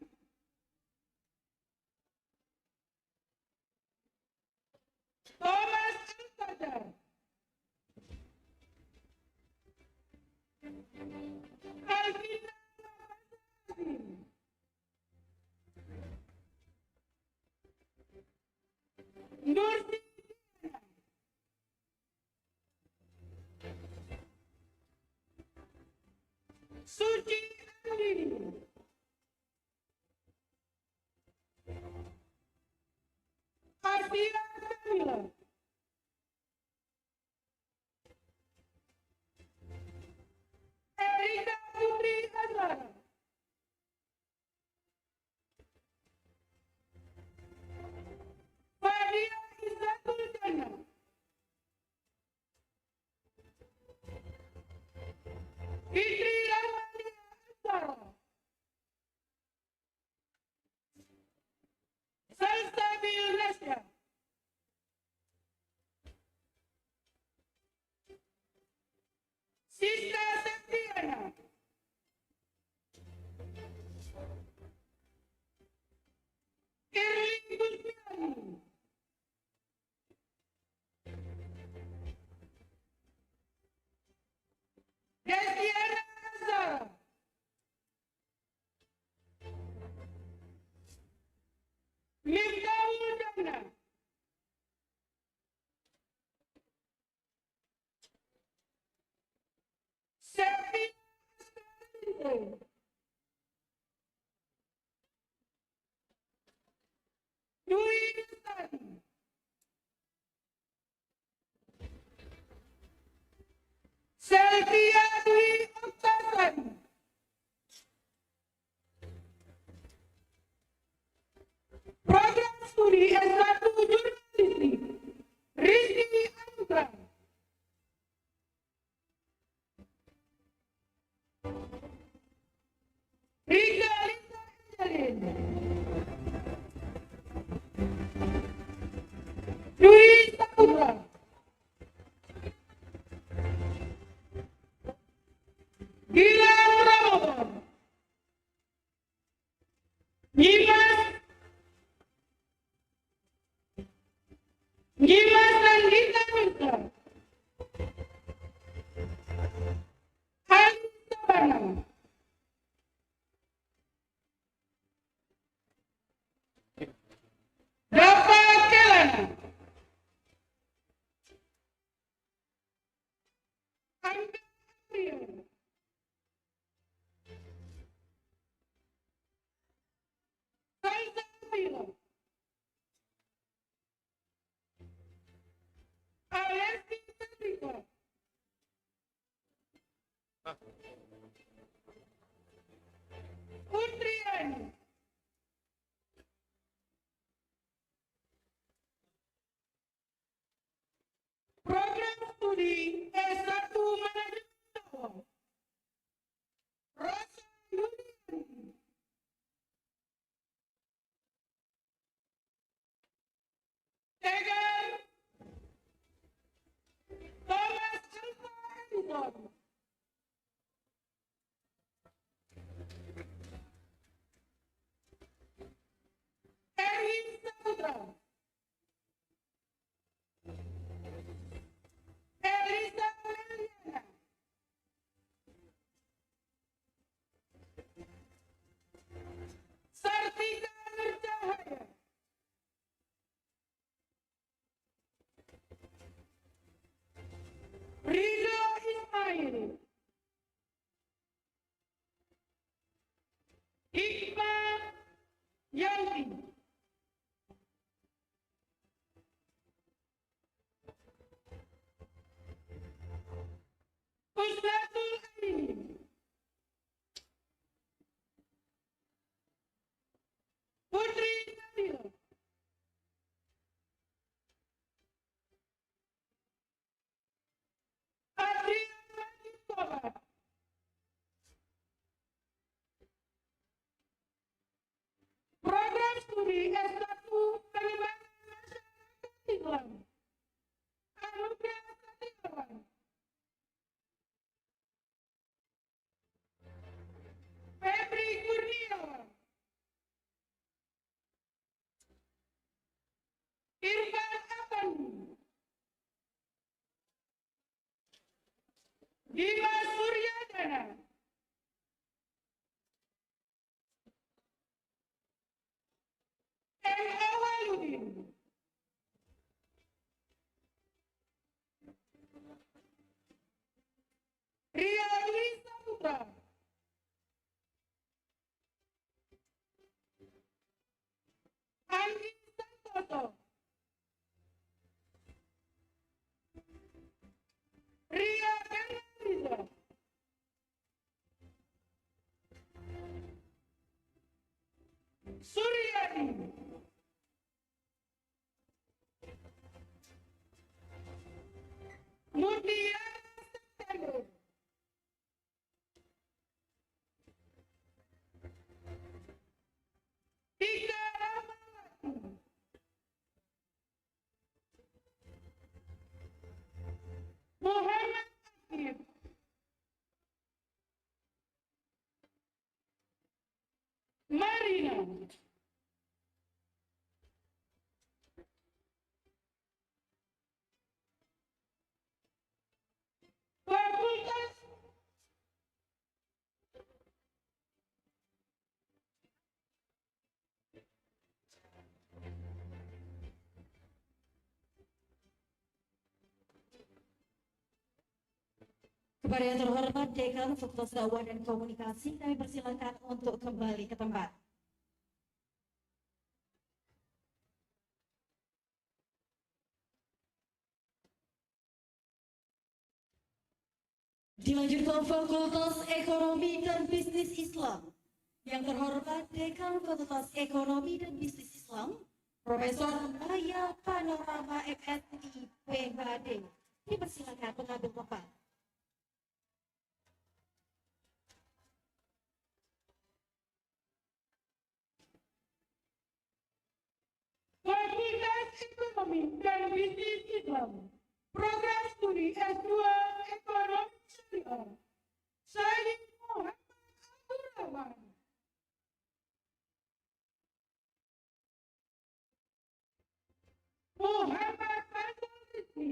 Putriani. Program studi S1 Manajemen Rosa Yuliani. Tegar Thomas Alva Edison. Erwin Saputra. Elisa Meliana. Sartika Nurcahaya. Ridho Ismail. Hikmah Yanti. Ustazul Aini. Putri Nadira. Adrian Majid Sobat. Program studi S1 Pengembangan Masyarakat Islam. Anugerah Setiawan. Febri Kurniawan. Irfan Afandi. Dimas Suryadana. M. Awaludin. Ria Dwi Saputra. Andi Santoso. Ria Bernardiza. Suryadi. Mutiara September. Tika Rahmawati. Muhammad Akif. Marina. Fakultas Kepada yang terhormat Dekan Fakultas Dakwah dan Komunikasi, kami persilakan untuk kembali ke tempat. Dilanjutkan Fakultas Ekonomi dan Bisnis Islam. Yang terhormat Dekan Fakultas Ekonomi dan Bisnis Islam, Profesor Maya Panorama FSI PhD. Dipersilakan mengambil tempat. Fakultas Ekonomi dan Bisnis Islam. Program studi S2 Ekonomi Syariah. Sayyid Muhammad Abdurrahman. Muhammad Faisal Rizki.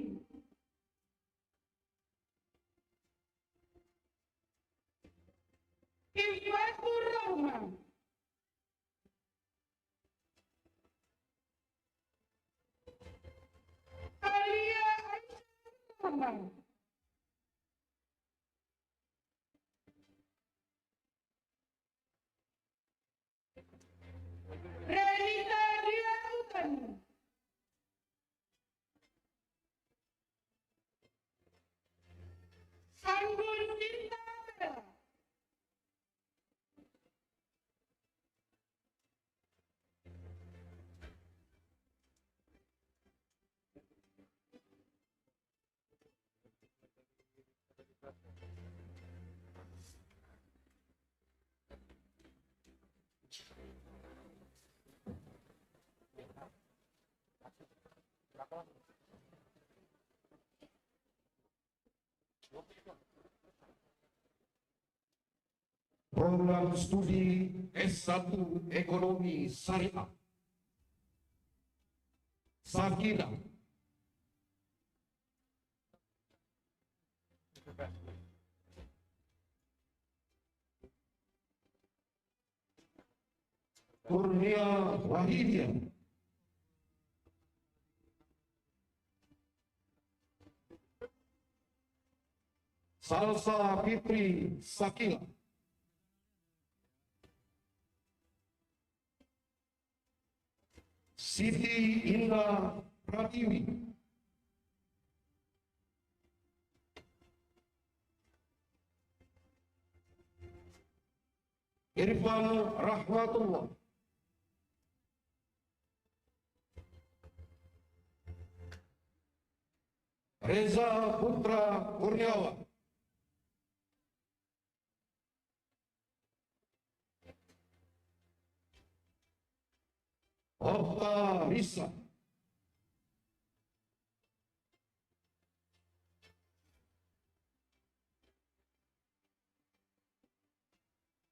Ifwatur Rahman. Alia Aisyah Rahman. Renita Dia Utami. Anggun Cinta Program studi S1 Ekonomi Syariah Sakinah Kurnia Wahidiyah Salsa Fitri Sakila Siti Indah Pratiwi Irfan Rahmatullah Reza Putra Kurniawan Okta Risa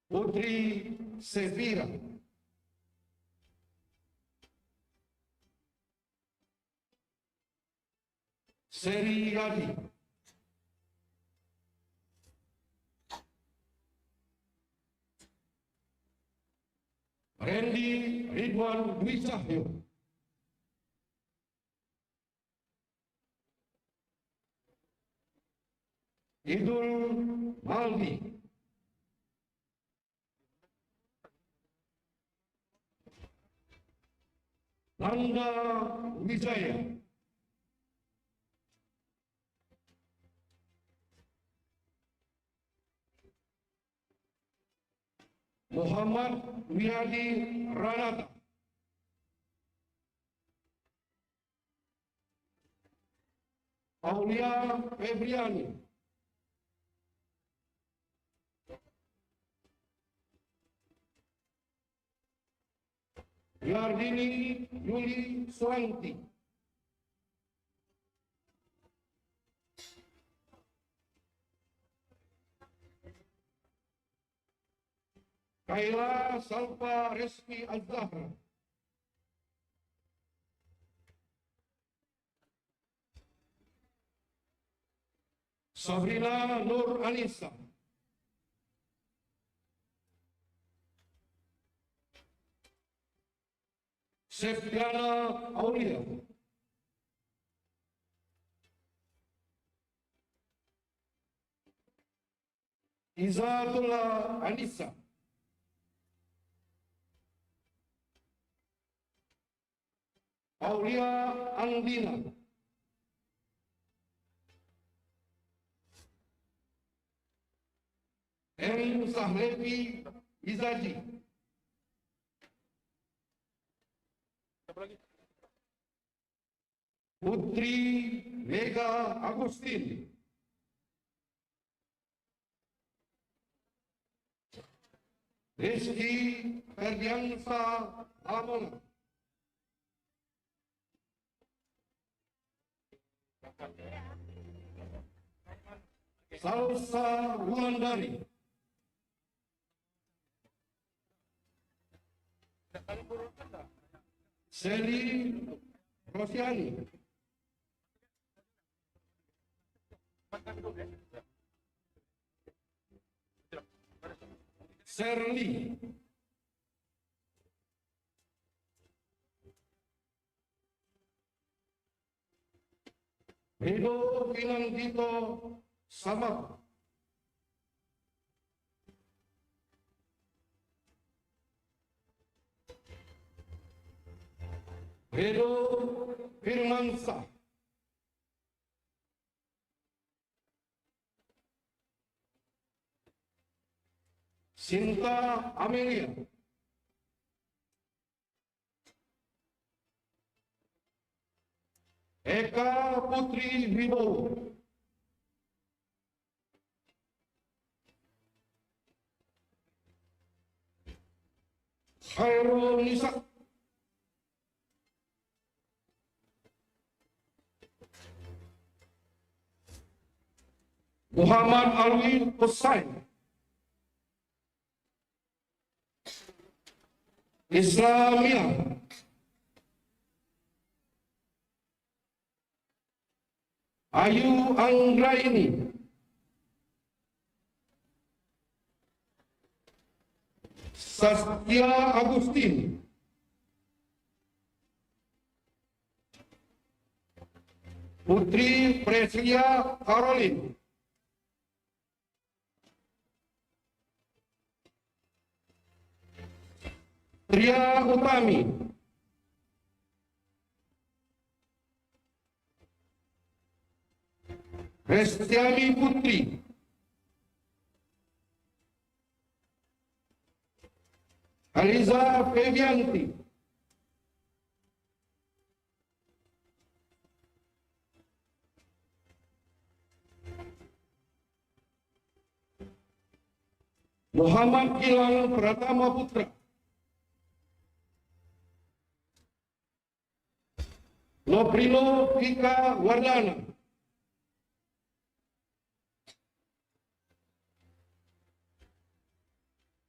Putri Sefira Seri Yadi Randy Ridwan Dwi Cahyo Idul Maldi Nanda Wijaya Muhammad Wiyadi Ranata Aulia Febriani Yardini Yuli Suwanti Kaila Salpa Reski Az-Zahra Sabrina Nur Anissa Septiana Aulia Izatullah Anissa Aulia Andina M. Sahlevi Izaji Putri Vega Agustin Rizky Ferdiansa Amon Salsa Wulandari Seli Rosiani Serli Rido Pinandito Sabak Rido Firmansa Sinta Amelia Eka Putri Wibowo Khairul Nisa Muhammad Alwi Hussain, Islamiyah, Ayu Anggraini, Saskia Agustin, Putri Presia Caroline, Tria Utami, Restiani Putri, Aliza Febianti, Muhammad Gilang Pratama Putra, Loprino Vika Wardana,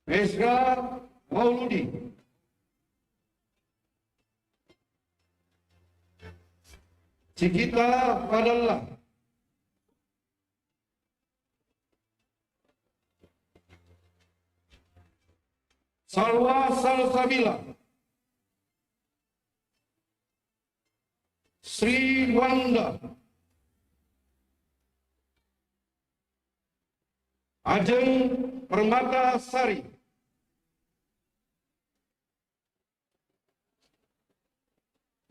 Mesra Mauludi, Cikita Padalla, Salwa Salsabila, Sri Wanda, Ajeng Permata Sari,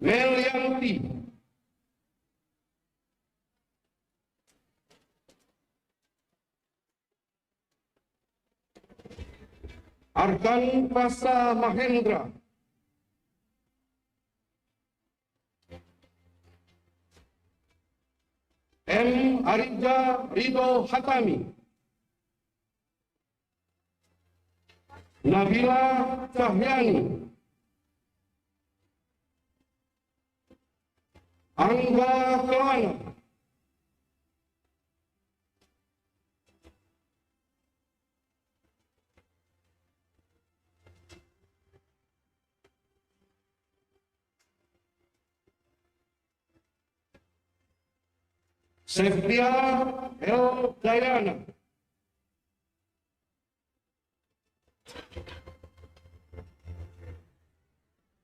Melianti, Arkan Pasa Mahendra, M. Arija Ridho Hatami, Nabila Cahyani, Angga Kelana, Seftia El Dayana,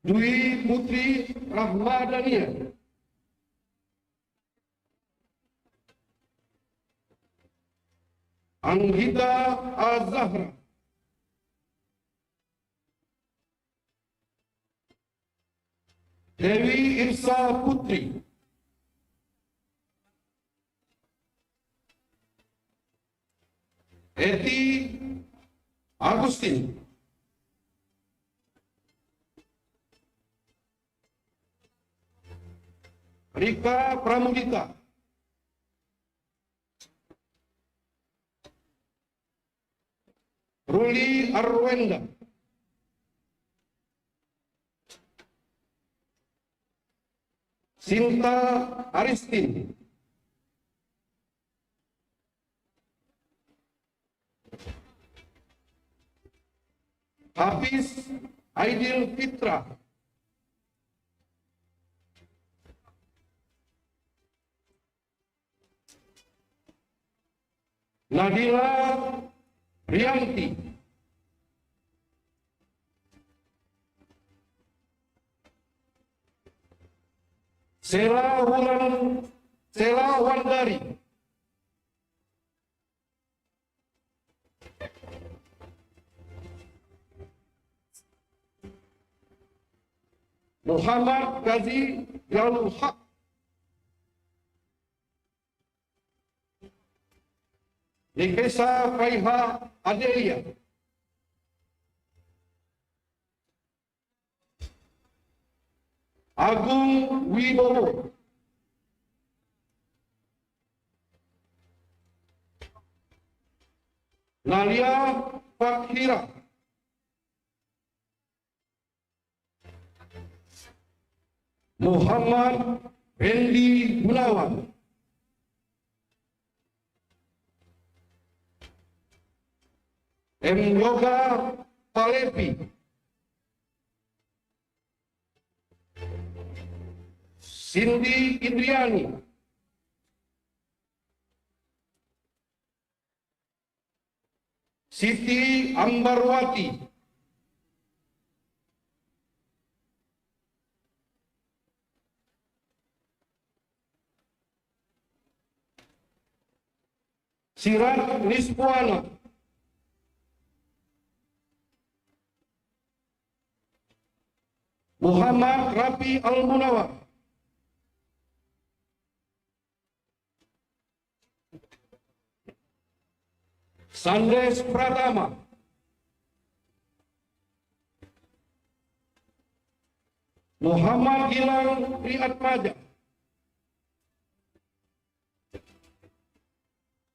Dwi Putri Rahmadania, Anggita Az-Zahra, Dewi Irsa Putri, Eti Agustin, Rika Pramudita, Ruli Arwenda, Sinta Aristin, Hafiz Aidil Fitra, Nadila Rianti, Sela Wandari, Muhammad Ghazi Jalul Haq, Nikesa Faiha Adelia, Agung Wibowo, Nalia Fakhira, Muhammad Hendi Gunawan, M. Yoga Palevi, Cindy Indriani, Siti Ambarwati, Sirat Nispuana, Muhammad Rafi Al-Munawar, Sandes Pratama, Muhammad Gilang Priatmaja,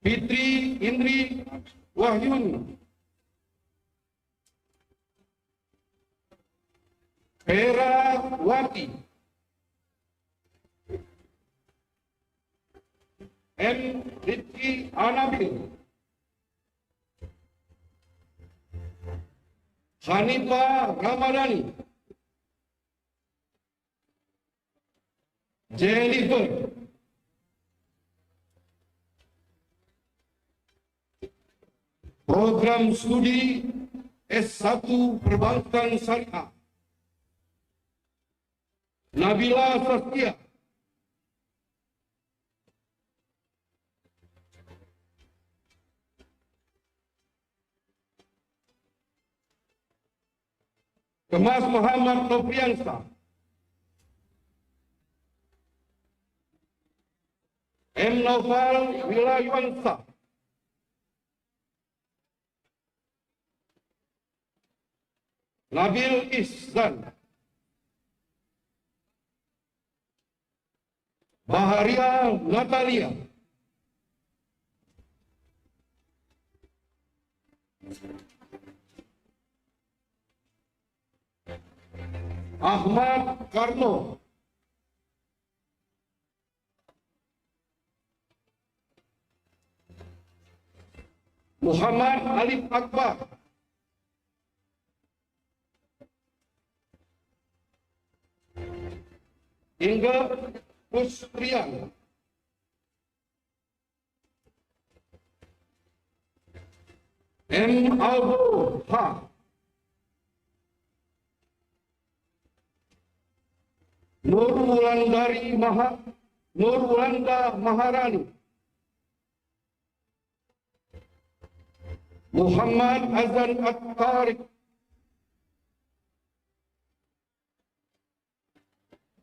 Fitri Indri Wahyuni, Hera Wati, M. Rizki Anabil, Hanifah Ramadhani, Jennifer, Program Studi S1 Perbankan Syariah, Nabila Saskia, Kemas Muhammad Nopriansa, M. Naufal Wilayuansa, Nabil Ihsan, Baharia Natalia, Ahmad Karno, Muhammad Alif Akbar, Inga Kusrian, M. Aldo H, Nur Wulanda Maharani, Muhammad Azan At-Tariq,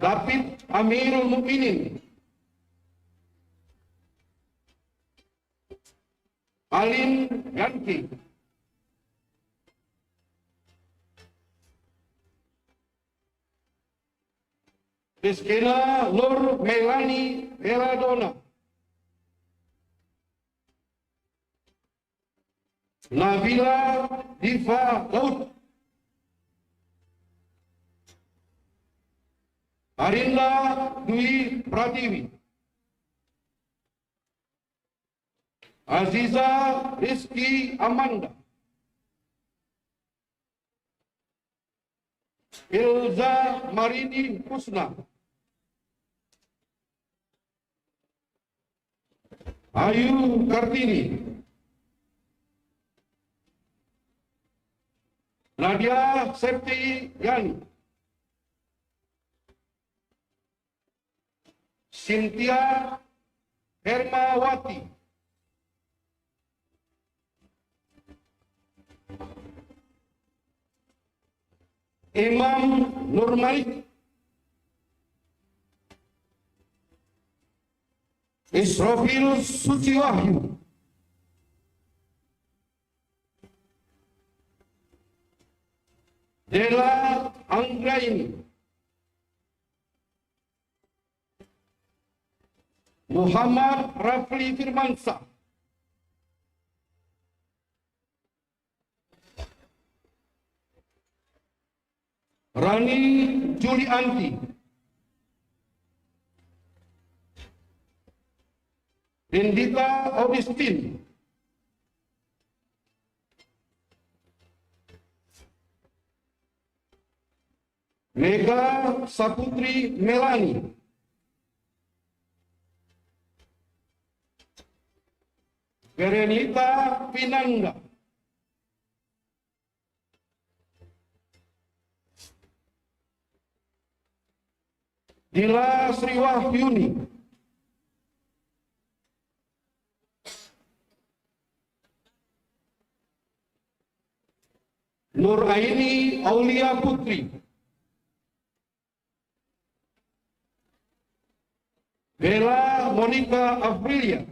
David Amirul Mukminin, Alim Yanki, Rizkina Nur Melani Eladona, Nabila Diva Daud, Arinda Dwi Pratiwi, Aziza Rizki Amanda, Ilza Marini Husna, Ayu Kartini, Nadia Septi Yani, Cynthia Hermawati, Imam Nurmalik, Israfil Suciwahyu, Dela Anggraini, Muhammad Rafli Firmansa, Rani Julianti, Indita Augustin, Mega Saputri Melani, Verenita Pinangga, Dila Sriwahyuni, Nur Aini Aulia Putri, Bella Monica Aprilia,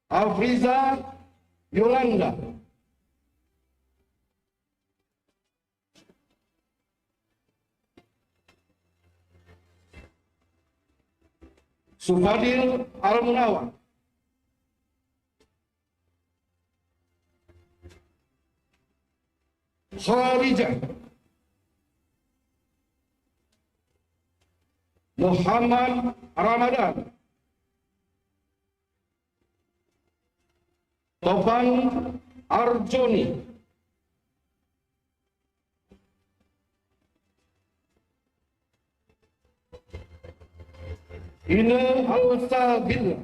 Afriza Yolanda, Sufadil Al-Munawar, Kharijah, Muhammad Ramadan, Topan Arjoni, Ine Al-Sabila,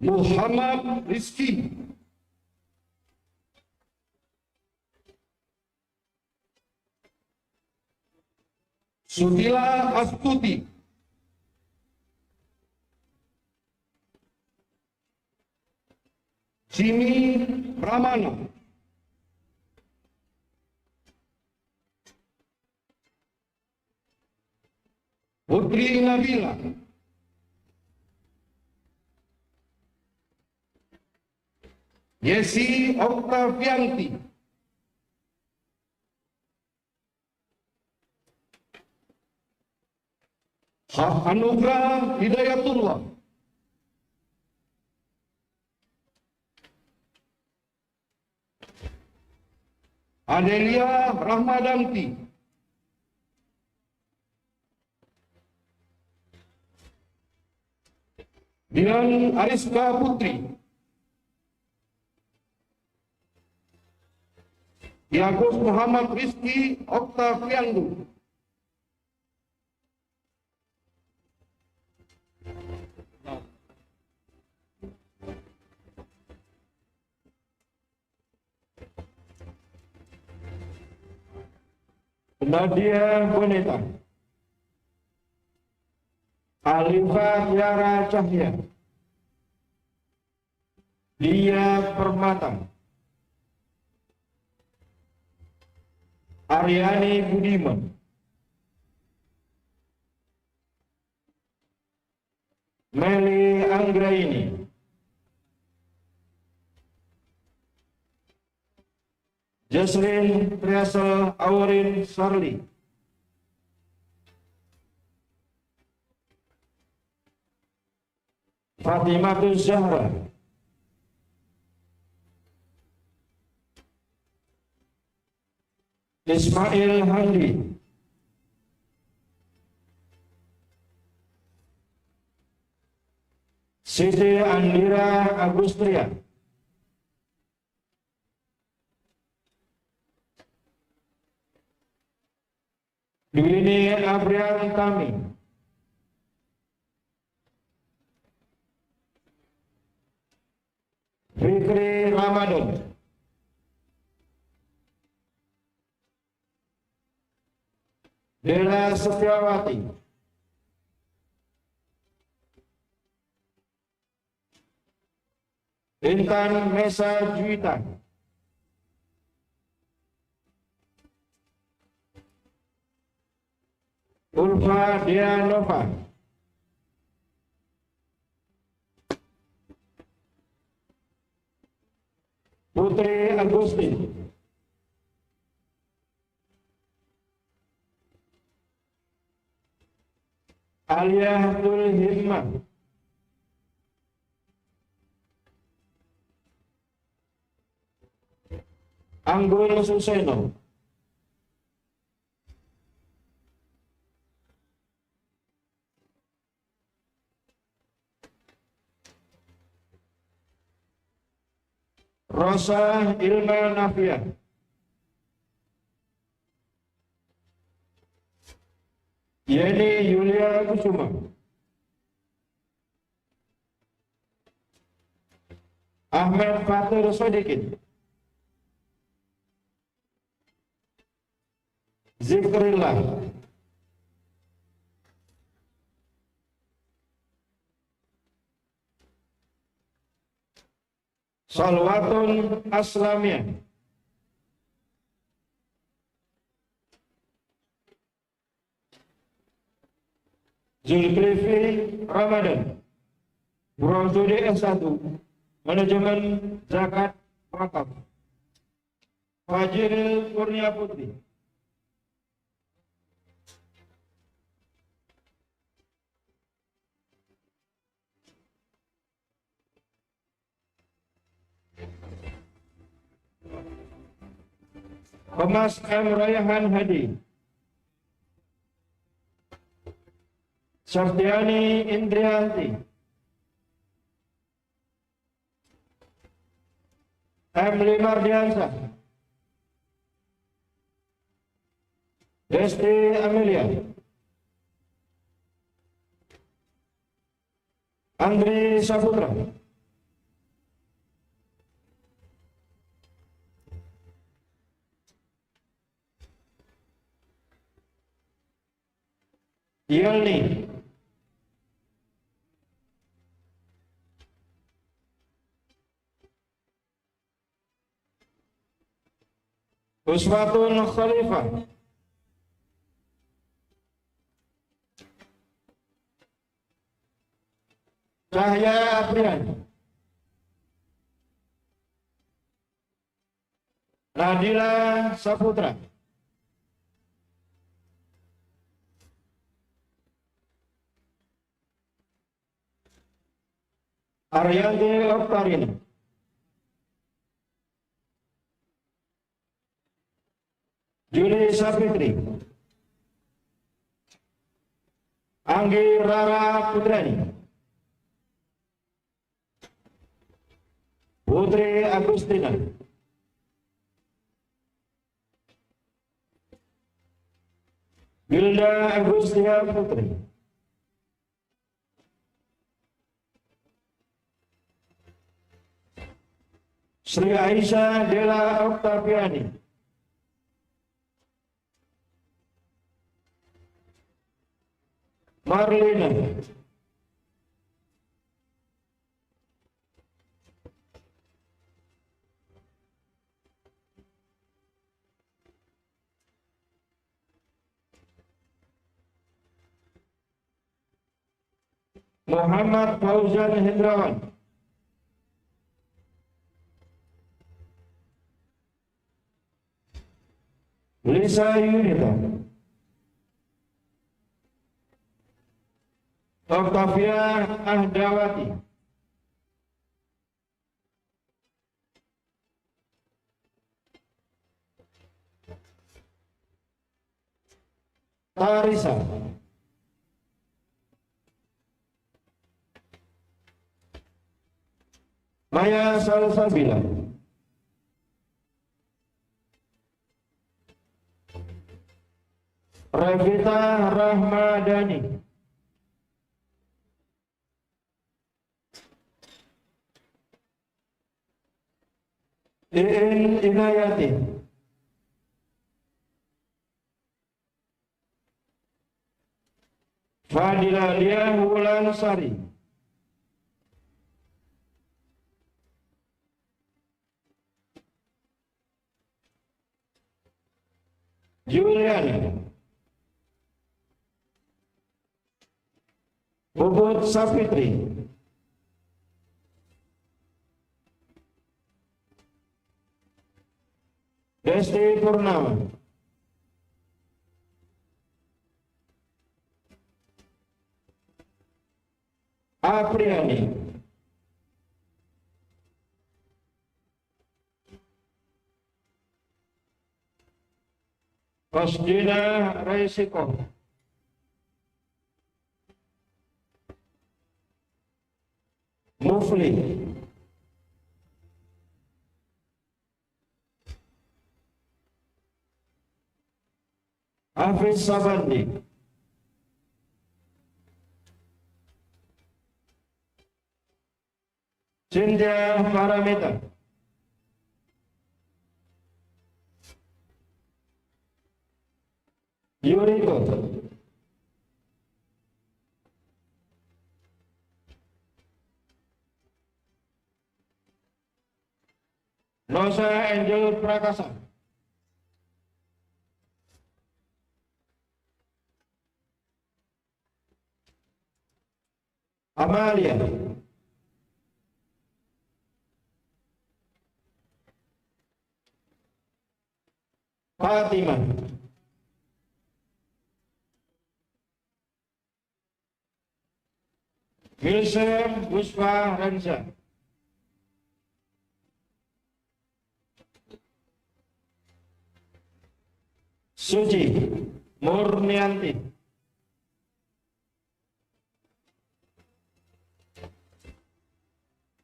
Muhammad Rizki, Sudila Astuti, Jimmy Pramana, Putri Nabila, Yesi Oktavianti, Anugrah Hidayatullah, Adelia Rahmadanti, Dian Ariska Putri, Yagus Muhammad Rizki Oktaviandu, Nadia Boneta, Alifah Tiara Cahya, Dia Permata, Aryani Budiman, Meli Anggraini, Jesslyn Triasel Aurin Sarli, Fatimatul Zahra, Ismail Handi, Siti Andira Agustria, Dwini Abrian Tami, Fikri Ramadan, Dela Setiawati, Intan Mesa Juwita, Ulfa Dianova, Putri Agustin, Alia Tul Hikmah, Anggul Suseno, Rosa Ilma Nafia, Yeni Yulia Kusuma, Ahmad Fatur Sodikin, Zikrillah, Salwatun Aslamiyah, Zulkifli Ramadan, Guru Studi S1, Manajemen Zakat Wakaf, Fajril Kurnia Putri, Thomas M. Rayahan Hadi, Sartiani Indrianti, Emily Mardiansa, Desti Amelia, Andri Saputra, Yelni, Uswatun Khalifah, Cahya Aprian, Nadila Saputra, Ariyanti Oktarini, Juli Sapitri, Anggi Rara Putrani, Putri Agustina, Gilda Agustia Putri, Sri Aisyah Dela Oktaviani, Marlina, Muhammad Fauzan Hendrawan, Lisa Yunita, Octavia Ahdawati, Tarisa, Maya Salsabila, Revita Rahmadani, Iin Inayati, Fadila Dia Wulan Sari, Julian, Bubut Sapitri, Desti Purnama, Apriani, Osdina Resiko, Mufli, Hafiz Sabandi, Cynthia Paramita, Yuriko, Nosa Angel Prakasa, Amalia, Fatima, Wilson Puspa Ransa, Suci Murnianti,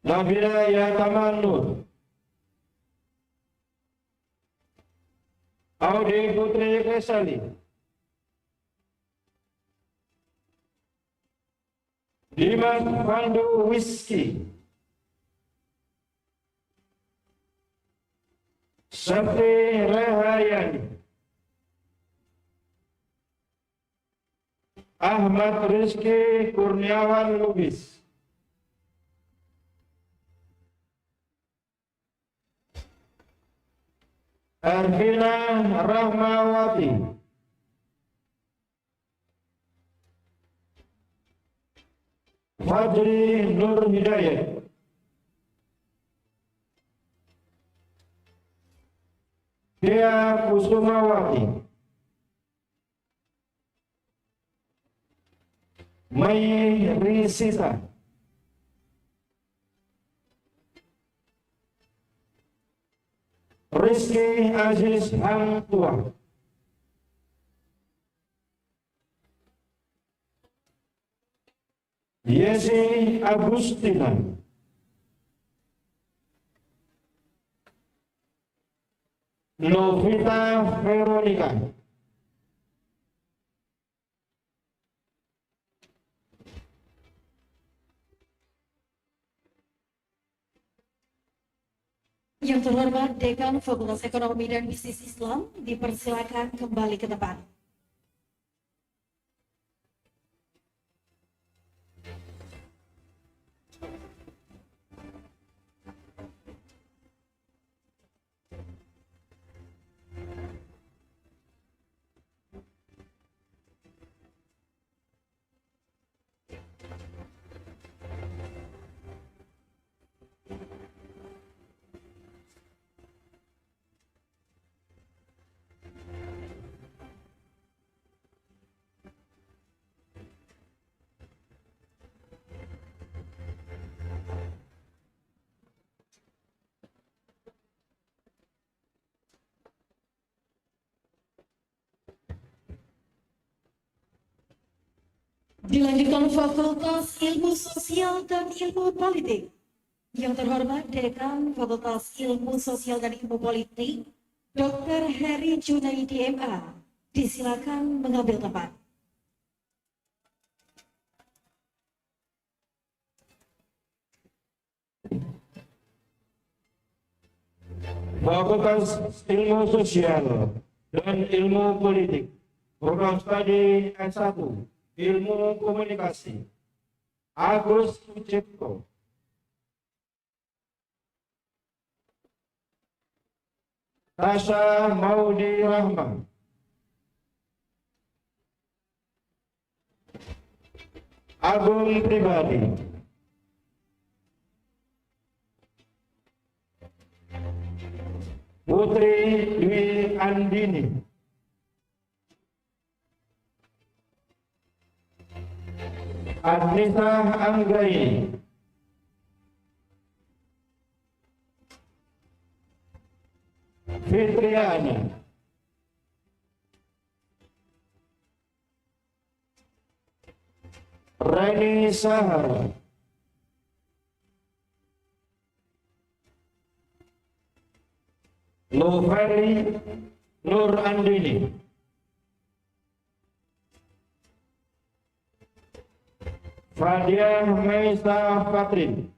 Nabila Yatamanur, Audi Putri Kesali, Dimas Pandu Whisky, Sakti Rahayani, Ahmad Rizky Kurniawan Lubis, Arvina Rahmawati, Fadri Nur Hidayat, Dea Kusumawati, Mai Risita, Rizky Aziz Hangtua, Yesi Agustina, Novita Veronica, Yang terhormat Dekan Fakultas Ekonomi dan Bisnis Islam dipersilakan kembali ke tempat. Dilanjutkan Fakultas Ilmu Sosial dan Ilmu Politik. Yang terhormat Dekan Fakultas Ilmu Sosial dan Ilmu Politik, Dr. Heri Junaidi MA, disilakan mengambil tempat. Fakultas Ilmu Sosial dan Ilmu Politik, Program Studi S1, Ilmu Komunikasi, Agus Sucipto, Tasha Maudi Rahman, Agung Pribadi, Putri Dwi Andini, Adnisa Anggraini, Fitriani, Reni Sahara, Noveli Nur Andini, Fadia Maisa Fatrin,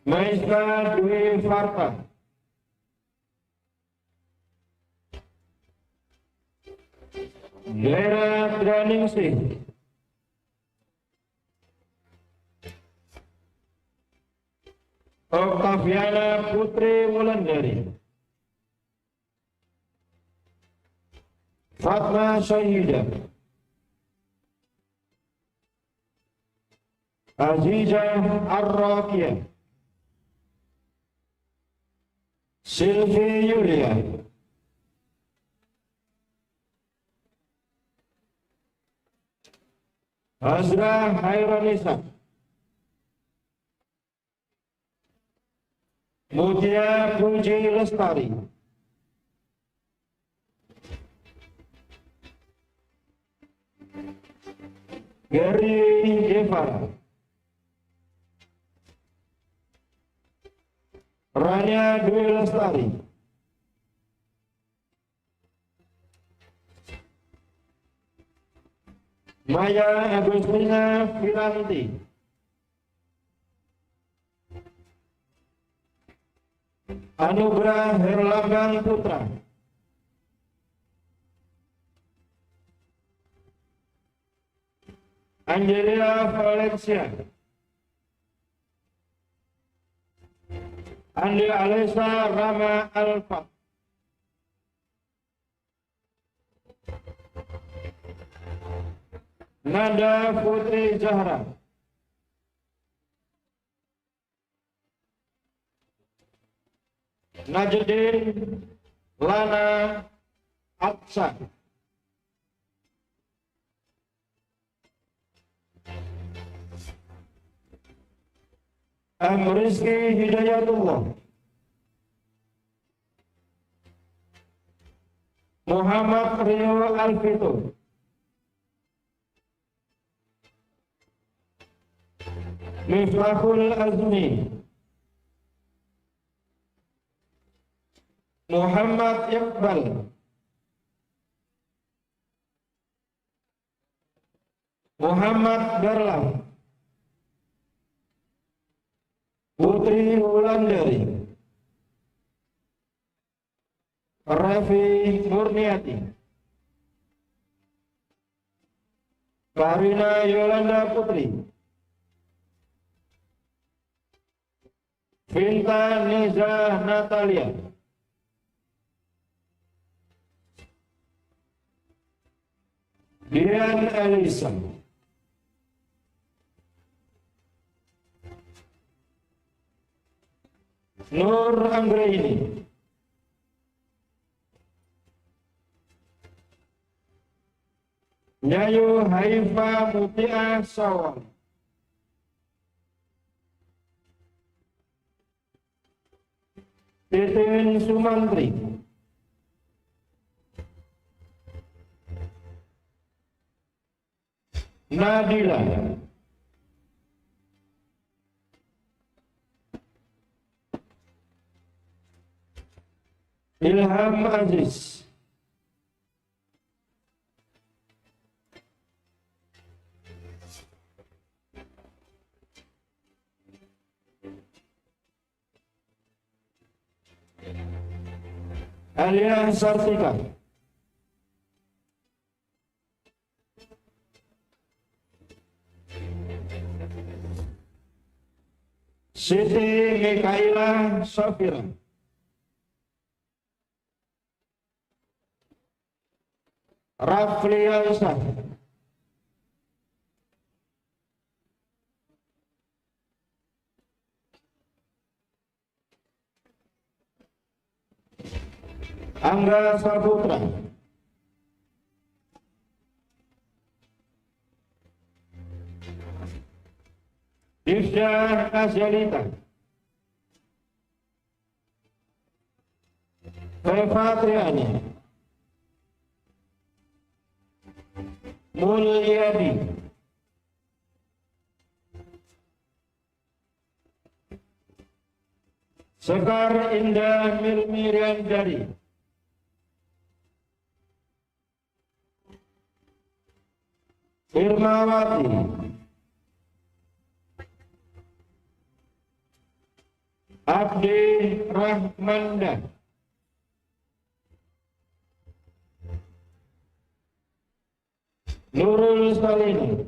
Maisa Dwi Farta, Glera Trianingsih, Octaviana Putri Wulandari, Fatma Syahidah, Azizah Ar-Raqiyah, Sylvie Yulia, Azra Haironisa, Mutia Puji Lestari, Gary Guevara, Rania Dwi Lestari, Maya Agustina Firanti, Anugrah Herlambang Putra, Angelia Valencia, Andi Alesa Rama Alfa, Nanda Putri Zahra, Najdin Lana Aksa, Rizky Hidayatullah, Muhammad Rio Alfitur, Miftahul Azmi, Muhammad Iqbal, Muhammad Darlam, Putri Wulandari, Raffi Murniati, Karina Yolanda Putri, Vinta Neza Natalia, Dian Elisa, Nur Anggraini, Nyayu Haifa Mutia Sawang, Titin Sumantri, Nadila, Ilham Aziz, Alia Sartika, Siti Mikaela Safira, Rafli Aisyah, Angga Saputra, Ifda Asyalita, Feva Triani, Mulyadi, Sekar Indah Miriam Dari, Irmawati, Abdi Rahmanda, Nurul Salini,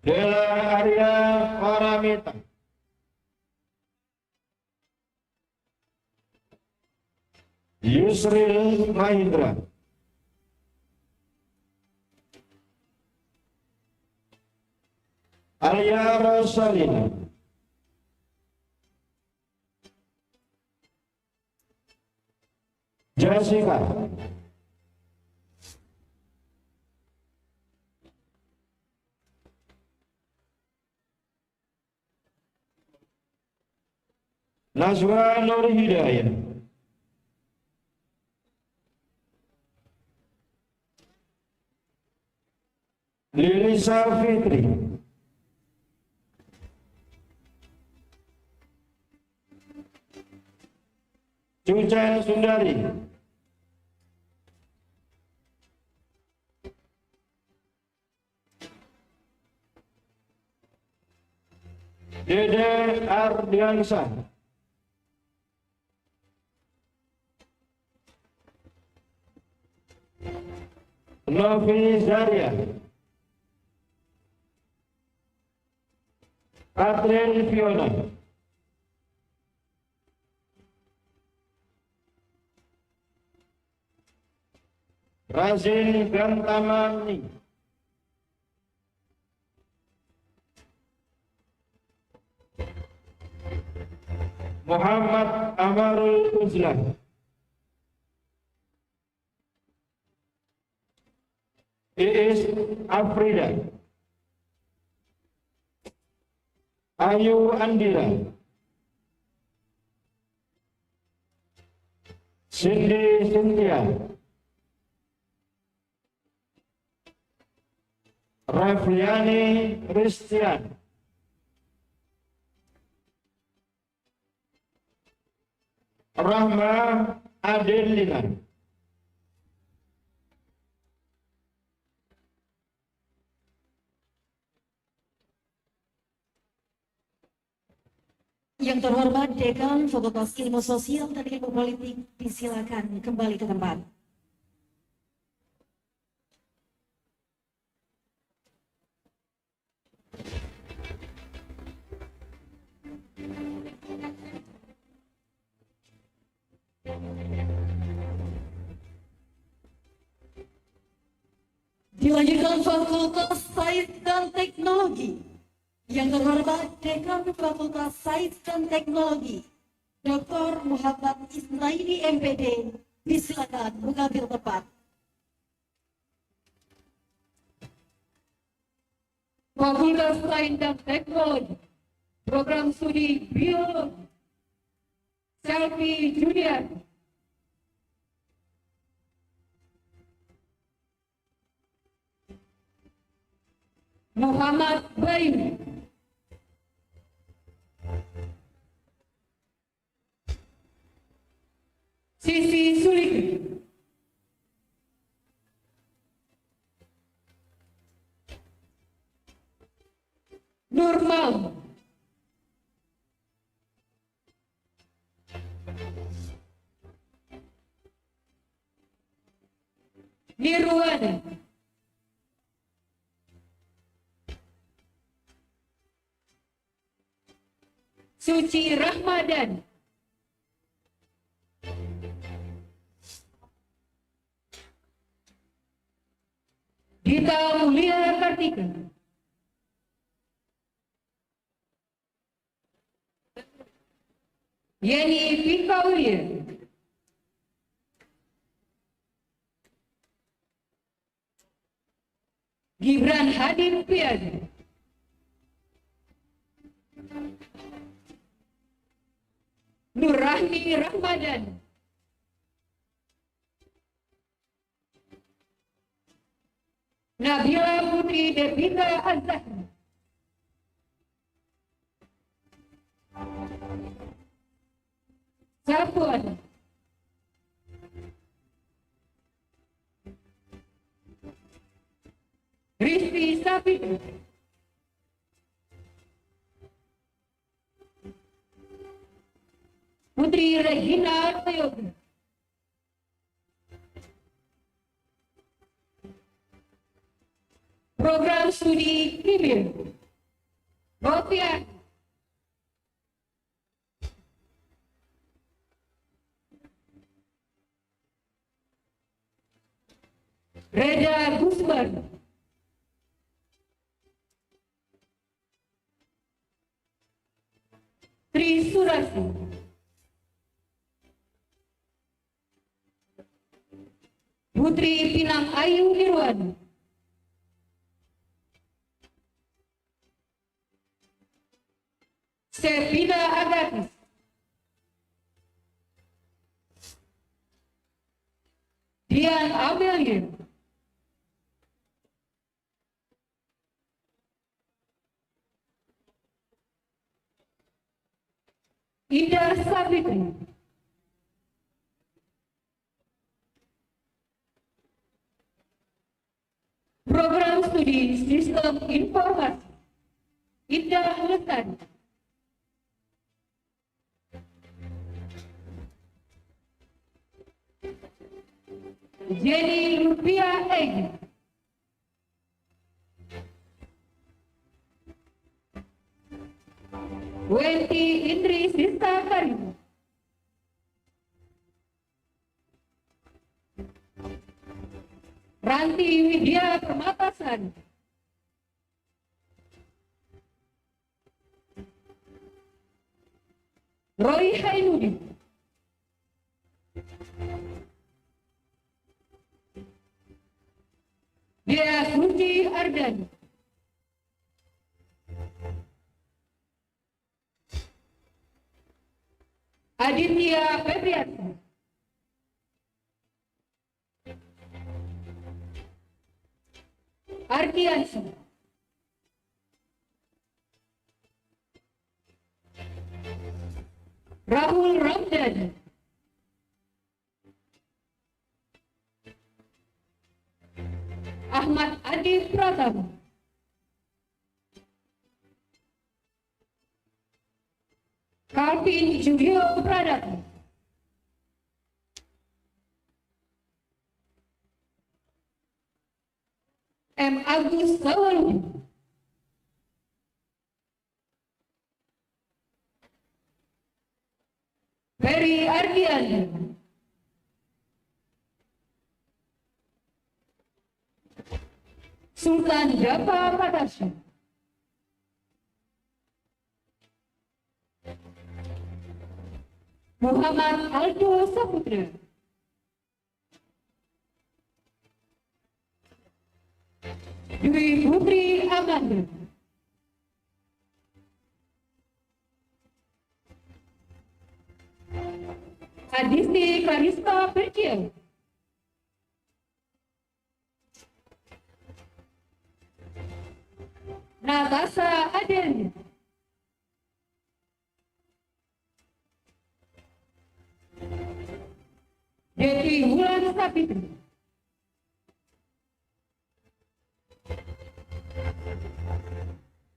Dela Arya Paramita, Yusril Mahendra, Alia Rosalina, Jessica, Nazwa Nur Hidayah, Lilisa Fitri, Cucen Sundari, Dede Ardiansah, Novi Zaria, Catherine Fiona, Razin Gantamani, Muhammad Amarul Uzlan, Iis Afrida, Ayu Andira, Cindy Cynthia, Rafliani Christian, Rahma Adelina, Yang terhormat Dekan Fakultas Ilmu Sosial dan Ilmu Politik, disilakan kembali ke tempat. Dilanjutkan Fakultas Sains dan Teknologi. Yang terhormat Dekan Fakultas Sains dan Teknologi, Dr. Muhammad Isnaini MPD, disilakan mengambil tempat. Fakultas Sains dan Teknologi, Program Studi Biologi, Selvi Junior, Muhammad Bayu, Sisi Suliki, Nurmal, Nirwana, Suci Rahmadan, Gita Mulia Kartika, Yeni Pikaulia, Gibran Hadin Piazi, Nurrahmi Rahmadan, Nabila Putri Devita Az-Zahra, Safwan, Devi Sapitri, Putri Regina Prayoga, Program Studi Kimia, Rofian, Reza Gusman, Tri Surasi, Putri Pinang Ayu Nirwan, Sevina Agatis, Dian Amelia, Ida Savitri, Program Studi Sistem Informasi, Indah Lestari, Jenny Lupia Egy, Wenti Indri Sista Karim, Ranti Widya Permatasan, Roy Hainudi, Dia Suci Ardani, Aditya Febriansyah, Ardiansyah, Rahul Ramdhani, Ahmad Adi Pratama, Calvin Julio Pradata, M. Agus Sawaludi, Ferry Ardian, Sultan Japa Padasya, Muhammad Aldo Saputra, Dwi Putri Amanda, Adisti Karisma Perciel, Natasha Adelia, Devi Wulan Sapitri,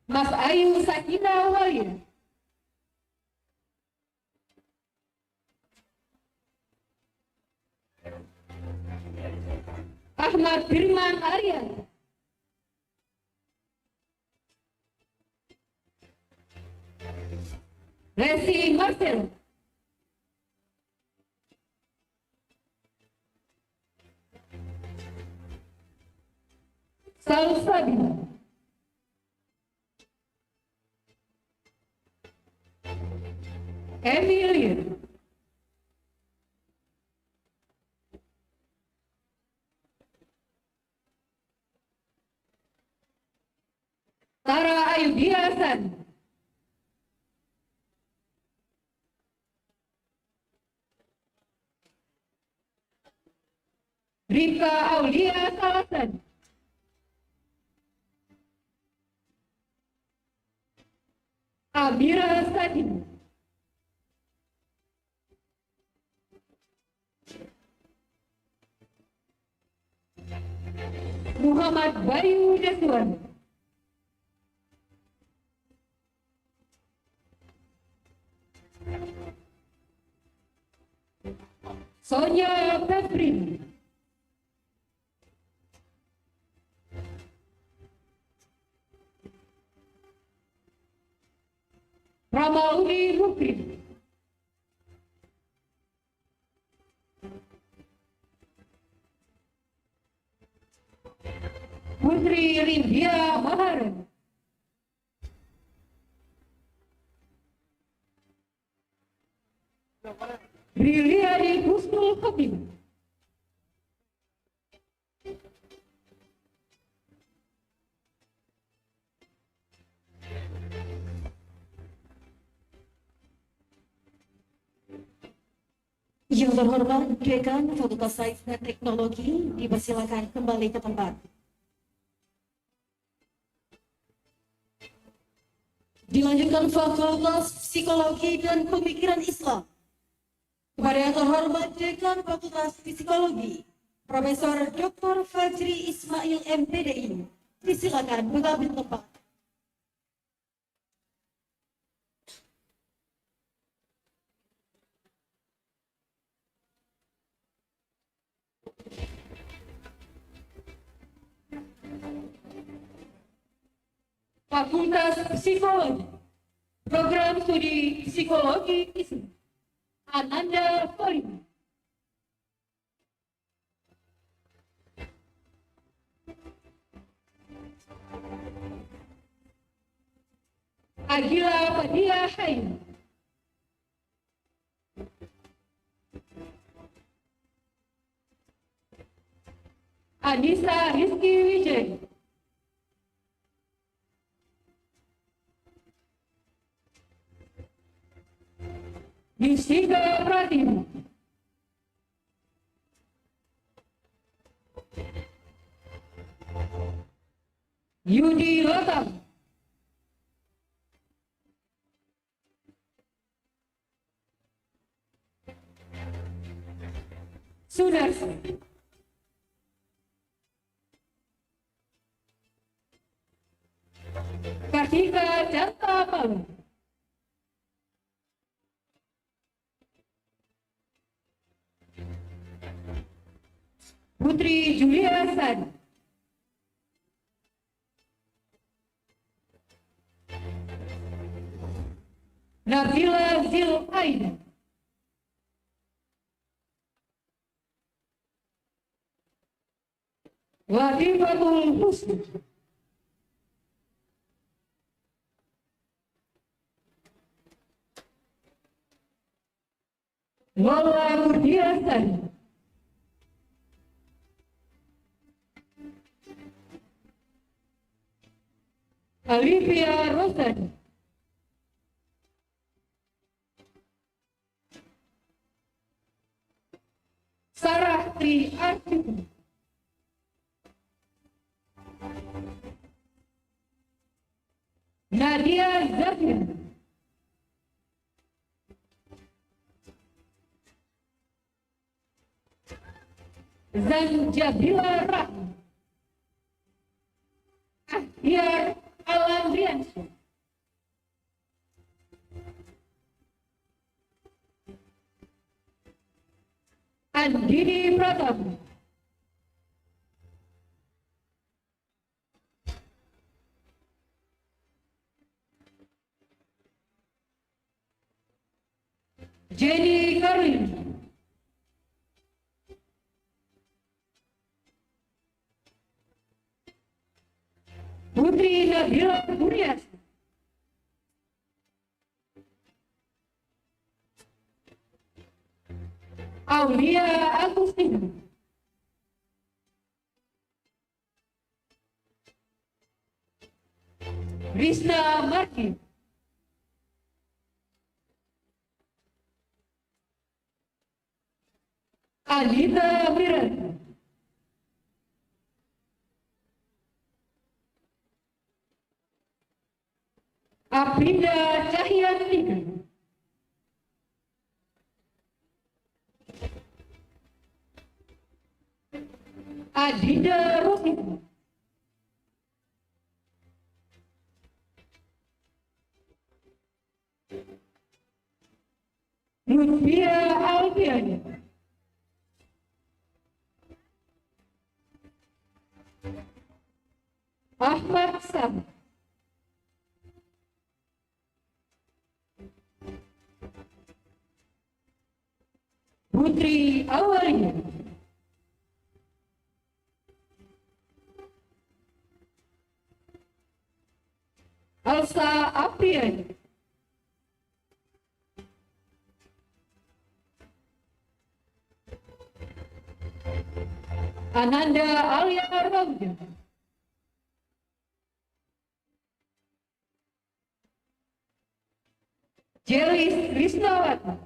Mas Ayu Sakina Walia, Ahmad Firman Aryan, Resi Marcel, Salsabila, Emilia, Tara Ayudhya Hasan, Rika Aulia Salasan, Amira Sadin, Muhammad Bayu Daswan, Sonia Peprin, Ramaudi Mukrim, Putri Rindia Maharan, Briliadi Husnul Khotim, Yang terhormat Dekan Fakultas Sains dan Teknologi dipersilakan kembali ke tempat. Dilanjutkan Fakultas Psikologi dan Pemikiran Islam. Kepada yang terhormat Dekan Fakultas Psikologi, Profesor Dr. Fajri Ismail MPDI, disilakan mengambil tempat. Fakultas Psikologi, Program Studi Psikologi Islam, Ananda Farid, Agila Fadia Haim, Anissa Rizky Wijay, Yusika Pratim, Yudi Lotam, Sudarsa, Kartika Janta Palu, Putri Julia San, Nabila Zil Aida, Latifatul Husni, Lola Kurdiasan, Olivia Rosan, Sarah Tri Artiku, Nadia Zafir, Zanjabila Rahman, Ahyar Alandriansyah, Andini Pratama, Jenny Karin, Putri Nabila Kurias, Aulia Agustina, Rizna Marki, Anita Wirata, Apinda Cahyantika, Adinda Rosita, Lutfia Alfiani, Ahmad Sam, Putri Awalia, Elsa Apriani, Ananda Alia Rauda, Jelis Risnawati,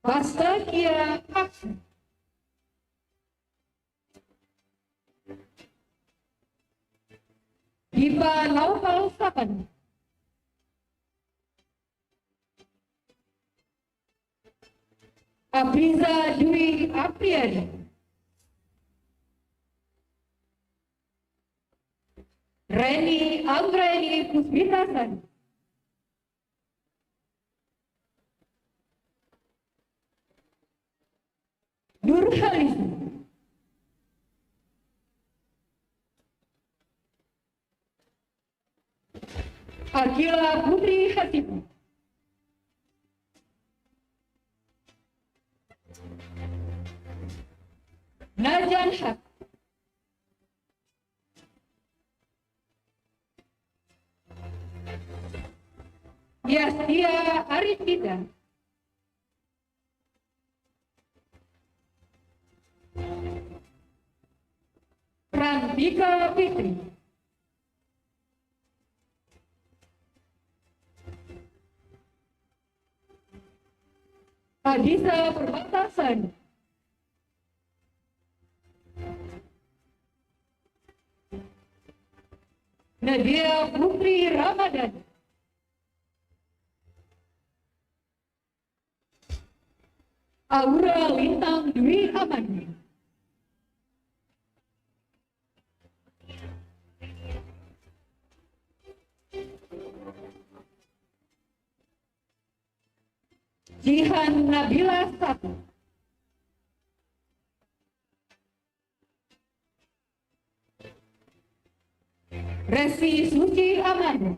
Pastakia Aksa, Dipa Naufal Sapan, Apriza Dwi Apriani, Reni Anggreni Puspitasan, Nurhalis, Akila Putri Hatip, Najan Haq, Yastia Arifida, Prantika Fitri, Adisa Perbatasan, Nadia Putri Ramadan, Aura Lintang Dwi Aman, Jihan Nabila Satu, Resi Suci Amanda,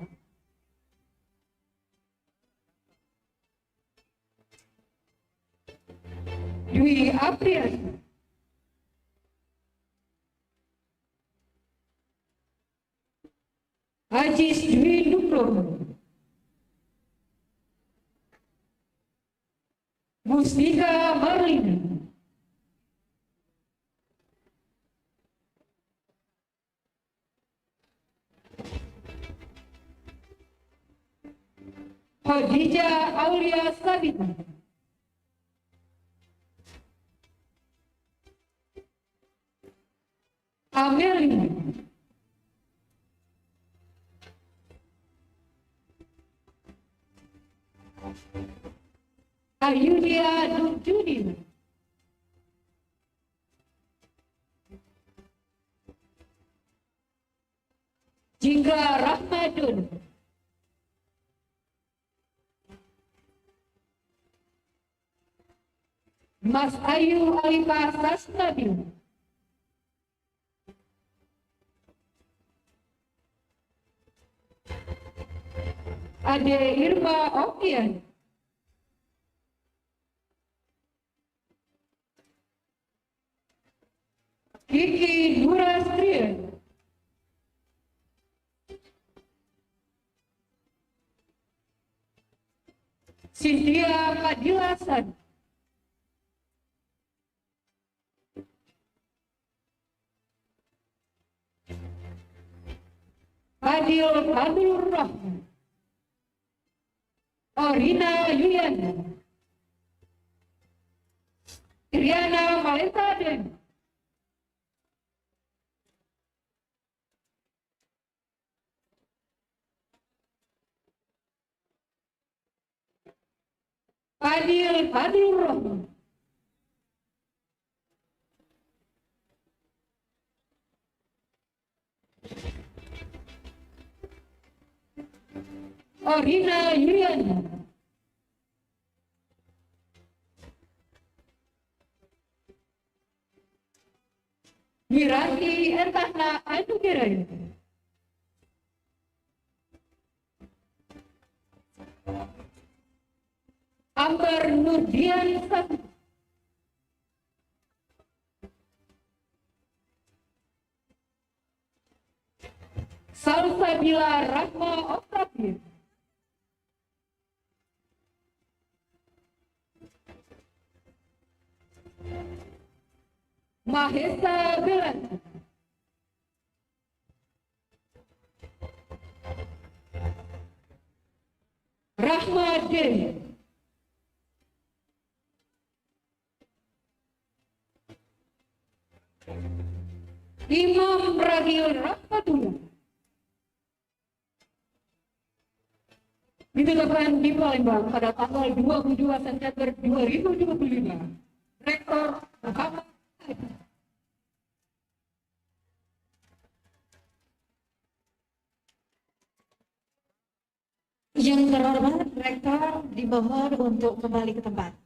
Dwi April, Ajis Dwi Nugroho, Mustika Marlina, Khadijah Aulia Sabita, Amelia, Ayudia Nurjudin, Jingga Rahmadun, Mas Ayu Alifah Sasnabil, Ade Irma Okian, Kiki Nurastrian, Cynthia Padilasan, Fadil Fadil Rahman, Orina Yuliana, Iriana Maletaden, Fadil Fadil Rahman, Orina Yuliana, Miranti Ertahna Anugeraya, Amber Nurdian Satu, Salsabila Rahma Octavia, Mahesa Belanda, Rahma Dewi, Imam Ragil Rahmatullah. Ditetapkan di Palembang pada tanggal 22 September 2025. Rektor Muhammad Adi. Yang terhormat Rektor dimohon untuk kembali ke tempat.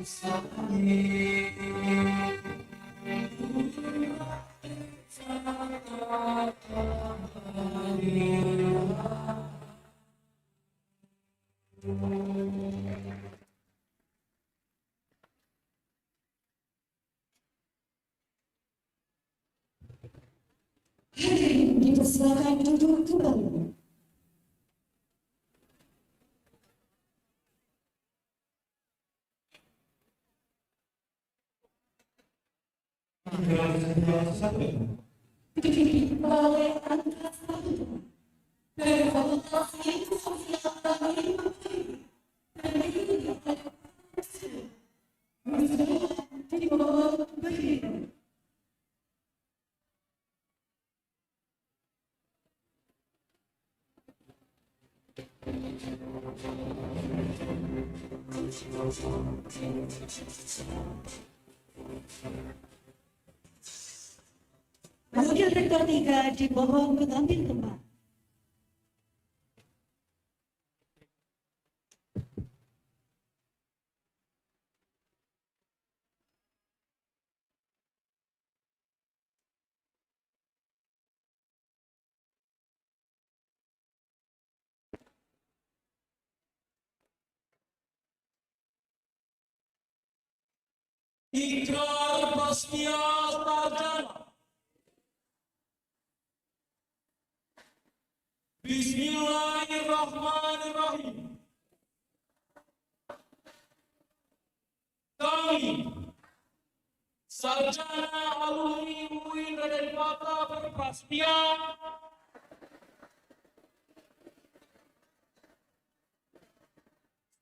Hadirin dipersilakan duduk kembali. Dipimpin oleh angka 1 dari Fakultas Ilmu Sosial dan Ilmu Politik dan diikuti oleh di bawah berdiri. Wakil Rektor 3 dimohon mengambil tempat. Ikrar Bastia Sarjana. Bismillahirrahmanirrahim. Kami, Sarjana Alumni UIN Raden Fata berprastia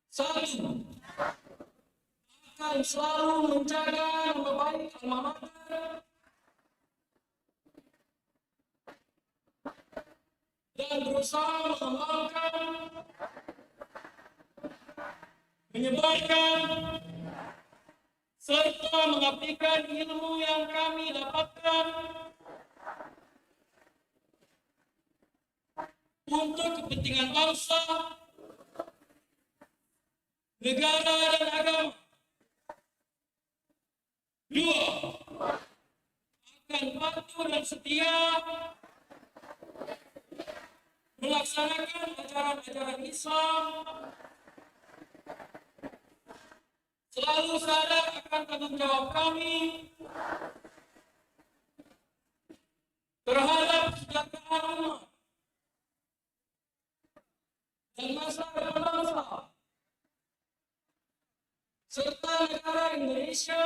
satu, akan selalu menjaga nama baik alma mater dan berusaha mengembangkan, menyebarkan, serta mengabdikan ilmu yang kami dapatkan untuk kepentingan bangsa, negara, dan agama. 2, akan patuh dan setia melaksanakan ajaran-ajaran Islam, selalu sadar akan tanggung jawab kami terhadap kesejahteraan umat dan masa depan bangsa, serta negara Indonesia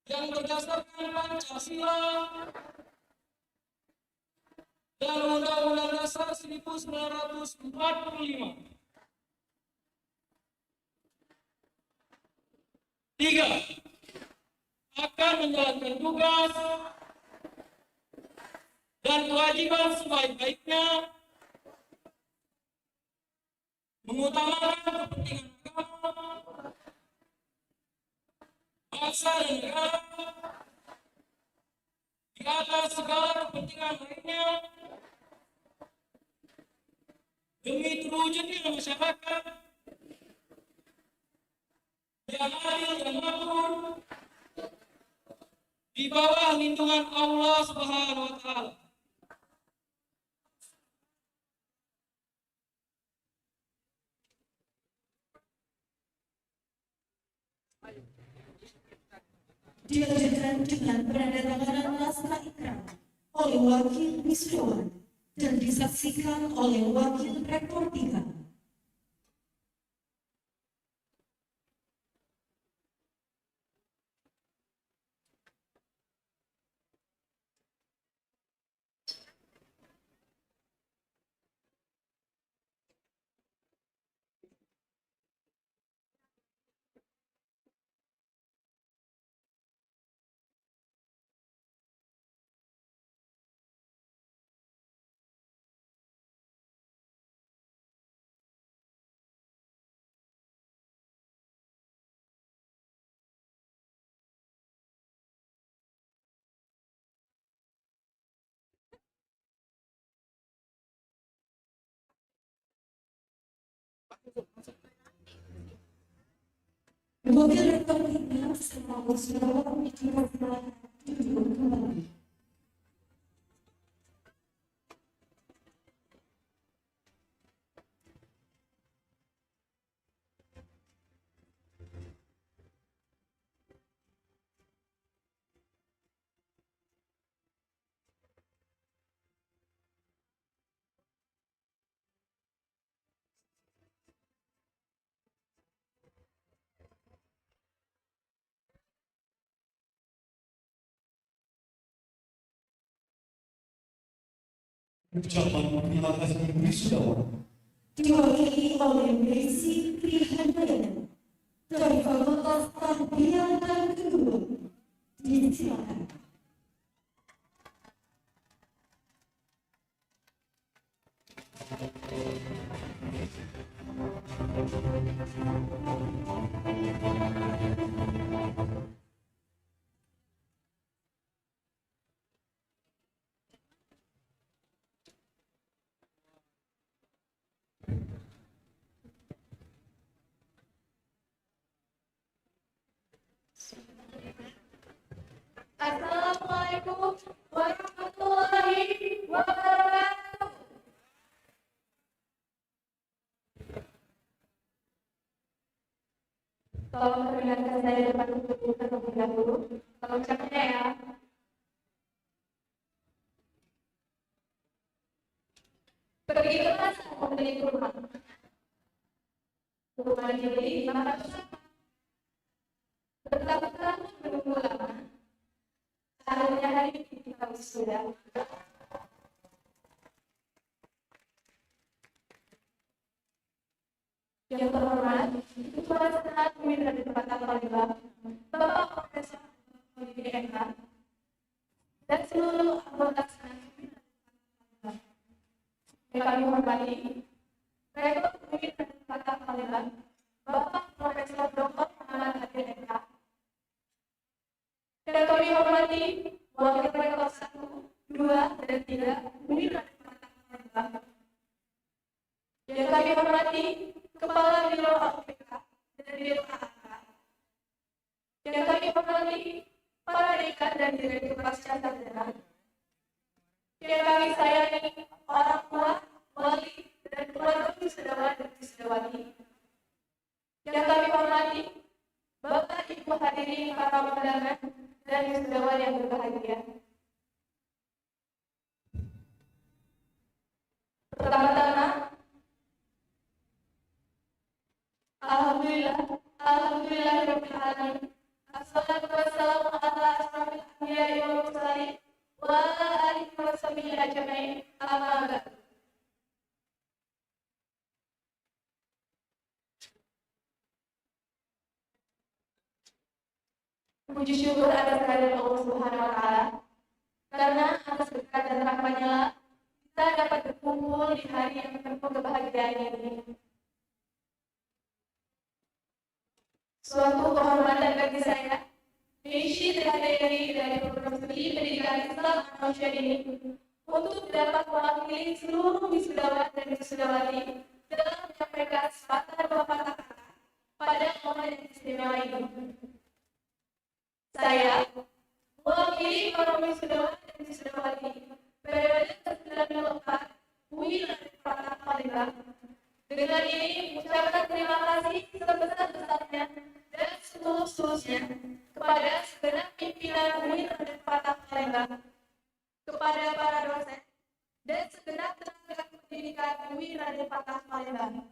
yang berdasarkan Pancasila dan Undang-Undang Dasar 1945. 3, akan menjalankan tugas dan kewajiban sebaik-baiknya, mengutamakan kepentingan agama, bangsa dan negara di atas segala kepentingan lainnya demi terwujudnya masyarakat yang adil dan makmur di bawah lindungan Allah Subhanahu wa Ta'ala. Dilanjutkan dengan penandatanganan naskah ikrar oleh Wakil Wisudawan dan disaksikan oleh Wakil Rektor 3. Mobil rekomendasi bersama Saudara dipersilakan duduk kembali. Ucapan terima kasih wisudawan Diwakili oleh Messi Trihandayana dari Fakultas Tarbiyah dan Kedua. Disilakan. Assalamualaikum warahmatullahi wabarakatuh. Tolong perkenalkan saya dapat untuk terlebih dahulu. Tolong ucapnya ya. Pergi ke pasar membeli kurma. Kurma dibeli 500. Bertahun-tahun menunggu lama. Akhirnya hari ini kita wisuda. Yang terhormat, Ketua Senat Pimpinan Departemen Palembang, Bapak Profesor Olivier MK, dan seluruh anggota Senat Pimpinan Departemen. Yang kami hormati, Rektor Pimpinan Departemen Palembang, Bapak Profesor Dr. Muhammad Adil MK. Dan kami hormati Wakil Rektor 1, 2, dan 3 Pimpinan Departemen Palembang. Yang kami hormati Kepala Biro AUPK dan Biro AAK. Yang kami hormati para dekan dan direktur pasca sarjana. Yang kami sayangi orang tua, wali, dan keluarga wisudawan dan wisudawati. Yang kami hormati Bapak Ibu hadirin para undangan dan wisudawan yang berbahagia. Pertama-tama, Alhamdulillahirabbil alamin. Assalatu wassalamu ala asyrafil anbiya'i wal mursalin wa ala alihi wa sahbihi ajma'in. Amma ba'du. Puji syukur atas kehadiran Allah Subhanahu wa taala. Karena atas berkat dan rahmat-Nya lah kita dapat berkumpul di hari yang penuh kebahagiaan ini. Suatu kehormatan bagi saya, Messi Trihandayani dari program studi pendidikan Islam Manusia ini, untuk dapat mewakili seluruh wisudawan dan wisudawati dalam menyampaikan sepatah dua patah kata pada momen yang istimewa ini. Saya mewakili para wisudawan dan wisudawati periode ke-94 UI Palembang Palembang. Dengan ini mengucapkan terima kasih sebesar-besarnya dan seluruh-seluruhnya kepada segenap pimpinan UI Palembang, kepada para dosen dan segenap tenaga pendidikan UI Palembang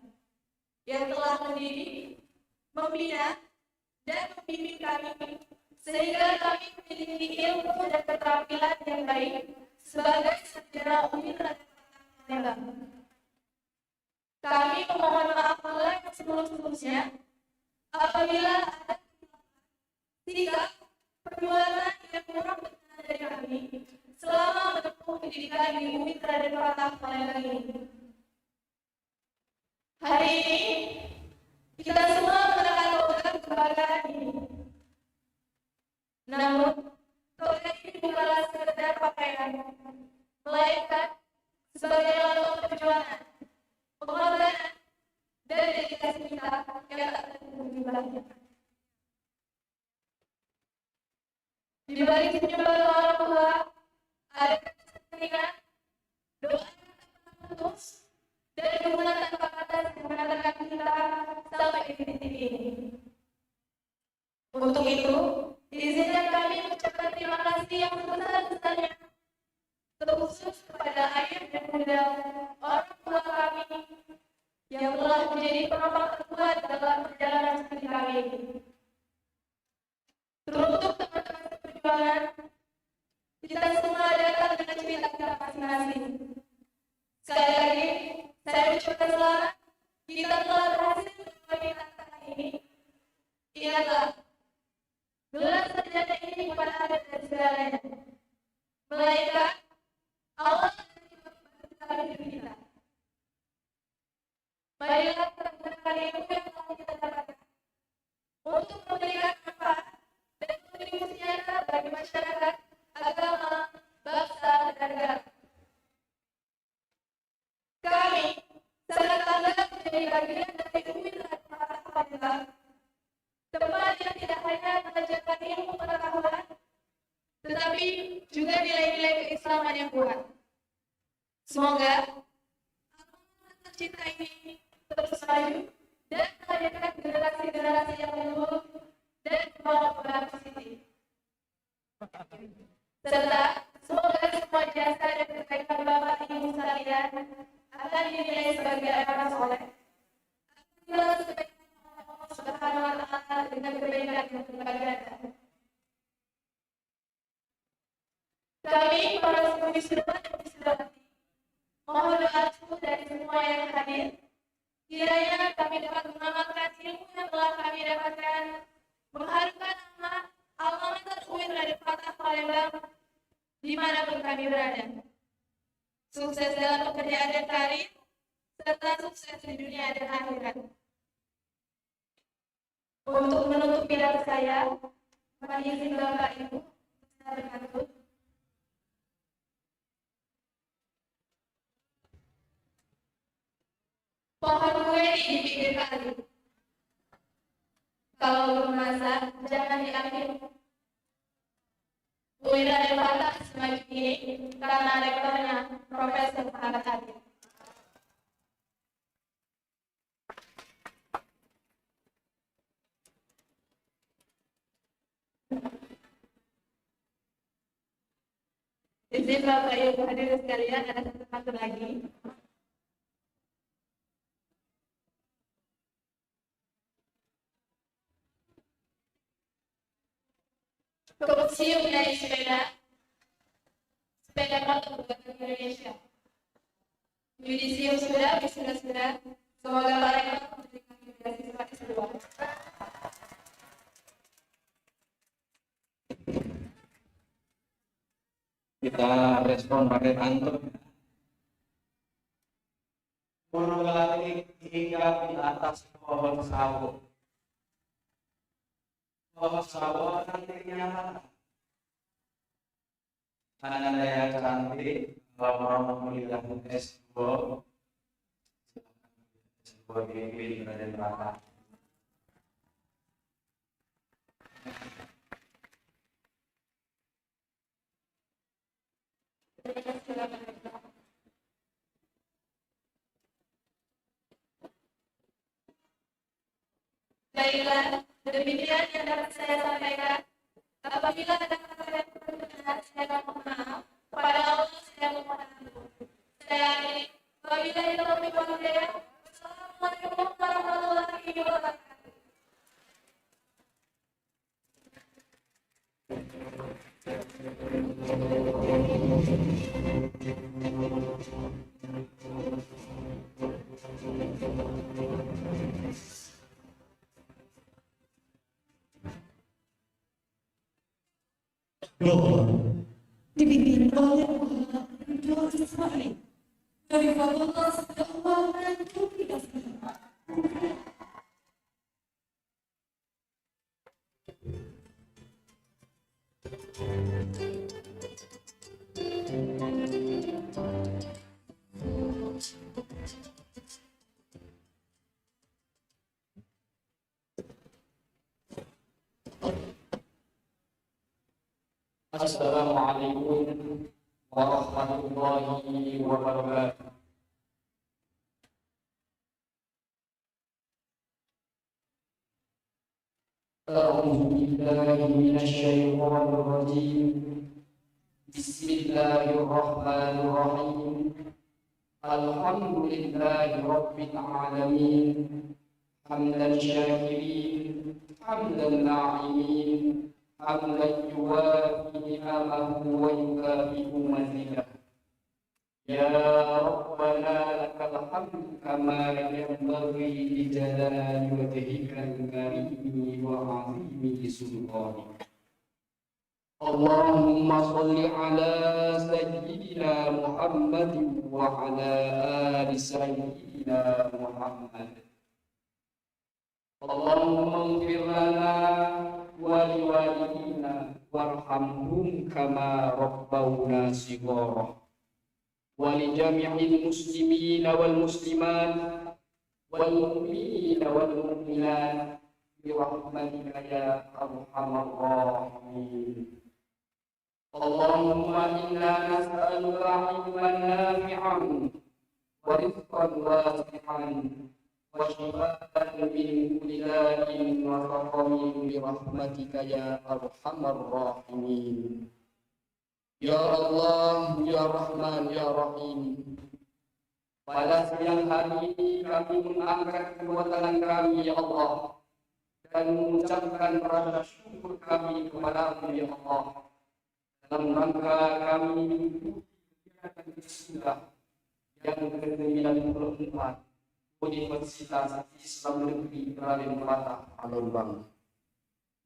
yang telah mendidik, membina, dan membimbing kami sehingga kami memiliki ilmu dan keterampilan yang baik sebagai sarjana UI Palembang. Kami memohon maaf pula yang seluruh-seluruhnya apabila ada sikap perbuatan yang kurang berkenan dari kami selama menempuh pendidikan di UI Palembang ini. Hari ini kita semua mengenakan toga kebanggaan ini. Namun, toga ini bukanlah sekedar pakaian, melainkan sebagai lambang perjuangan, pengorbanan, dan dedikasi kita yang tak terhenti jumlahnya. Di balik senyum orang tua, ada kesenian, doa yang tak putus, dan dukungan tanpa batas yang mengantarkan kita sampai di titik ini. Untuk itu, izinkan kami mengucapkan terima kasih yang sebesar-besarnya, terkhusus kepada ayah dan bunda orang tua kami yang telah menjadi penopang terkuat dalam perjalanan studi kami. Teruntuk teman-teman seperjuangan, kita semua datang dengan cerita kita masing-masing. Sekali lagi, saya ucapkan selamat. Kita telah berhasil melewati tantangan ini. Ingatlah, gelar sarjana ini bukan ada dari segalanya, melainkan Allah yang hidup kita. Marilah kita gunakan ilmu yang telah kita dapatkan untuk memberikan manfaat dan kontribusi nyata bagi masyarakat, agama, bangsa, dan negara. Kami sangat bangga menjadi bagian dari UIN Alhamdulillah, tempat yang tidak hanya mengajarkan ilmu pengetahuan, tetapi juga nilai-nilai keislaman yang kuat. Semoga amanat tercinta ini terus maju dan melahirkan generasi-generasi yang unggul dan membawa perubahan positif. Serta semoga semua jasa dan kebaikan Bapak Ibu sekalian akan dinilai sebagai amal soleh. Akan sebaiknya Allah Subhanahu wa Ta'ala dengan kebaikan yang berlipat ganda. Kami para wisudawan dan wisudawati mohon doa restu dari semua yang hadir. Kiranya kami dapat mengamalkan ilmu yang telah kami dapatkan, mengharumkan nama alma mater UIN Raden Fatah Palembang dimanapun kami berada. Sukses dalam pekerjaan dan karir, serta sukses di dunia dan akhirat. Untuk menutup pidato saya, mohon izin Bapak Ibu, saya berkatut. Pohon kue di pinggir kali. Kalau belum masak, jangan diambil. UIN Raden Fatah semaju ini karena rektornya Profesor Muhammad Adil. Izin Bapak Ibu hadirin sekalian, ada satu lagi. Museum dari sepeda motor buatan Indonesia. Yudisium sudah, wisuda sudah. Semoga para rektor memberikan beasiswa S2. Kita respon pakai pantun. Burung melati hingga di atas pohon sawo. Pohon sawo nantinya Anda yang cantik, kalau mau kuliah S2, S2 di UIN Raden Fatah. Baiklah, demikian yang dapat saya sampaikan. Apabila ada kata yang benar, saya mohon maaf. Kepada Allah saya mohon ampun. Saya akhiri. Wabillahi taufiq wal hidayah. Wassalamualaikum warahmatullahi wabarakatuh. Dipimpin oleh Muhammad Abdul Ismail dari Fakultas Dakwah dan Komunikasi. Assalamualaikum warahmatullahi wabarakatuh. أعوذ بالله من الشيطان الرجيم. بسم الله الرحمن الرحيم. الحمد لله رب العالمين. حمدا شاكرين حمدا ناعمين حمدا يوافي نعمه ويكافئ مزيده. يا ربنا لك الحمد كما ينبغي لجلال وجهك الكريم وعظيم سلطانك. اللهم صل على سيدنا محمد وعلى آل سيدنا محمد. اللهم اغفر لنا ولوالدينا وارحمهم كما ربونا صغارا. ولجميع المسلمين والمسلمات والمؤمنين والمؤمنات برحمتك يا أرحم الراحمين. اللهم إنا نسألك علما نافعا ورزقا واسعا وشفاء من كل داء وسقم برحمتك يا أرحم الراحمين. Ya Allah, Ya Rahman, Ya Rahim. Pada siang hari ini kami mengangkat kedua tangan kami, Ya Allah, dan mengucapkan rasa syukur kami kepada-Mu, Ya Allah, dalam rangka kami mengikuti kegiatan wisuda yang ke-94 Universitas Islam Negeri Raden Fatah Palembang.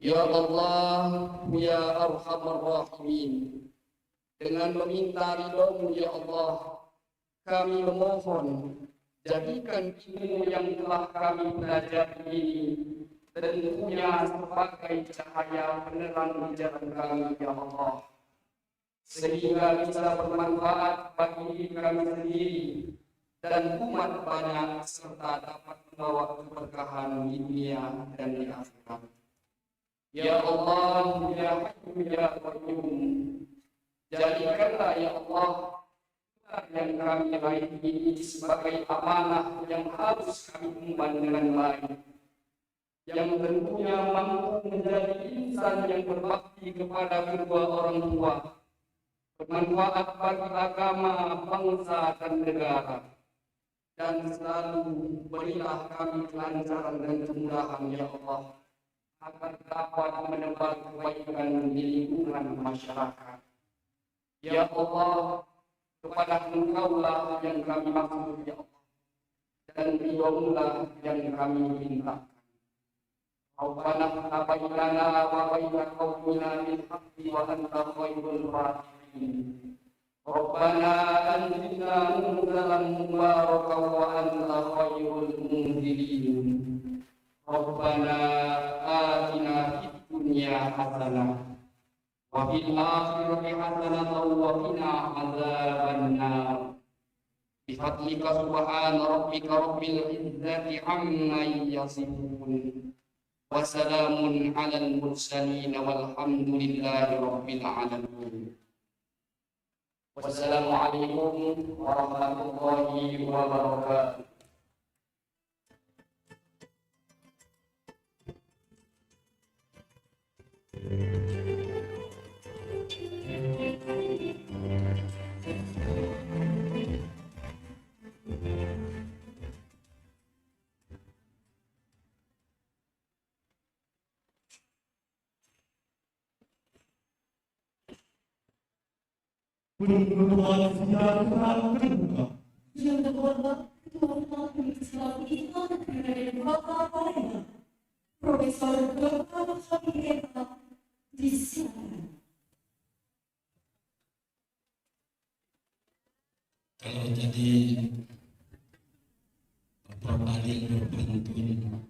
Ya Allah, Ya Arhamar Rahimin, dengan meminta ridho-Mu, Ya Allah, kami memohon, jadikan ilmu yang telah kami pelajari ini tentunya sebagai cahaya penerang di jalan kami, Ya Allah, sehingga bisa bermanfaat bagi diri kami sendiri dan umat banyak, serta dapat membawa keberkahan di dunia dan di akhirat. Ya Allah, Ya Hayyu Ya Qayyum, jadikanlah, Ya Allah, yang kami raih ini sebagai amanah yang harus kami emban dengan baik, yang tentunya mampu menjadi insan yang berbakti kepada kedua orang tua, bermanfaat bagi agama, bangsa, dan negara. Dan selalu berilah kami kelancaran dan kemudahan, Ya Allah, agar dapat menebar kebaikan di lingkungan masyarakat. Ya Allah, kepada Engkau-lah yang kami maksud, Ya Allah, dan ridho-Mu-lah yang kami mintakan. Rabbana taqabbal lana wa baina qaumina bil haqqi wa anta khairul rahimin. Rabbana anzilna munzalan mubarakan wa anta khairul munzilin. Rabbana atina fid dunya hasanah wa fil akhirati hasanatan wa qina adzabannar. Bi fadlika subhana rabbika rabbil izzati amma yasifun. Wa salamun 'alal mursalin walhamdulillahi rabbil alamin. Wassalamualaikum warahmatullahi wabarakatuh. Pertemuan sidang terbuka. Yang terhormat Ketua Universitas Islam Negeri Raden Fatah Palembang, Profesor Dr. Habib Eka, disilakan. Kalau tadi Prof. Ali berpantun,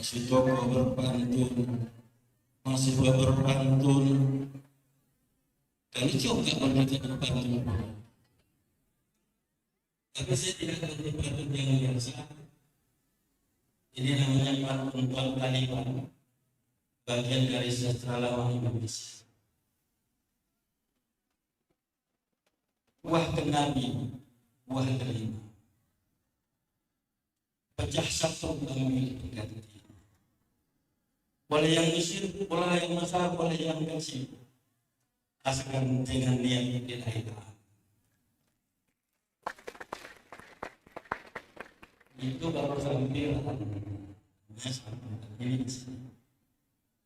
si Joko berpantun, mahasiswa berpantun, kami juga memberikan pantun. Tapi saya tidak ganti pantun yang biasa. Ini namanya pantun Tuan Taliban, bagian dari sastra lama Indonesia. buah kenari, buah delima. Pecah satu kami ganti. Boleh yang besar, boleh yang besar, boleh yang kecil. Asalkan dengan niat lillahi ta'ala. Itu baru sambil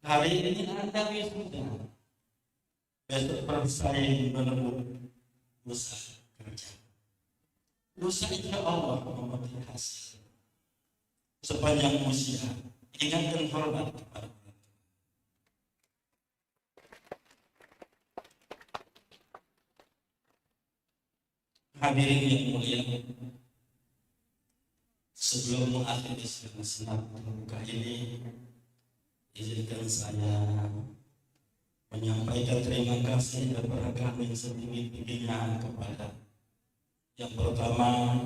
hari ini Anda wisuda, besok bersaing menebut usaha kerja. Usaha insya Allah memberi hasil. Sepanjang usia, ingat dan hormat kepada orang tua. Hadirin yang mulia, sebelum mengakhiri senang pembuka ini, izinkan saya menyampaikan terima kasih dan berkah yang setinggi-tingginya kepada yang pertama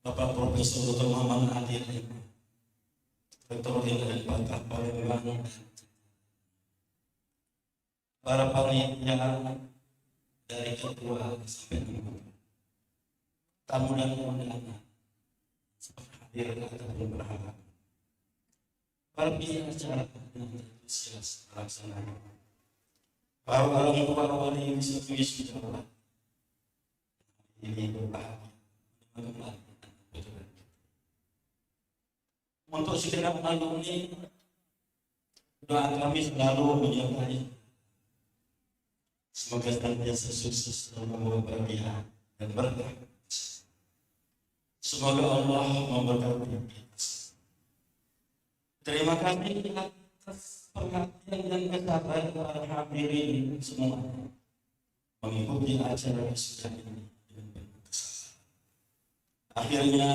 Bapak Profesor Dr. Muhammad Adil, Rektor dari Fatah Palembang, para panitia dari ketua sampai tamu dan undangan hadir ataupun berharap, para pihak acara yang antusias melaksanakan, para orang tua wali wisuda ini berbahagia mengembangkan. Untuk segenap alumni, doa kami selalu menyertai. Semoga senantiasa sukses dan membawa bahagia dan berkah. Semoga Allah memberkati kita. Terima kasih atas perhatian dan kesabaran para hadirin semua mengikuti acara wisuda ini dengan penuh kesabaran. Akhirnya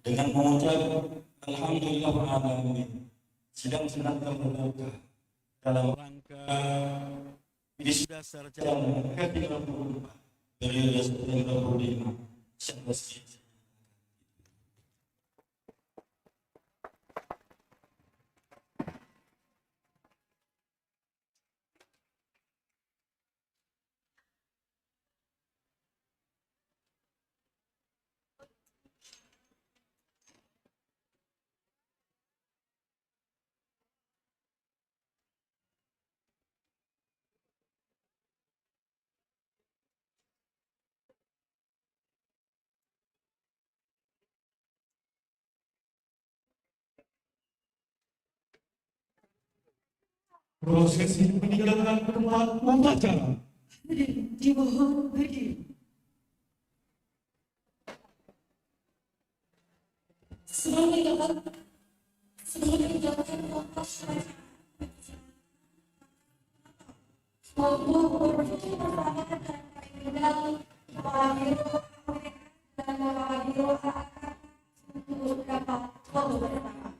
dengan mengucap Alhamdulillahirrahmanirrahim, sidang senang terbuka dalam rangka wisuda sarjana ke-34 periode September 25 19. Prosesi peninggalan tempat upacara dimohon berdiri. Sebelum menjalankan pokok untuk berpikir bersama dan mengenal Mawadiru dan Mawadiru akan untuk dapat bersama.